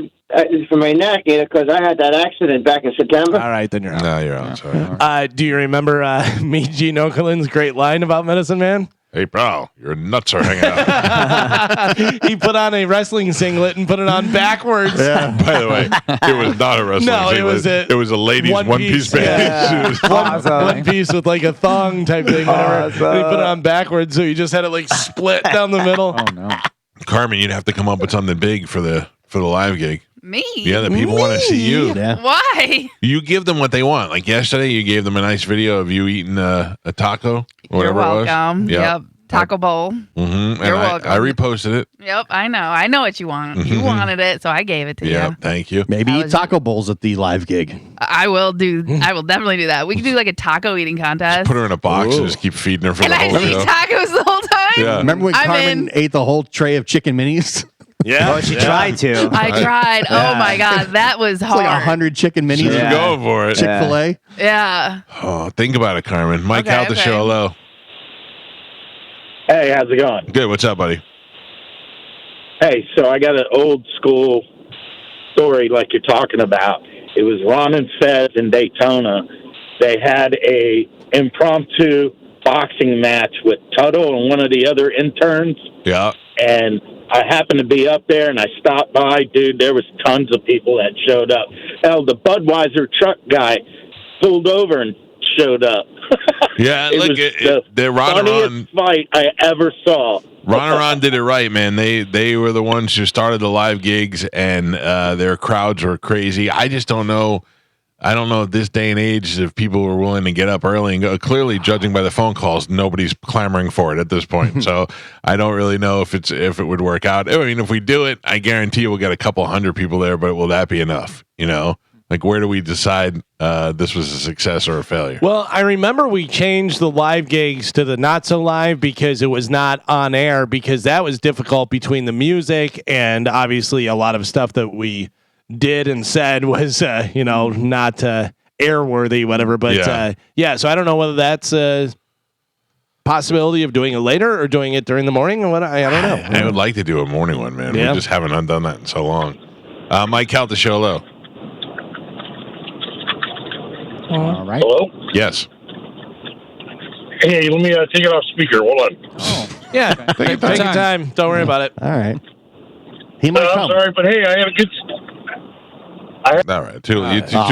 for my neck because I had that accident back in September. All right, then you're out. No, you're out. Sorry. Do you remember me, Gene Okerlund's great line about Medicine Man? Hey, pal, your nuts are hanging out. He put on a wrestling singlet and put it on backwards. By the way, it was not a wrestling singlet. It was a ladies' one-piece band. One piece with like a thong type thing. Whatever. And he put it on backwards, so he just had it like split down the middle. Oh no. Carmen, you'd have to come up with something big for the live gig. Me? Yeah, the people want to see you. Yeah. Why? You give them what they want. Like yesterday, you gave them a nice video of you eating a taco. You're Whatever welcome. It was. Yep. Taco bowl. Mm-hmm. You're And welcome. I reposted it. Yep, I know. I know what you want. You wanted it, so I gave it to Yeah, you. thank you. Maybe That eat was- taco bowls at the live gig. I will definitely do that. We could do like a taco eating contest. Put her in a box and just keep feeding her for and the I whole just eat show. tacos the whole time. Yeah. Remember when I'm Carmen in. ate the whole tray of chicken minis? Yeah. Oh, she tried to. I tried. Oh my god, that was It's hard. like 100 chicken minis. She's Yeah. going for it. Chick-fil-A. Yeah. Oh, think about it, Carmen. Mike Okay, Calta okay. Show. Hello. Hey, how's it going? Good. What's up, buddy? Hey, so I got an old school story like you're talking about. It was Ron and Fez in Daytona. They had a impromptu boxing match with Tuttle and one of the other interns. Yeah. And I happened to be up there, and I stopped by. Dude, there was tons of people that showed up. Hell, the Budweiser truck guy pulled over and showed up. Yeah, It look, was the Ron and funniest fight I ever saw. Ron and Ron did it right, man. They were the ones who started the live gigs, and their crowds were crazy. I just don't know. I don't know at this day and age if people were willing to get up early and go. Clearly, judging by the phone calls, nobody's clamoring for it at this point. So I don't really know if it would work out. I mean, if we do it, I guarantee we'll get a couple hundred people there. But will that be enough? You know, like where do we decide this was a success or a failure? Well, I remember we changed the live gigs to the not so live because it was not on air, because that was difficult between the music and obviously a lot of stuff that we did and said was not airworthy, whatever. But so I don't know whether that's a possibility of doing it later or doing it during the morning or what. I don't know. I would like to do a morning one, man. Yeah. We just haven't done that in so long. Mike Calta Show. Hello. All right. Hello? Yes. Hey, let me take it off speaker. Hold on. Yeah, Take your take your time. Don't worry about it. All right. He might I'm come. sorry, but hey, I had a good... All right. Too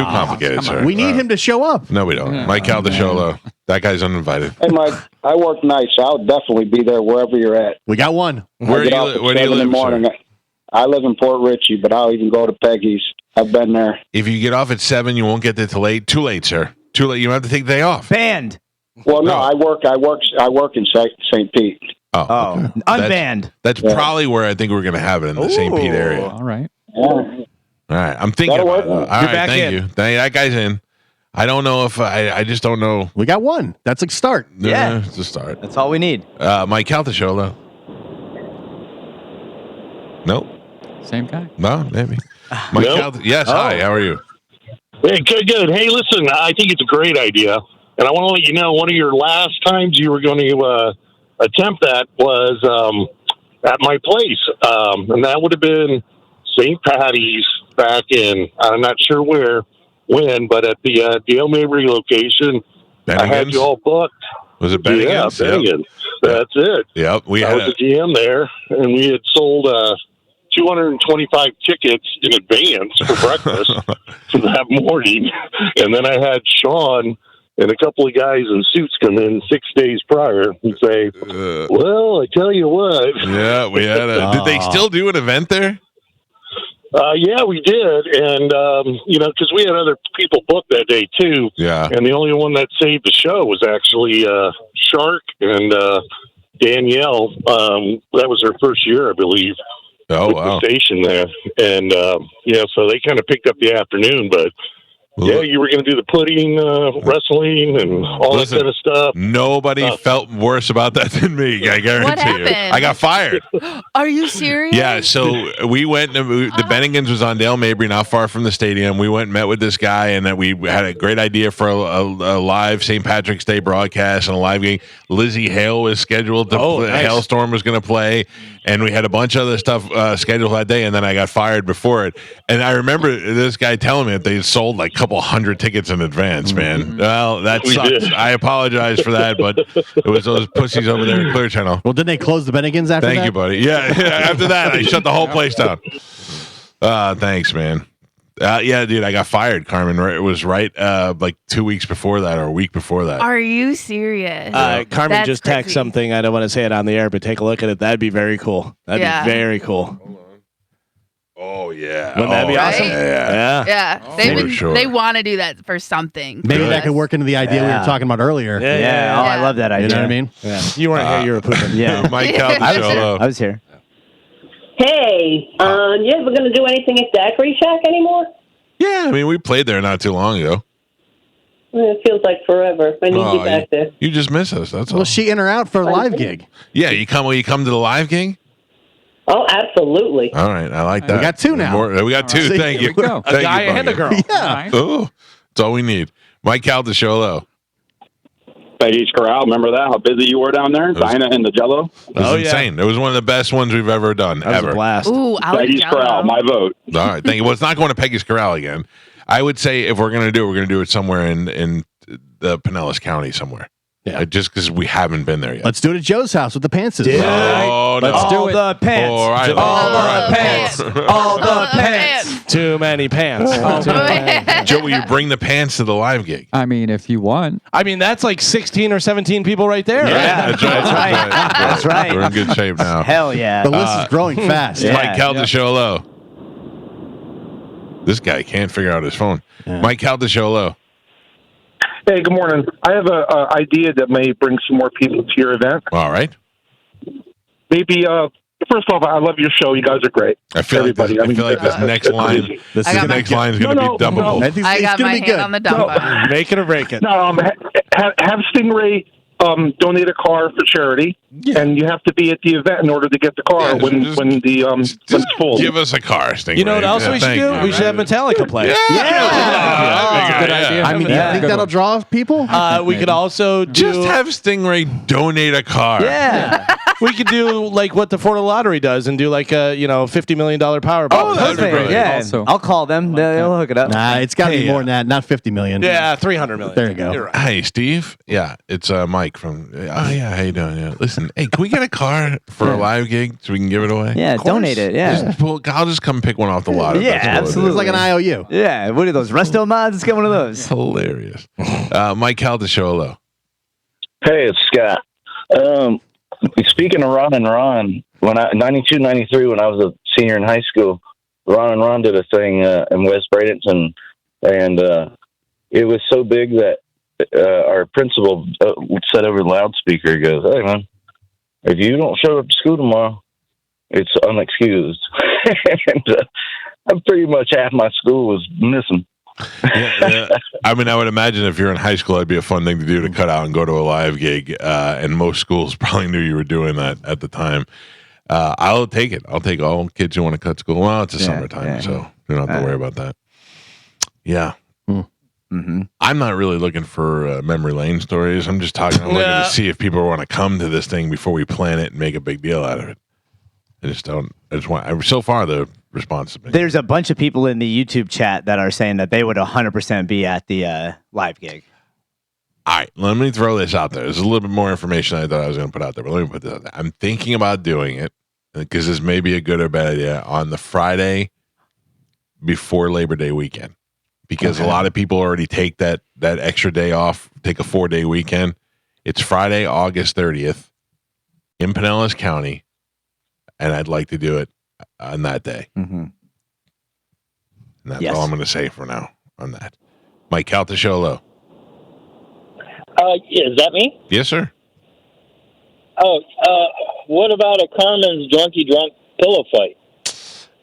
complicated, sir. We need him to show up. No, we don't. Mike Calta Show. Hello. That guy's uninvited. Hey, Mike, I work nights, so I'll definitely be there wherever you're at. We got one. Where I do get you off li- at where do you 7 in the live, morning. sir? I live in Port Richey, but I'll even go to Peggy's. I've been there. If you get off at 7, you won't get there till 8. Too late, sir. Too late. You have to take the day off. Banned. Well, no, No. I work in St. Pete. Oh, okay. Unbanned. That's probably where I think we're going to have it, in the St. Pete area. All right. All right. I'm thinking That'll about it. work. All You're right. back Thank in. you. That guy's in. I don't know if I just don't know. We got one. That's a start. Yeah. It's a start. That's all we need. Mike Calta Show, though. Nope. Same guy. No, maybe. Mike Nope. Calta. Yes. Hi. How are you? Hey, good. Hey, listen, I think it's a great idea. And I want to let you know, one of your last times you were going to attempt that was at my place. And that would have been St. Patty's back in, I'm not sure when, but at the Dale Mabry location. I had Bennigan's? you all booked. Was it Bennigan's? Yeah, Bennigan's. That's it. Yep. I was the GM there, and we had sold 225 tickets in advance for breakfast for that morning. And then I had Sean and a couple of guys in suits come in 6 days prior and say, well, I tell you what. Yeah, we had did they still do an event there? Yeah, we did. And, because we had other people booked that day, too. Yeah. And the only one that saved the show was actually Shark and Danielle. That was her first year, I believe. Oh, wow. The station there. And, so they kind of picked up the afternoon, but you were going to do the pudding, wrestling, and all that kind of stuff. Nobody felt worse about that than me. I guarantee you. I got fired. Are you serious? Yeah. So we went. The Bennigan's was on Dale Mabry, not far from the stadium. We went and met with this guy, and then we had a great idea for a live St. Patrick's Day broadcast and a live game. Lizzie Hale was scheduled to play. Nice. Hailstorm was going to play, and we had a bunch of other stuff scheduled that day. And then I got fired before it. And I remember this guy telling me that they sold like couple hundred tickets in advance, man. Well, that sucks. I apologize for that, but it was those pussies over there in Clear Channel. Well, didn't they close the Bennigan's after that? Thank you, buddy. Yeah, after that, I shut the whole place down. Thanks, man. Yeah, dude, I got fired, Carmen. It was right like 2 weeks before that or a week before that. Are you serious? Carmen That's just crazy. texted something. I don't want to say it on the air, but take a look at it. That'd be very cool. That'd be very cool. Oh yeah, wouldn't that be awesome? Yeah. They want to do that for something. Maybe that could work into the idea we were talking about earlier. Yeah. Oh, I love that idea. You know what I mean? Yeah. You weren't here. You were pooping. Yeah. Mike Calta Show. I was here. Hey, you ever going to do anything at Daiquiri Shack anymore? Yeah, I mean, we played there not too long ago. It feels like forever. I need you back there. You just miss us. That's all. Well, she in or out for a live gig. Yeah, you come to the live gig. Oh, absolutely. All right, I like that. We got two now. We got two. See, Thank you. we go. Thank A guy you, and a girl. Yeah. Oh, that's all we need. Mike Calta Show. Hello. Peggy's Corral, remember that? How busy you were down there? Dinah and the Jello? It was insane. It was one of the best ones we've ever done. That was a blast. Ooh, I like Peggy's Corral, my vote. All right, thank you. Well, it's not going to Peggy's Corral again. I would say if we're going to do it somewhere in the Pinellas County somewhere. Yeah, just because we haven't been there yet. Let's do it at Joe's house with the pantses. Oh, no. Let's do it. The pants. All right. All the pants. All the pants. Too many pants. Joe, will you bring the pants to the live gig? I mean, if you want. I mean, that's like 16 or 17 people right there. Yeah. That's right. That's right. We're in good shape now. Hell yeah. The list is growing fast. Yeah. Mike Calta Show. Hello. This guy can't figure out his phone. Mike Calta Show. Hello. Hey, good morning. I have an idea that may bring some more people to your event. All right. Maybe, first off, I love your show. You guys are great. I feel like this next line. This next line is going to be dubbable. I got my hand on the dumb button. Make it or break it. No, have Stingray donate a car for charity, and you have to be at the event in order to get the car when it's full. Give us a car, Stingray. You know what else we should do? We should have Metallica play. Yeah. Good idea. I mean, do you think that'll draw people? We could also do just have Stingray donate a car. Yeah. We could do like what the Florida Lottery does and do like a $50 million Powerball. Oh, that'd be brilliant. Yeah. Also. I'll call them. They'll hook it up. Nah, it's got to be more than that. Not 50 million. Yeah, 300 million. There you go. You're right. Hey, Steve. Yeah, it's Mike from. Oh yeah, how you doing? Yeah. Listen, hey, can we get a car for a live gig so we can give it away? Yeah, donate it. Yeah. I'll just come pick one off the lot. Yeah, absolutely. It's like an IOU. Yeah. What are those? Resto mods? Let's get one of those. Hilarious. Mike Calta Show. Hello. Hey, it's Scott. Speaking of Ron and Ron, when 92, 93, when I was a senior in high school, Ron and Ron did a thing in West Bradenton, and it was so big that our principal said over the loudspeaker, he goes, "Hey, man, if you don't show up to school tomorrow, it's unexcused." And pretty much half my school was missing. Yeah. I mean, I would imagine if you're in high school, that'd be a fun thing to do, to cut out and go to a live gig. And most schools probably knew you were doing that at the time. I'll take it. I'll take all kids who want to cut school. Well, it's the summertime, so you don't have to worry about that. Yeah. Mm-hmm. I'm not really looking for memory lane stories. I'm just talking. I'm looking to see if people want to come to this thing before we plan it and make a big deal out of it. I just want. So far, the response has been. There's a bunch of people in the YouTube chat that are saying that they would 100% be at the live gig. All right, let me throw this out there. There's a little bit more information I thought I was going to put out there, but let me put this out there. I'm thinking about doing it because this may be a good or bad idea on the Friday before Labor Day weekend, because a lot of people already take that extra day off, take a 4-day weekend. It's Friday, August 30th in Pinellas County, and I'd like to do it on that day. Mm-hmm. And that's all I'm going to say for now on that. Mike Calta Show, hello. Is that me? Yes, sir. Oh, what about a Carmen's drunky drunk pillow fight?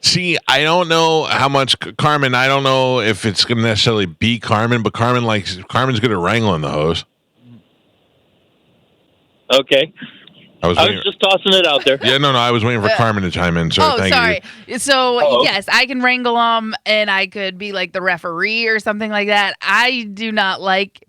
See, I don't know how much Carmen. I don't know if it's going to necessarily be Carmen, but Carmen's good at wrangling the hose. Okay. I was just tossing it out there. Yeah, no, I was waiting for Carmen to chime in. So thank sorry. you. So yes, I can wrangle them, and I could be like the referee or something like that. I do not like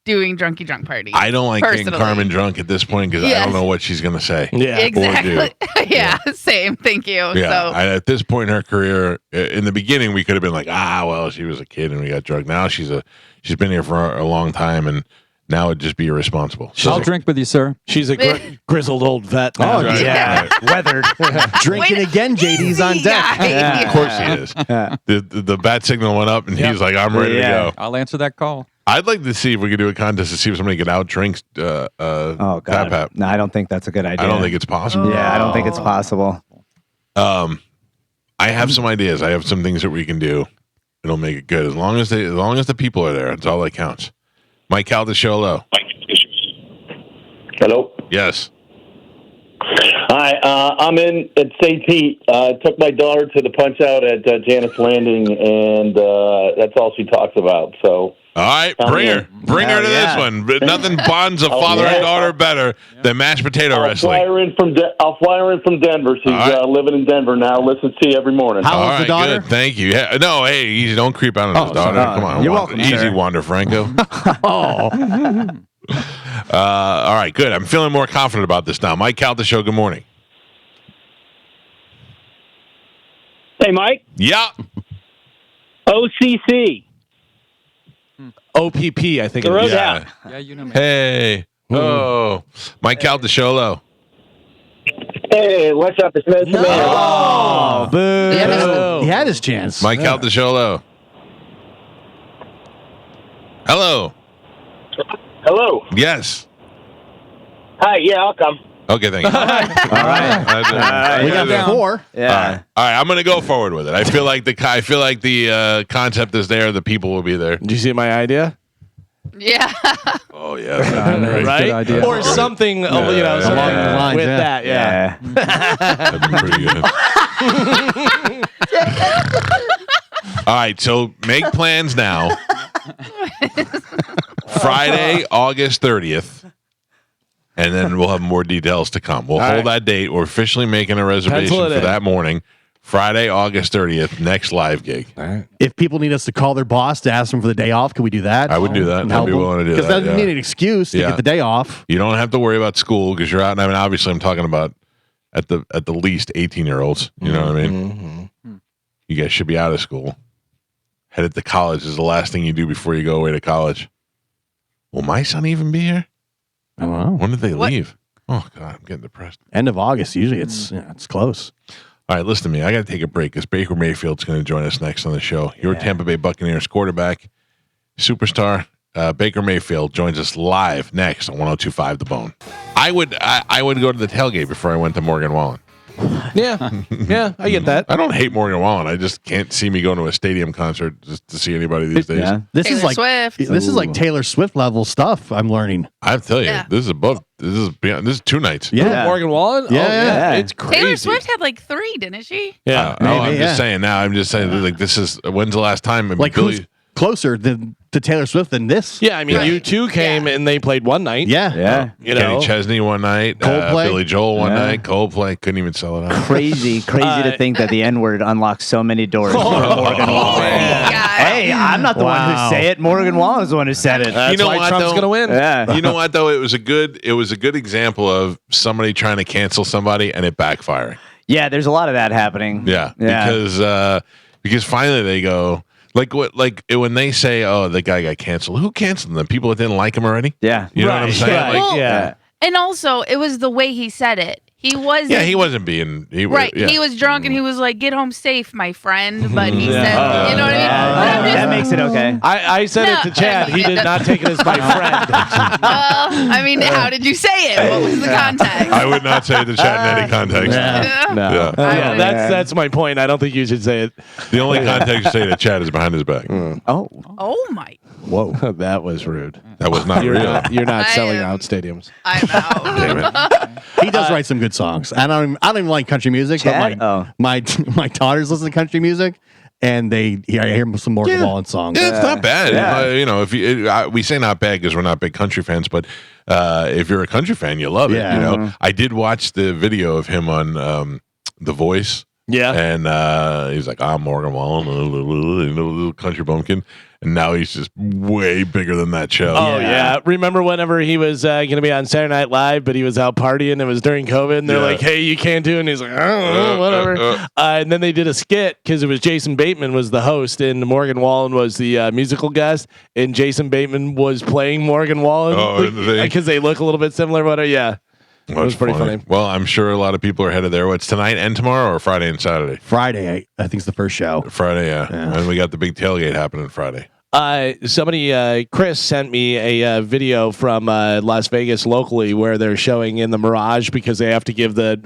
doing drunky drunk parties. I don't like personally. getting Carmen drunk at this point because I don't know what she's going to say. Yeah, exactly. Yeah, same. Thank you. Yeah, So at this point in her career, in the beginning, we could have been like, well, she was a kid and we got drunk. Now she's been here for a long time, and now it'd just be irresponsible. I'll drink with you, sir. She's a grizzled old vet. Oh, Now. yeah. Weathered. Drinking again, JD's on deck. Of course he is. The bat signal went up, and he's like, I'm ready to go. I'll answer that call. I'd like to see if we could do a contest to see if somebody could outdrink God. Tap. No, I don't think that's a good idea. I don't think it's possible. Yeah, I don't think it's possible. I have some ideas. I have some things that we can do. It'll make it good as long as the people are there. That's all that counts. Mike Calta Show, hello. Hello. Yes. Hi, I'm in at St. Pete. Took my daughter to the Punch Out at Janus Landing, and that's all she talks about. So. All right, bring her to this one. But nothing bonds a father and daughter better than mashed potato wrestling. I'll fly her in from Denver. She's living in Denver now. Listen to you every morning. How old's the daughter? Good. Thank you. Yeah, no, hey, easy. Don't creep out on his daughter. Come on, you're welcome, easy, sir. Wander Franco. All right, good. I'm feeling more confident about this now. Mike Calta Show. Good morning. Hey, Mike. Yeah. OCC. OPP, I think it is. Yeah. Yeah, you know me. Hey. Oh. Mike Calta Show, hello. Hey, what's up? It's Mr. Man. Oh, boo. He had his chance. Mike Calta Show, hello. Hello. Hello. Yes. Hi, yeah, I'll come. Okay, thank you. All right. We got 4. Yeah. All right, I'm going to go forward with it. I feel like the concept is there. The people will be there. Did you see my idea? yeah. Oh yeah, Right? Good idea. Or something, something along the lines, with yeah. that. Yeah. that'd be pretty good. All right, so make plans now. Friday, August 30th. And then we'll have more details to come. We'll hold that date. We're officially making a reservation for that morning. Friday, August 30th, next live gig. If people need us to call their boss to ask them for the day off, can we do that? I would do that. I'd be willing to do that. Because that doesn't need an excuse to get the day off. You don't have to worry about school because you're out. I mean, obviously, I'm talking about at the least 18-year-olds. You know what I mean? Mm-hmm. You guys should be out of school. Headed to college is the last thing you do before you go away to college. Will my son even be here? I don't know. When did they leave? Oh, God, I'm getting depressed. End of August. Usually it's close. All right, listen to me. I got to take a break because Baker Mayfield's going to join us next on the show. Your Tampa Bay Buccaneers quarterback, superstar Baker Mayfield joins us live next on 102.5 The Bone. I would go to the tailgate before I went to Morgan Wallen. Yeah, I get that. I don't hate Morgan Wallen. I just can't see me going to a stadium concert just to see anybody these days. Yeah. This Taylor is like Swift. This is like Taylor Swift level stuff. I'm learning. I tell you, Yeah. this is above. This is beyond. This is 2 nights. Yeah. Morgan Wallen? Yeah. Oh, yeah. Yeah. It's crazy. Taylor Swift had like 3, didn't she? Yeah. I'm just saying now. I'm just saying like this is. When's the last time? Like who's closer to Taylor Swift than this? Yeah, I mean, U2 came and they played one night. Yeah. Yeah. You Kenny know, Chesney one night, Coldplay. Billy Joel one night, Coldplay couldn't even sell it out. Crazy to think that the N-word unlocks so many doors for Morgan Wallen. Hey, I'm not the one who say it. Morgan Wallen is the one who said it. that's You know why what, Trump's though? going to win. Yeah. You know what though? It was a good example of somebody trying to cancel somebody and it backfiring. Yeah, there's a lot of that happening. Yeah. Yeah. Because finally they go, Like what? Like when they say, "Oh, the guy got canceled." Who canceled them? People that didn't like him already? Yeah, you know what I'm saying? Right. Like, Yeah. And also, it was the way he said it. He wasn't. Yeah, he wasn't being right. Yeah. He was drunk and he was like, "Get home safe, my friend." But he Yeah. said, "You know what I mean?" But I'm just, that makes it okay. I said it to Chad. He did not take it as my friend. well, I mean, how did you say it? What was the context? I would not say the chat in any context. No. Yeah. Yeah, that's my point. I don't think you should say it. The only context you say to chat is behind his back. Oh my! Whoa, that was rude. That was not real. You're not I selling am- out stadiums. I'm out. Damn it. He does write some good songs. I don't even like country music, Chad? but my daughters listen to country music, and I hear some Morgan Wallen songs. Yeah, it's not bad. Yeah. You know, if you we say not bad because we're not big country fans, but if you're a country fan, you love it. Yeah. You know, I did watch the video of him on The Voice. Yeah. And he's like, I'm Morgan Wallen, a little country bumpkin. And now he's just way bigger than that show. Oh yeah. Remember whenever he was going to be on Saturday Night Live, but he was out partying. It was during COVID, and they're like, "Hey, you can't do it." And he's like, "I don't know, whatever." And then they did a skit because it was Jason Bateman was the host, and Morgan Wallen was the musical guest, and Jason Bateman was playing Morgan Wallen. Oh, because they look a little bit similar. Whatever. Yeah. It was pretty funny. Well, I'm sure a lot of people are headed there. What's tonight and tomorrow, or Friday and Saturday? Friday, I think, is the first show. Friday, yeah. And we got the big tailgate happening Friday. Chris sent me a video from Las Vegas locally where they're showing in the Mirage because they have to give the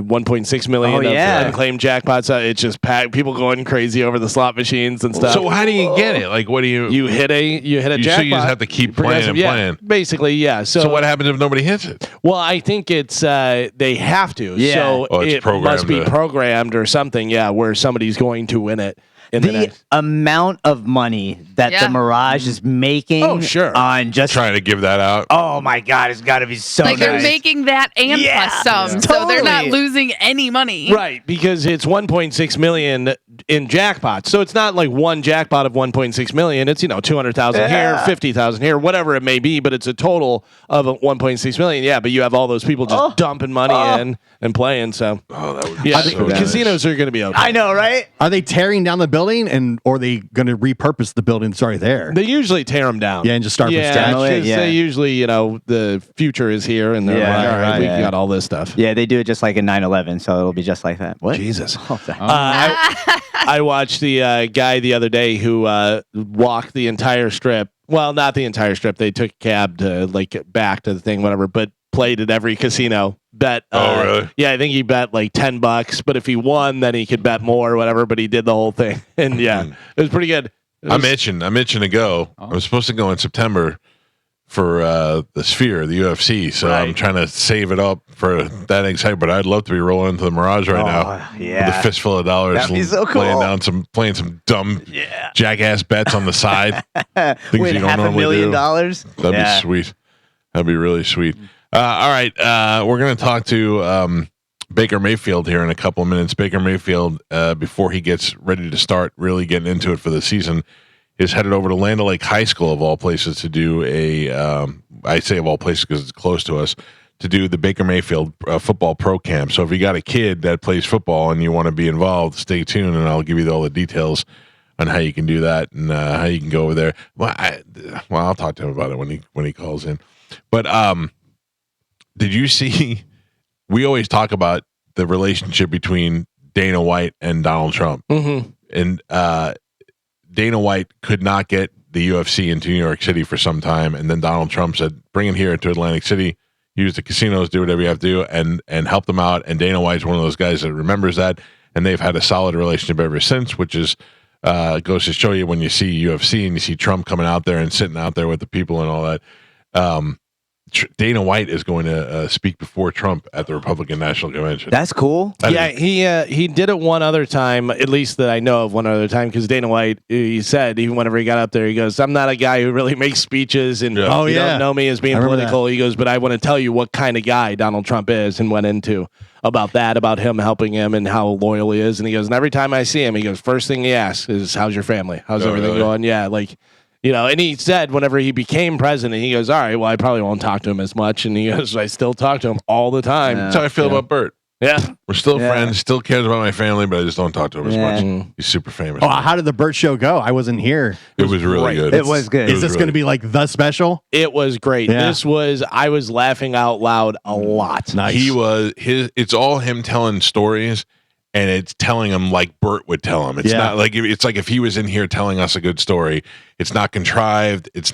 1.6 million of unclaimed jackpots. It's just packed, people going crazy over the slot machines and stuff. So how do you get it? Like, what do you hit a jackpot? So you just have to keep playing and playing. Basically, yeah. So what happens if nobody hits it? Well, I think it's they have to. Yeah. So It's it must be programmed programmed or something. Yeah, where somebody's going to win it. The amount of money that the Mirage is making on just trying to give that out. Oh my God, it's got to be so like they're nice. making that and plus some, so they're not losing any money. Right, because it's 1.6 million in jackpots. So it's not like one jackpot of 1.6 million. It's 200,000 here, 50,000 here, whatever it may be, but it's a total of 1.6 million. Yeah, but you have all those people just dumping money in and playing. So that would be casinos are going to be okay. I know, right? Are they tearing down the building, or are they going to repurpose the building that's already there? They usually tear them down. Yeah, and just start from Yeah, scratch. 'cause they usually, the future is here, and they're like, all right, we got all this stuff. Yeah, they do it just like in 9/11, so it'll be just like that. What? Jesus. Oh, sorry. I watched the guy the other day who walked the entire strip. Well, not the entire strip. They took a cab to get back to the thing, whatever, but played at every casino. Bet. Oh, really? Yeah, I think he bet like $10, but if he won, then he could bet more or whatever, but he did the whole thing. And yeah, it was pretty good. I'm itching to go. I'm supposed to go in September for the Sphere, the UFC. So I'm trying to save it up for that excitement. But I'd love to be rolling into the Mirage right now with a fistful of dollars, That'd be so cool. playing some dumb jackass bets on the side. Things Win you don't normally do. $500,000. That'd be sweet. That'd be really sweet. All right, we're going to talk to Baker Mayfield here in a couple of minutes. Baker Mayfield, before he gets ready to start really getting into it for the season, is headed over to Land O'Lake High School, of all places, to do I say of all places because it's close to us, to do the Baker Mayfield football pro camp. So if you got a kid that plays football and you want to be involved, stay tuned, and I'll give you all the details on how you can do that and how you can go over there. Well, I'll talk to him about it when he calls in. But did you see? We always talk about the relationship between Dana White and Donald Trump, and Dana White could not get the UFC into New York City for some time, and then Donald Trump said, "Bring it here to Atlantic City. Use the casinos, do whatever you have to do, and help them out." And Dana White's one of those guys that remembers that, and they've had a solid relationship ever since, which is goes to show you when you see UFC and you see Trump coming out there and sitting out there with the people and all that. Dana White is going to speak before Trump at the Republican National Convention. That's cool. He did it one other time, at least that I know of one other time, because Dana White, he said, even whenever he got up there, he goes, "I'm not a guy who really makes speeches, and you don't know me as being political." He goes, "But I want to tell you what kind of guy Donald Trump is," and went into about him helping him and how loyal he is. And he goes, "And every time I see him, he goes, first thing he asks is, how's your family? How's everything going?" Yeah, and he said whenever he became president, he goes, "All right, well, I probably won't talk to him as much." And he goes, "I still talk to him all the time." That's how I feel about Bert. Yeah. We're still friends. Still cares about my family, but I just don't talk to him as much. He's super famous. Oh, how did the Burt show go? I wasn't here. It was really good. It was good. Is this going to be like the special? It was great. Yeah. I was laughing out loud a lot. Nice. It's all him telling stories, and it's telling him like Burt would tell him. It's not like it's like if he was in here telling us a good story. It's not contrived. It's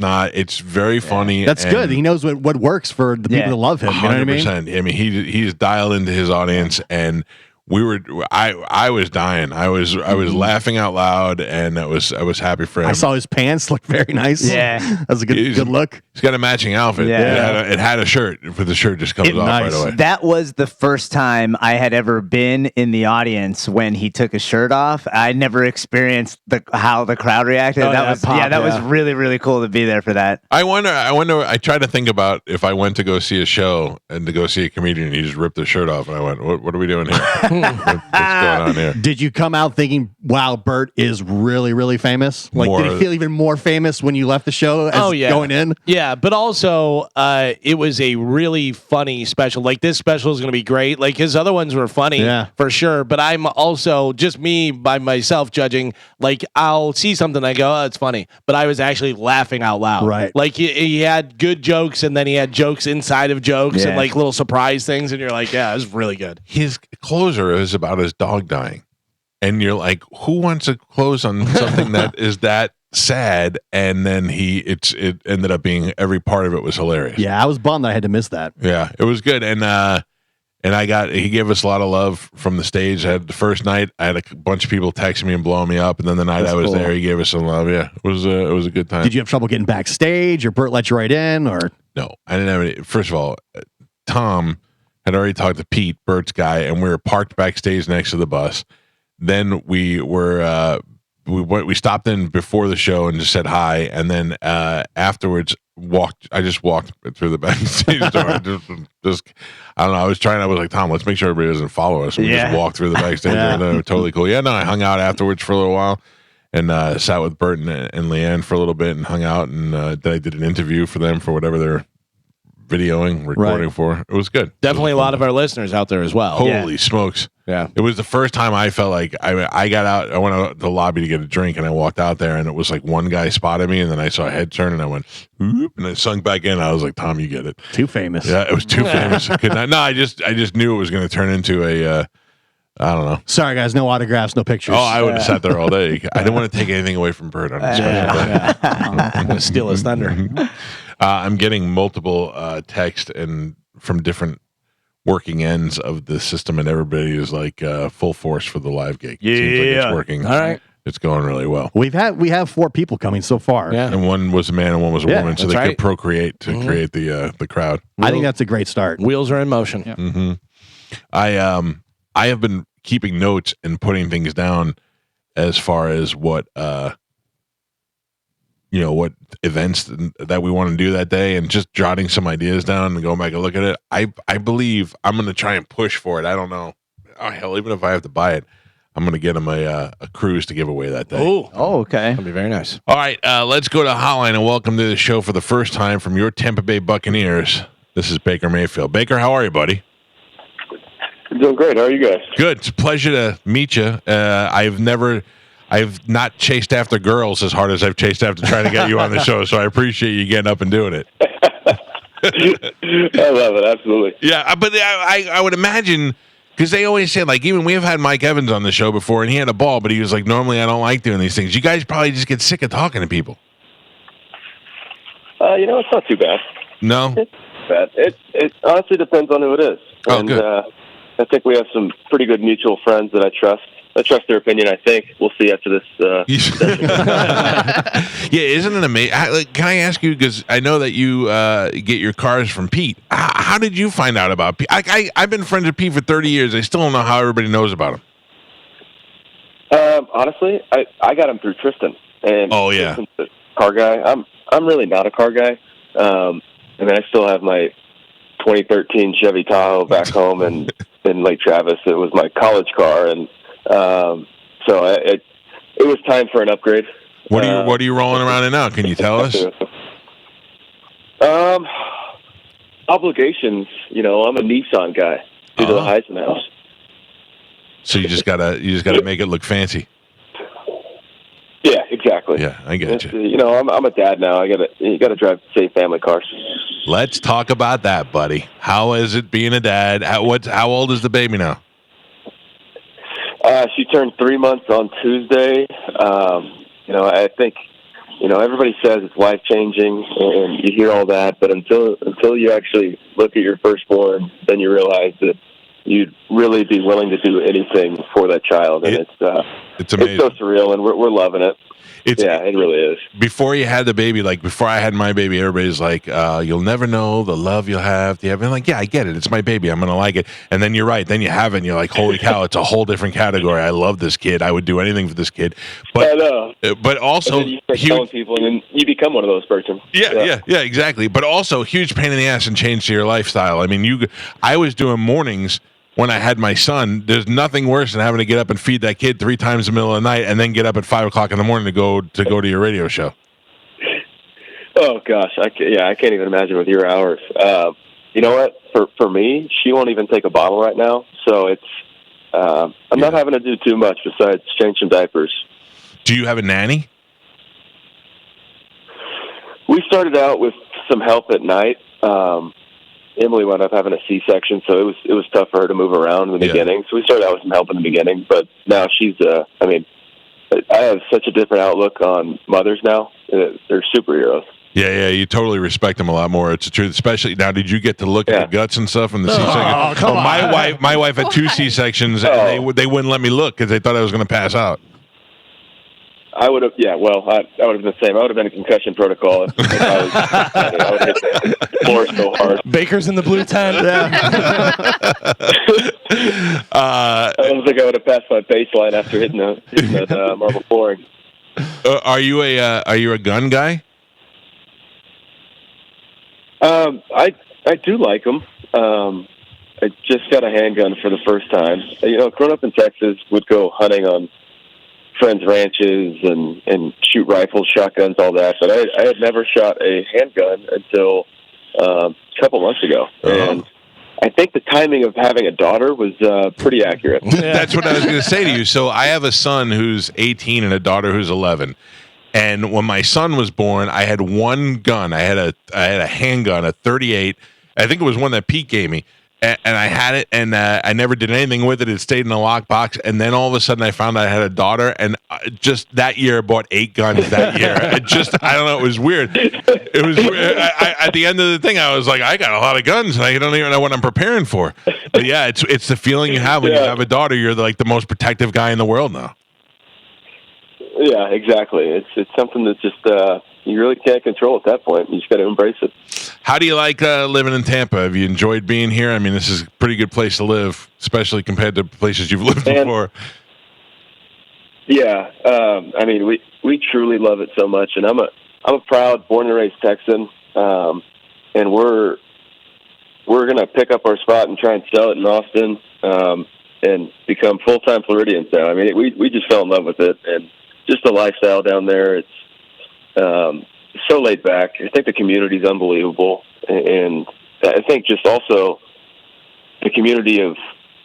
very funny. That's good. He knows what works for the people that love him. You know what I mean? 100%. I mean, he's dialed into his audience, and I was dying. I was laughing out loud, and I was happy for him. I saw his pants look very nice. Yeah. That was a good look. He's got a matching outfit. Yeah. It had a shirt, but the shirt just comes off right away. That was the first time I had ever been in the audience when he took his shirt off. I never experienced how the crowd reacted. That was really, really cool to be there for that. I wonder. I try to think about if I went to go see a show and to go see a comedian, and he just ripped his shirt off, and I went, "What are we doing here? What's going on here?" Did you come out thinking, "Wow, Burt is really, really famous"? Like, did he feel even more famous when you left the show? Going in. Yeah, but also it was a really funny special. Like this special is going to be great. Like his other ones were funny, for sure. But I'm also just me by myself judging. Like I'll see something, I go, "Oh, it's funny," but I was actually laughing out loud. Right. Like he had good jokes, and then he had jokes inside of jokes, and like little surprise things, and you're like, "Yeah, it was really good." His closer is about his dog dying, and you're like, who wants to close on something that is that sad? And then it ended up being every part of it was hilarious. Yeah, I was bummed I had to miss that. Yeah, it was good, and he gave us a lot of love from the stage. I had the first night, I had a bunch of people texting me and blowing me up, and then the night I was there, he gave us some love. Yeah, it was a good time. Did you have trouble getting backstage, or Burt let you right in, or no? I didn't have any. First of all, Tom had already talked to Pete, Burt's guy, and we were parked backstage next to the bus. Then we stopped in before the show and just said hi, and then afterwards I just walked through the backstage door. just I don't know. I was like, Tom, let's make sure everybody doesn't follow us. We just walked through the backstage door. And they were totally cool. Yeah, no, I hung out afterwards for a little while and sat with Burt and Leanne for a little bit and hung out, and then I did an interview for them for whatever they're recording for. It was good. Definitely a lot of our listeners out there as well. Holy smokes. Yeah. It was the first time I felt like I got out. I went out to the lobby to get a drink, and I walked out there, and it was like one guy spotted me, and then I saw a head turn, and I went, "Oop," and I sunk back in. I was like, Tom, you get it. Too famous. Yeah, it was too famous. I just knew it was going to turn into a I don't know. Sorry, guys, no autographs, no pictures. Oh, I would have sat there all day. I didn't want to take anything away from Burt on this special day. I'm going to steal his thunder. I'm getting multiple texts and from different working ends of the system, and everybody is like full force for the live gig. Yeah, seems like it's working. All right, it's going really well. We have 4 people coming so far. Yeah, and one was a man and one was a woman, so they could procreate to create the crowd. I think that's a great start. Wheels are in motion. Yeah. Mm-hmm. I have been keeping notes and putting things down as far as what what events that we want to do that day, and just jotting some ideas down and going back and look at it. I believe I'm going to try and push for it. I don't know. Oh, hell, even if I have to buy it, I'm going to get him a cruise to give away that day. Oh, okay. That'd be very nice. All right, let's go to Hotline and welcome to the show for the first time from your Tampa Bay Buccaneers. This is Baker Mayfield. Baker, how are you, buddy? Doing great. How are you guys? Good. It's a pleasure to meet you. I've not chased after girls as hard as I've chased after trying to get you on the show, so I appreciate you getting up and doing it. I love it. Absolutely. Yeah, but I would imagine, because they always say, like, even we've had Mike Evans on the show before, and he had a ball, but he was like, normally I don't like doing these things. You guys probably just get sick of talking to people. It's not too bad. No? It's bad. It honestly depends on who it is. Oh, and, good. I think we have some pretty good mutual friends that I trust. I trust their opinion, I think. We'll see after this. Yeah, isn't it amazing? Can I ask you, because I know that you get your cars from Pete. How did you find out about Pete? I've been friends with Pete for 30 years. I still don't know how everybody knows about him. Honestly, I got him through Tristan. And oh, yeah. Tristan's a car guy. I'm really not a car guy. I still have my 2013 Chevy Tahoe back home in Lake Travis. It was my college car, and so it was time for an upgrade. What are you rolling around in now? Can you tell us? Obligations. I'm a Nissan guy due to the Heisman House. So you just gotta make it look fancy. Yeah, exactly. Yeah, I get you. You know, I'm a dad now. You gotta drive safe family cars. Let's talk about that, buddy. How is it being a dad? How old is the baby now? She turned 3 months on Tuesday. You know, I think, you know, everybody says it's life changing, and you hear all that, but until you actually look at your firstborn, then you realize that you'd really be willing to do anything for that child, and it's amazing. It's so surreal, and we're loving it. It really is. Before you had the baby, like before I had my baby, everybody's like, you'll never know the love you'll have. I'm like, yeah, I get it. It's my baby. I'm going to like it. And then you're right. Then you have it, and you're like, holy cow, it's a whole different category. I love this kid. I would do anything for this kid. But, I know. But also, and then you start telling people, and then you become one of those person. Yeah, exactly. But also, huge pain in the ass and change to your lifestyle. I mean, I was doing mornings when I had my son. There's nothing worse than having to get up and feed that kid 3 times in the middle of the night and then get up at 5 o'clock in the morning to go to your radio show. Oh gosh, I can't even imagine with your hours. You know what? For me, she won't even take a bottle right now, so it's I'm not having to do too much besides change some diapers. Do you have a nanny? We started out with some help at night. Emily wound up having a C-section, so it was tough for her to move around in the beginning. So we started out with some help in the beginning, but now she's. I mean, I have such a different outlook on mothers now. They're superheroes. Yeah, you totally respect them a lot more. It's the truth. Especially now, did you get to look at the guts and stuff in the C-section? Oh, come on. My wife had 2 C-sections, and they wouldn't let me look because they thought I was going to pass out. I would have, I would have been the same. I would have been in concussion protocol if I would have hit the floor so hard. Baker's in the blue tent. I don't think I would have passed my baseline after hitting that marble flooring. Are you a gun guy? I do like them. I just got a handgun for the first time. You know, growing up in Texas, would go hunting on friends' ranches and shoot rifles, shotguns, all that. But I had never shot a handgun until a couple months ago. And I think the timing of having a daughter was pretty accurate. That's what I was going to say to you. So I have a son who's 18 and a daughter who's 11. And when my son was born, I had one gun. I had a handgun, a .38. I think it was one that Pete gave me. And I had it, and I never did anything with it. It stayed in a lockbox. And then all of a sudden, I found I had a daughter, and just that year, I bought 8 guns that year. I don't know. It was weird. It was weird. At the end of the thing, I was like, I got a lot of guns, and I don't even know what I'm preparing for. But yeah, it's the feeling you have when you have a daughter. You're like the most protective guy in the world now. Yeah, exactly. It's something that just you really can't control at that point. You just got to embrace it. How do you like living in Tampa? Have you enjoyed being here? I mean, this is a pretty good place to live, especially compared to places you've lived before. Yeah, I mean, we truly love it so much, and I'm a proud born and raised Texan, and we're gonna pick up our spot and try and sell it in Austin, and become full-time Floridians now. I mean, we just fell in love with it, and just the lifestyle down there. It's so laid back. I think the community is unbelievable, and I think just also the community of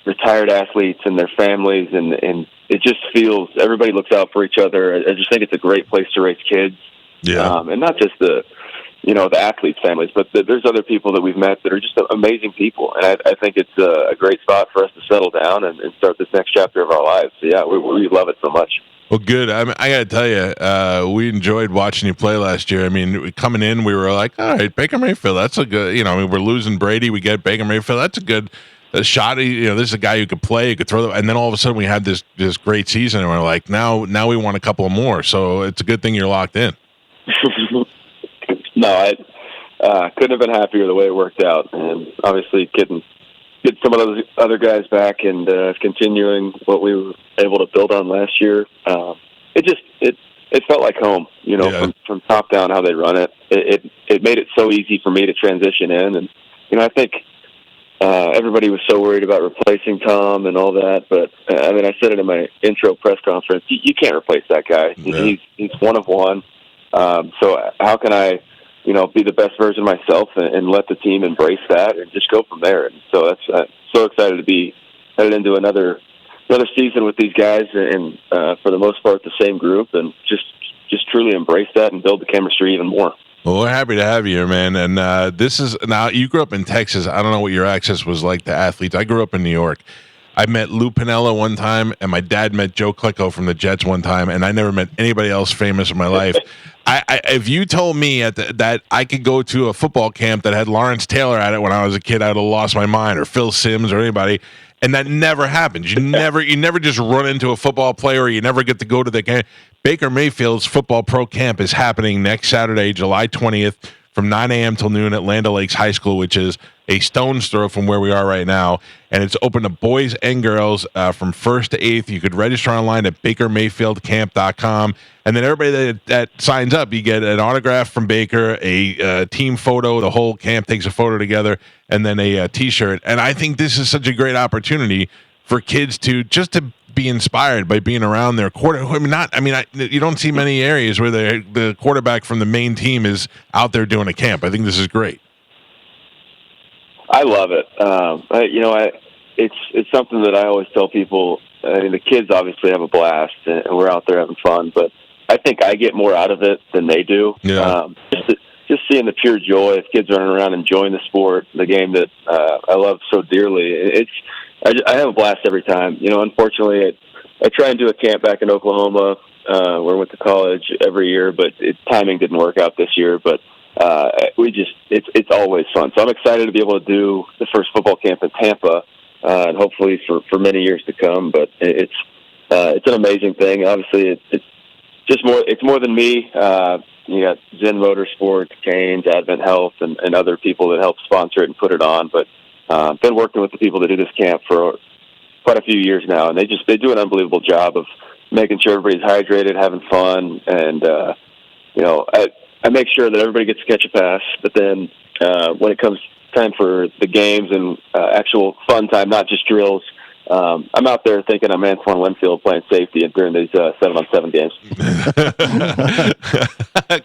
retired athletes and their families, and it just feels everybody looks out for each other. I just think it's a great place to raise kids. Yeah, and not just the athletes' families, but there's other people that we've met that are just amazing people, and I think it's a great spot for us to settle down and start this next chapter of our lives. So yeah, we love it so much. Well, good. I got to tell you, we enjoyed watching you play last year. I mean, coming in, we were like, all right, Baker Mayfield, that's a good, we're losing Brady. We get Baker Mayfield. That's a good shot. This is a guy who could play, who could throw. And then all of a sudden we had this great season, and we're like, now we want a couple more. So it's a good thing you're locked in. No, I couldn't have been happier the way it worked out. And obviously get some of those other guys back and continuing what we were able to build on last year. It felt like home, from top down, how they run it. It made it so easy for me to transition in. And, I think everybody was so worried about replacing Tom and all that. But, I mean, I said it in my intro press conference. You can't replace that guy. Yeah. He's one of one. So how can I, be the best version of myself and let the team embrace that and just go from there. And so that's so excited to be headed into another another season with these guys, and for the most part, the same group, and just truly embrace that and build the chemistry even more. Well, we're happy to have you here, man. And this is now you grew up in Texas. I don't know what your access was like to athletes. I grew up in New York. I met Lou Piniella one time, and my dad met Joe Klicko from the Jets one time, and I never met anybody else famous in my life. If you told me that I could go to a football camp that had Lawrence Taylor at it when I was a kid, I'd have lost my mind, or Phil Simms or anybody. And that never happens. You never just run into a football player, or you never get to go to the game. Baker Mayfield's Football Pro Camp is happening next Saturday, July 20th, from 9 a.m. till noon at Land O'Lakes High School, which is a stone's throw from where we are right now. And it's open to boys and girls from 1st to 8th. You could register online at bakermayfieldcamp.com. And then everybody that signs up, you get an autograph from Baker, a team photo. The whole camp takes a photo together, and then a T-shirt. And I think this is such a great opportunity for kids to be inspired by being around their quarter. You don't see many areas where the quarterback from the main team is out there doing a camp. I think this is great. I love it. It's something that I always tell people. I mean, the kids obviously have a blast, and we're out there having fun. But I think I get more out of it than they do. Yeah. Just seeing the pure joy of kids running around enjoying the sport, the game that I love so dearly. I have a blast every time. Unfortunately, I try and do a camp back in Oklahoma where I went to college every year, but timing didn't work out this year. But it's always fun. So I'm excited to be able to do the first football camp in Tampa, and hopefully for many years to come. But it's an amazing thing. Obviously, it's more than me. You got Zen Motorsports, Canes, Advent Health, and other people that help sponsor it and put it on. But been working with the people that do this camp for quite a few years now, and they do an unbelievable job of making sure everybody's hydrated, having fun, and I make sure that everybody gets to catch a pass. But then when it comes time for the games and actual fun time, not just drills, I'm out there thinking I'm Antoine Winfield playing safety during these 7-on-7 games.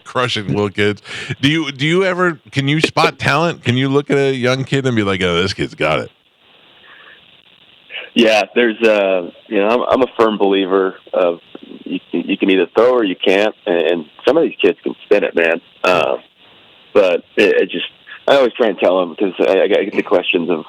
Crushing little kids. Do you ever? Can you spot talent? Can you look at a young kid and be like, "Oh, this kid's got it"? Yeah, there's I'm a firm believer of you can either throw or you can't, and some of these kids can spin it, man. But I always try and tell them, because I get the questions of,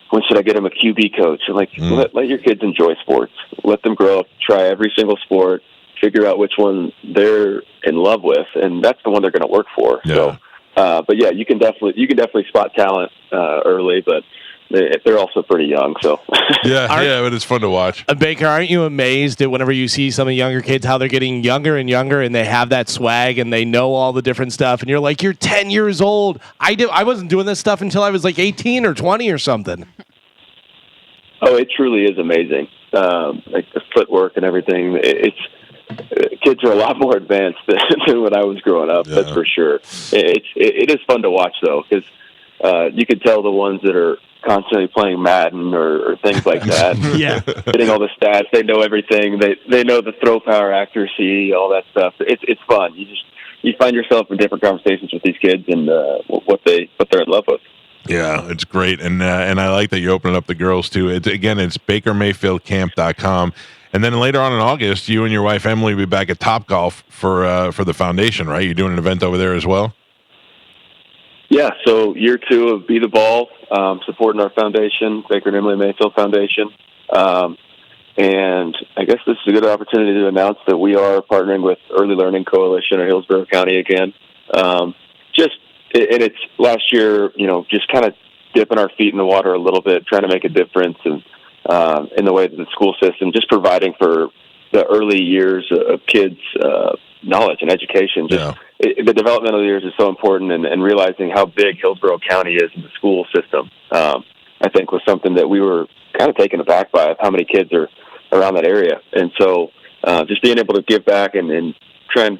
when should I get them a QB coach? I'm like, let your kids enjoy sports. Let them grow up, try every single sport, figure out which one they're in love with, and that's the one they're going to work for. Yeah. So, but yeah, you can definitely spot talent early, but they're also pretty young. So but it's fun to watch. Baker, aren't you amazed that whenever you see some of the younger kids, how they're getting younger and younger, and they have that swag and they know all the different stuff, and you're like, you're 10 years old. I wasn't doing this stuff until I was like 18 or 20 or something. Oh, it truly is amazing. Like the footwork and everything. Kids are a lot more advanced than when I was growing up. Yeah. That's for sure. It is fun to watch though, because you can tell the ones that are constantly playing Madden or things like that. Yeah, getting all the stats. They know everything. They know the throw power, accuracy, all that stuff. It's fun. You find yourself in different conversations with these kids and what they're in love with. Yeah, it's great, and I like that you're opening up the girls too. It's bakermayfieldcamp.com, and then later on in August, you and your wife Emily will be back at Topgolf for the foundation, right? You're doing an event over there as well. Yeah, so year 2 of Be the Ball, supporting our foundation, Baker and Emily Mayfield Foundation, and I guess this is a good opportunity to announce that we are partnering with Early Learning Coalition of Hillsborough County again. And it's last year, just kind of dipping our feet in the water a little bit, trying to make a difference in the way that the school system, just providing for the early years of kids' knowledge and education. The developmental years is so important, and realizing how big Hillsborough County is in the school system, I think was something that we were kind of taken aback by, of how many kids are around that area. And so just being able to give back and try and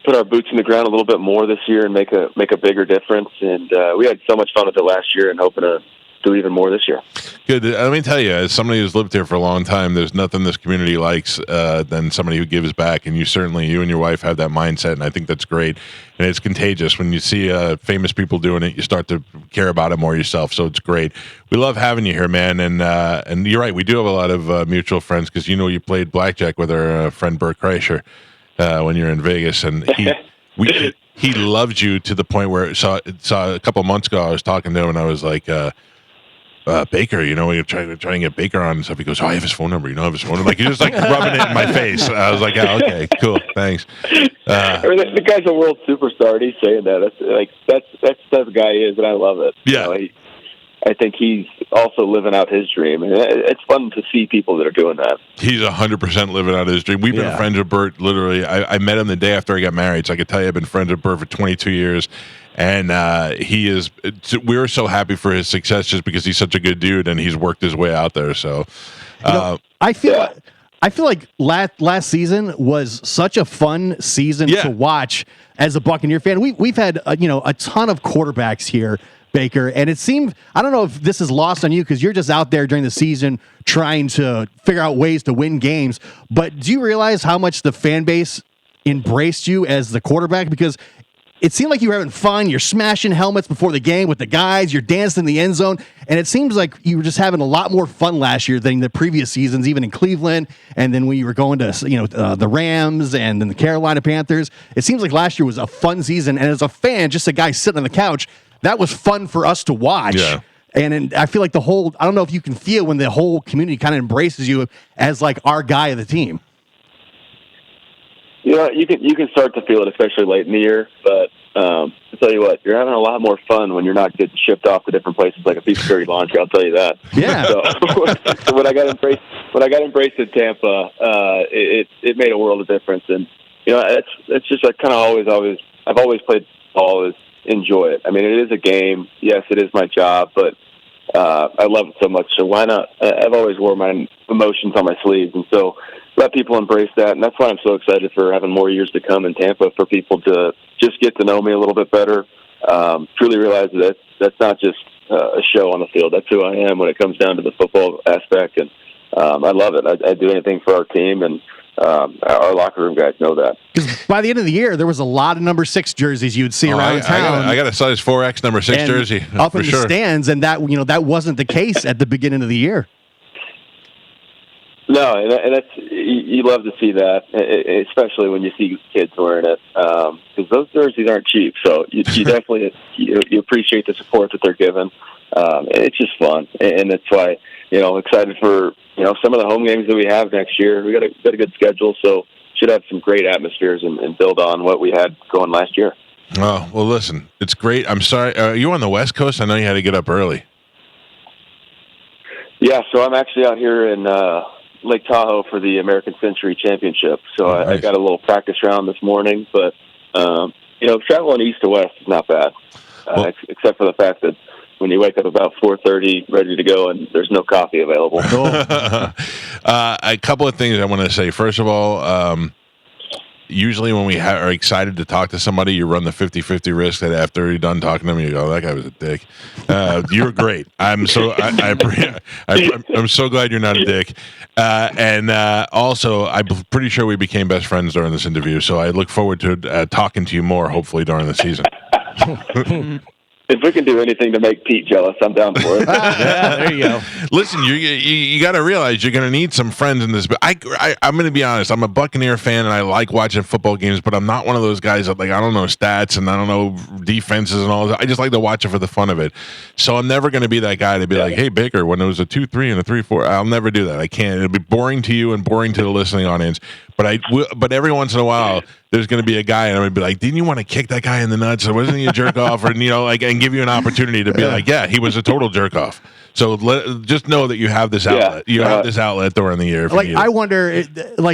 put our boots in the ground a little bit more this year and make a bigger difference. And we had so much fun with it last year, and hoping to do even more this year. Good. Let me tell you, as somebody who's lived here for a long time, there's nothing this community likes than somebody who gives back. And you and your wife have that mindset, and I think that's great. And it's contagious. When you see famous people doing it, you start to care about it more yourself. So it's great. We love having you here, man. And you're right. We do have a lot of mutual friends because you played blackjack with our friend Bert Kreischer when you're in Vegas, and he loved you to the point where saw a couple of months ago. I was talking to him, and I was like. Baker, we're trying to get Baker on and stuff. He goes, I have his phone number. I have his phone number. Like, you're just like rubbing it in my face. I was like, yeah, okay, cool, thanks. The guy's a world superstar, and he's saying that. That's the guy he is, and I love it. Yeah. I think he's also living out his dream, and it's fun to see people that are doing that. He's 100% living out his dream. We've been friends with Bert, literally. I met him the day after I got married, so I could tell you I've been friends with Bert for 22 years. And we're so happy for his success just because he's such a good dude and he's worked his way out there. So I feel like last season was such a fun season to watch as a Buccaneer fan. We've had a ton of quarterbacks here, Baker, and it seemed, I don't know if this is lost on you because you're just out there during the season trying to figure out ways to win games. But do you realize how much the fan base embraced you as the quarterback? Because it seemed like you were having fun. You're smashing helmets before the game with the guys. You're dancing in the end zone. And it seems like you were just having a lot more fun last year than the previous seasons, even in Cleveland. And then when you were going to, the Rams and then the Carolina Panthers, it seems like last year was a fun season. And as a fan, just a guy sitting on the couch, that was fun for us to watch. Yeah. And I feel like I don't know if you can feel when the whole community kind of embraces you as like our guy of the team. Yeah, you can start to feel it, especially late in the year. But I'll tell you what, you're having a lot more fun when you're not getting shipped off to different places like a piece of dirty laundry. I'll tell you that. Yeah. So when I got embraced in Tampa, it made a world of difference. And it's just like kind of always I've always played ball, is enjoy it. I mean, it is a game. Yes, it is my job, but I love it so much. So why not? I've always wore my emotions on my sleeves, and so let people embrace that. And that's why I'm so excited for having more years to come in Tampa, for people to just get to know me a little bit better, truly realize that that's not just a show on the field. That's who I am when it comes down to the football aspect. And I love it. I'd do anything for our team, and our locker room guys know that. Because by the end of the year, there was a lot of number 6 jerseys you'd see around town. I got a size 4X number 6 jersey up in the stands, and that that wasn't the case at the beginning of the year. No, and that's, you love to see that, especially when you see kids wearing it, because those jerseys aren't cheap. So you definitely you appreciate the support that they're given. It's just fun, and that's why excited for some of the home games that we have next year. We got a good schedule, so should have some great atmospheres and build on what we had going last year. Oh well, listen, it's great. I'm sorry, are you on the West Coast? I know you had to get up early. Yeah, so I'm actually out here in Lake Tahoe for the American Century Championship. So nice. I got a little practice round this morning, but traveling east to west is not bad, except for the fact that when you wake up about 4:30, ready to go, and there's no coffee available. A couple of things I want to say. First of all, usually when we are excited to talk to somebody, you run the 50-50 risk that after you're done talking to them, you go, that guy was a dick. You're great. I'm so glad you're not a dick. And also, I'm pretty sure we became best friends during this interview, so I look forward to talking to you more, hopefully, during the season. If we can do anything to make Pete jealous, I'm down for it. Yeah, there you go. Listen, you got to realize you're going to need some friends in this. I'm going to be honest. I'm a Buccaneer fan, and I like watching football games, but I'm not one of those guys that, I don't know stats, and I don't know defenses and all that. I just like to watch it for the fun of it. So I'm never going to be that guy to be like, hey, Baker, when it was a 2-3 and a 3-4, I'll never do that. I can't. It'll be boring to you and boring to the listening audience. But every once in a while, there's going to be a guy, and I'm going to be like, didn't you want to kick that guy in the nuts? Or wasn't he a jerk off? Or, and give you an opportunity to be like, yeah, he was a total jerk off. So just know that you have this outlet. You have this outlet during the year. I wonder,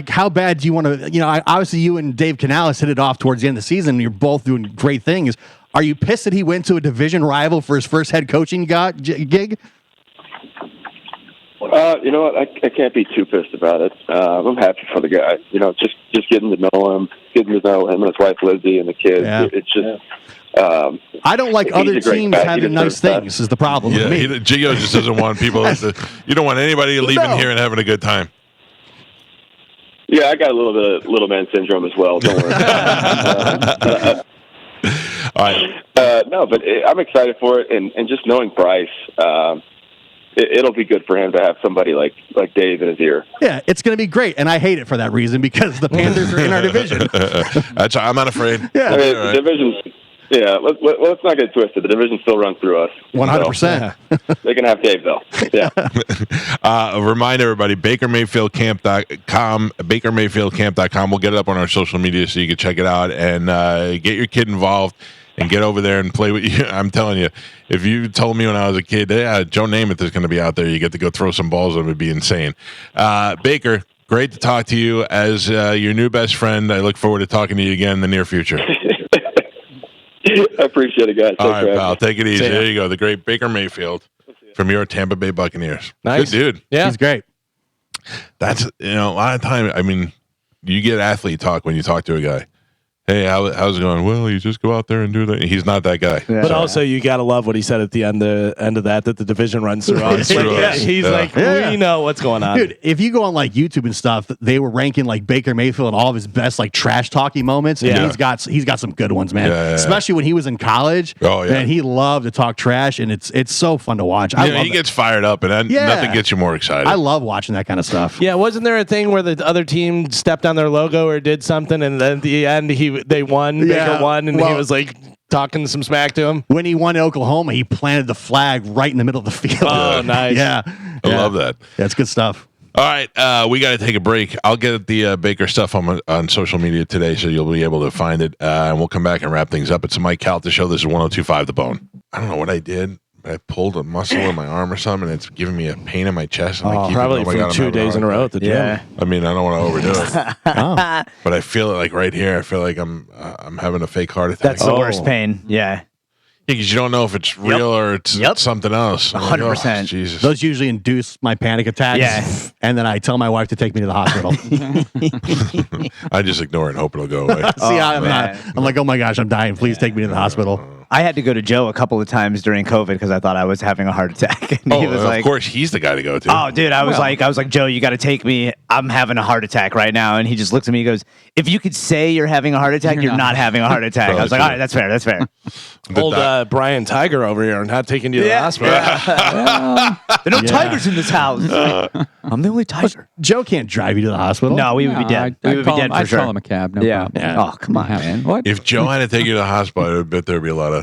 how bad do you want to, obviously you and Dave Canales hit it off towards the end of the season. You're both doing great things. Are you pissed that he went to a division rival for his first head coaching gig? 100%. You know what? I can't be too pissed about it. I'm happy for the guy. You know, just getting to know him, getting to know him and his wife Lizzie and the kids. Yeah. It's just. I don't like other teams having nice things. Is the problem with me? Gio just doesn't want people. You don't want anybody leaving here and having a good time. Yeah, I got a little bit of little man syndrome as well. Don't worry. All right. No, but I'm excited for it, and just knowing Bryce, it'll be good for him to have somebody like Dave in his ear. Yeah, it's going to be great, and I hate it for that reason because the Panthers are in our division. I'm not afraid. Yeah, I mean, the division's. Yeah, let's not get twisted. The division still runs through us. 100%. They can have Dave, though. Yeah. Remind everybody, BakerMayfieldCamp.com, BakerMayfieldCamp.com. We'll get it up on our social media so you can check it out and get your kid involved and get over there and play with you. I'm telling you, if you told me when I was a kid, Joe Namath is going to be out there, you get to go throw some balls, it would be insane. Baker, great to talk to you as your new best friend. I look forward to talking to you again in the near future. I appreciate it, guys. All right, pal. Take it easy. There you go. The great Baker Mayfield from your Tampa Bay Buccaneers. Nice. Good dude. Yeah. He's great. That's, a lot of time. I mean, you get athlete talk when you talk to a guy. Hey, how's it going? Well, you just go out there and do that. He's not that guy. Yeah. But also, you got to love what he said at the end of that the division runs through us. He's like, we know what's going on. Dude, if you go on like YouTube and stuff, they were ranking like Baker Mayfield and all of his best like trash talking moments. And he's got some good ones, man. Especially when he was in college. Oh, yeah. And he loved to talk trash, and it's so fun to watch. I love he gets fired up, and nothing gets you more excited. I love watching that kind of stuff. Yeah, wasn't there a thing where the other team stepped on their logo or did something, and then at the end they won? Baker won, and he was like talking some smack to him. When he won in Oklahoma, he planted the flag right in the middle of the field. Oh, nice. Yeah. I love that. That's good stuff. All right, we got to take a break. I'll get the Baker stuff on social media today, so you'll be able to find it, and we'll come back and wrap things up. It's the Mike Calta Show. This is 102.5 The Bone. I don't know what I did. I pulled a muscle in my arm or something, and it's giving me a pain in my chest. And I keep probably from 2 days in a row at the gym. Yeah. I mean, I don't want to overdo it. But I feel it like right here. I feel like I'm having a fake heart attack. That's the worst pain. Yeah. Because you don't know if it's real or it's something else. 100%. Jesus. Those usually induce my panic attacks. Yeah. And then I tell my wife to take me to the hospital. I just ignore it and hope it'll go away. See, I'm like, oh my gosh, I'm dying. Please take me to the hospital. I had to go to Joe a couple of times during COVID because I thought I was having a heart attack. And he was of like, course, he's the guy to go to. Oh, dude, I was like, Joe, you got to take me. I'm having a heart attack right now. And he just looked at me. He goes, if you could say you're having a heart attack, you're not having a heart attack. I was like, all right, that's fair. That's fair. Old Brian Tiger over here, not taking you to the hospital. There are no tigers in this house. I'm the only tiger. Joe can't drive you to the hospital. No, we would be dead. We would be dead for sure. I'd call him a cab. No problem. Yeah. Oh, come on, man. What? If Joe had to take you to the hospital, I bet there'd be a lot of.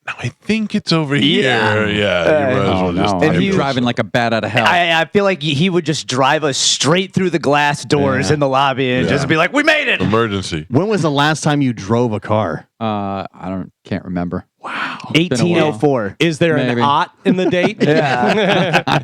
No, I think it's over here. Yeah, you might as well just and he's driving like a bat out of hell. I feel like he would just drive us straight through the glass doors in the lobby and just be like, "We made it!" Emergency. When was the last time you drove a car? Can't remember. Wow. 1804. Is there an aught in the date? I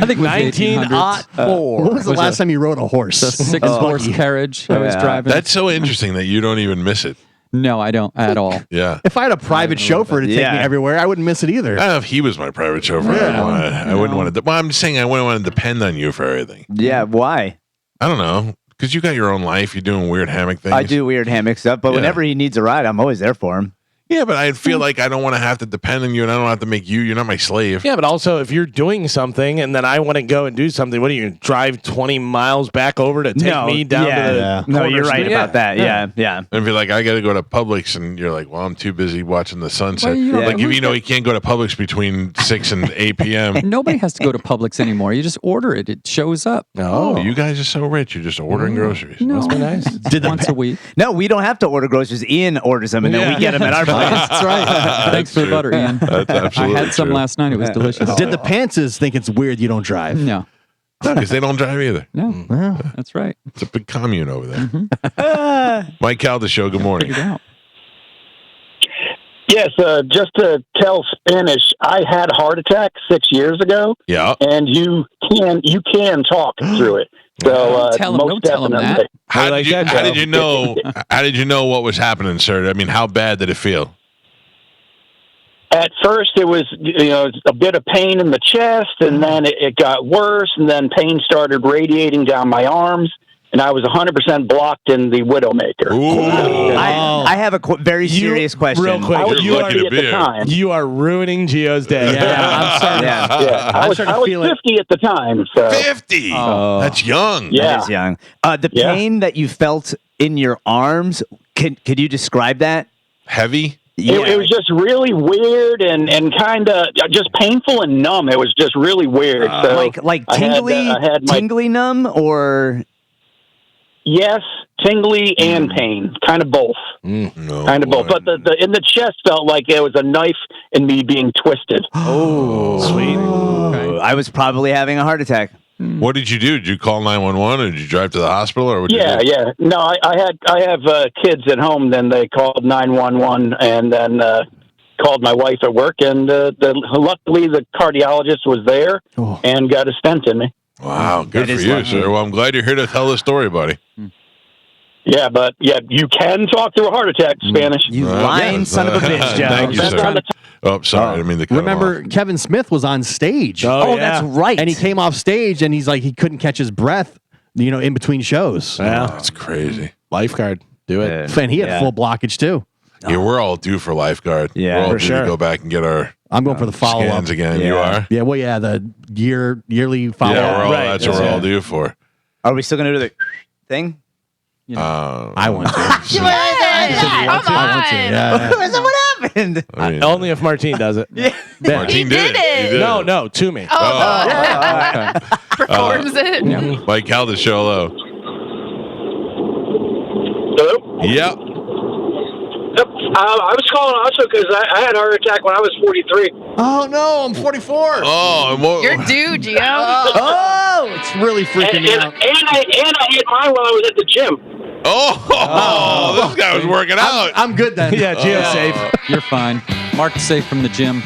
think 1904. When was the last time you rode a horse? The 6-horse carriage I was driving. That's so interesting that you don't even miss it. No, I don't at all. Yeah. If I had a private chauffeur to take me everywhere, I wouldn't miss it either. If he was my private chauffeur, I wouldn't want to. Well, I'm just saying I wouldn't want to depend on you for everything. Yeah, why? I don't know. Because you got your own life. You're doing weird hammock things. I do weird hammock stuff, but whenever he needs a ride, I'm always there for him. Yeah, but I feel like I don't want to have to depend on you, and I don't have to make you. You're not my slave. Yeah, but also if you're doing something and then I want to go and do something, what are you drive 20 miles back over to take me down to the No, you're right about that. Yeah. And be like, I got to go to Publix, and you're like, well, I'm too busy watching the sunset. Like if you know you can't go to Publix between 6 and 8 p.m. Nobody has to go to Publix anymore. You just order it; it shows up. Oh, you guys are so rich. You're just ordering groceries. No, must be nice. Once a week. No, we don't have to order groceries. Ian orders them, and then we get them at our place. That's right. Thanks for the butter, Ian. That's absolutely I had some last night. It was delicious. Did the Pantses think it's weird you don't drive? No. No, because they don't drive either. No. That's right. It's a big commune over there. Mike Calta Show, good morning. Yes, just to tell Spanish, I had a heart attack 6 years ago. Yeah. And you can talk through it. So don't tell him that. How did you know? How did you know what was happening, sir? I mean, how bad did it feel? at first it was, a bit of pain in the chest, and then it got worse, and then pain started radiating down my arms, and I was 100% blocked in the Widowmaker. I have a very serious question. Real quick, I was you lucky at the time. You are ruining Gio's day. I'm sorry. Yeah, I was 50 at the time. So. 50? That's young. Yeah. That is young. The pain that you felt in your arms, could you describe that? Heavy? Yeah. It was just really weird and kind of just painful and numb. It was just really weird. So like tingly, tingly numb, or yes, tingly and pain, kind of both. Kind of both. But the in the chest felt like it was a knife in me being twisted. Oh, sweet. Okay. I was probably having a heart attack. What did you do? Did you call 911 or did you drive to the hospital or what? Yeah. No, I have kids at home. Then they called 911 and then called my wife at work. And luckily the cardiologist was there and got a stent in me. Wow, good for you, sir. Well, I'm glad you're here to tell the story, buddy. Yeah, but you can talk through a heart attack, Spanish. You lying son of a bitch, Joe. Thank you, sir. Oh, sorry. I mean, remember, Kevin Smith was on stage. Oh, that's right. And he came off stage, and he's like, he couldn't catch his breath, in between shows. Yeah, that's crazy. Lifeguard, do it. And he had full blockage too. Yeah, we're all due for lifeguard. Yeah, we're all for due sure. to go back and get our. I'm going for the follow up scans again. You are. Yeah, well, yeah, the yearly follow up. Yeah, that's what we're all due for. Are we still gonna do the thing? I want to. Come on. What happened? I mean, Only if Martine does it. Yeah. Martine did it. He did No, it. no, to me. Performs it. Mike Calta Show, hello. Hello? Yep. I was calling also because I had a heart attack when I was 43. Oh no, I'm 44. Oh, and what, You're due, Gio. Oh, it's really freaking me out. And I hit mine while I was at the gym. this guy was working out. I'm good then. Yeah, Gio's safe. You're fine. Mark's safe from the gym.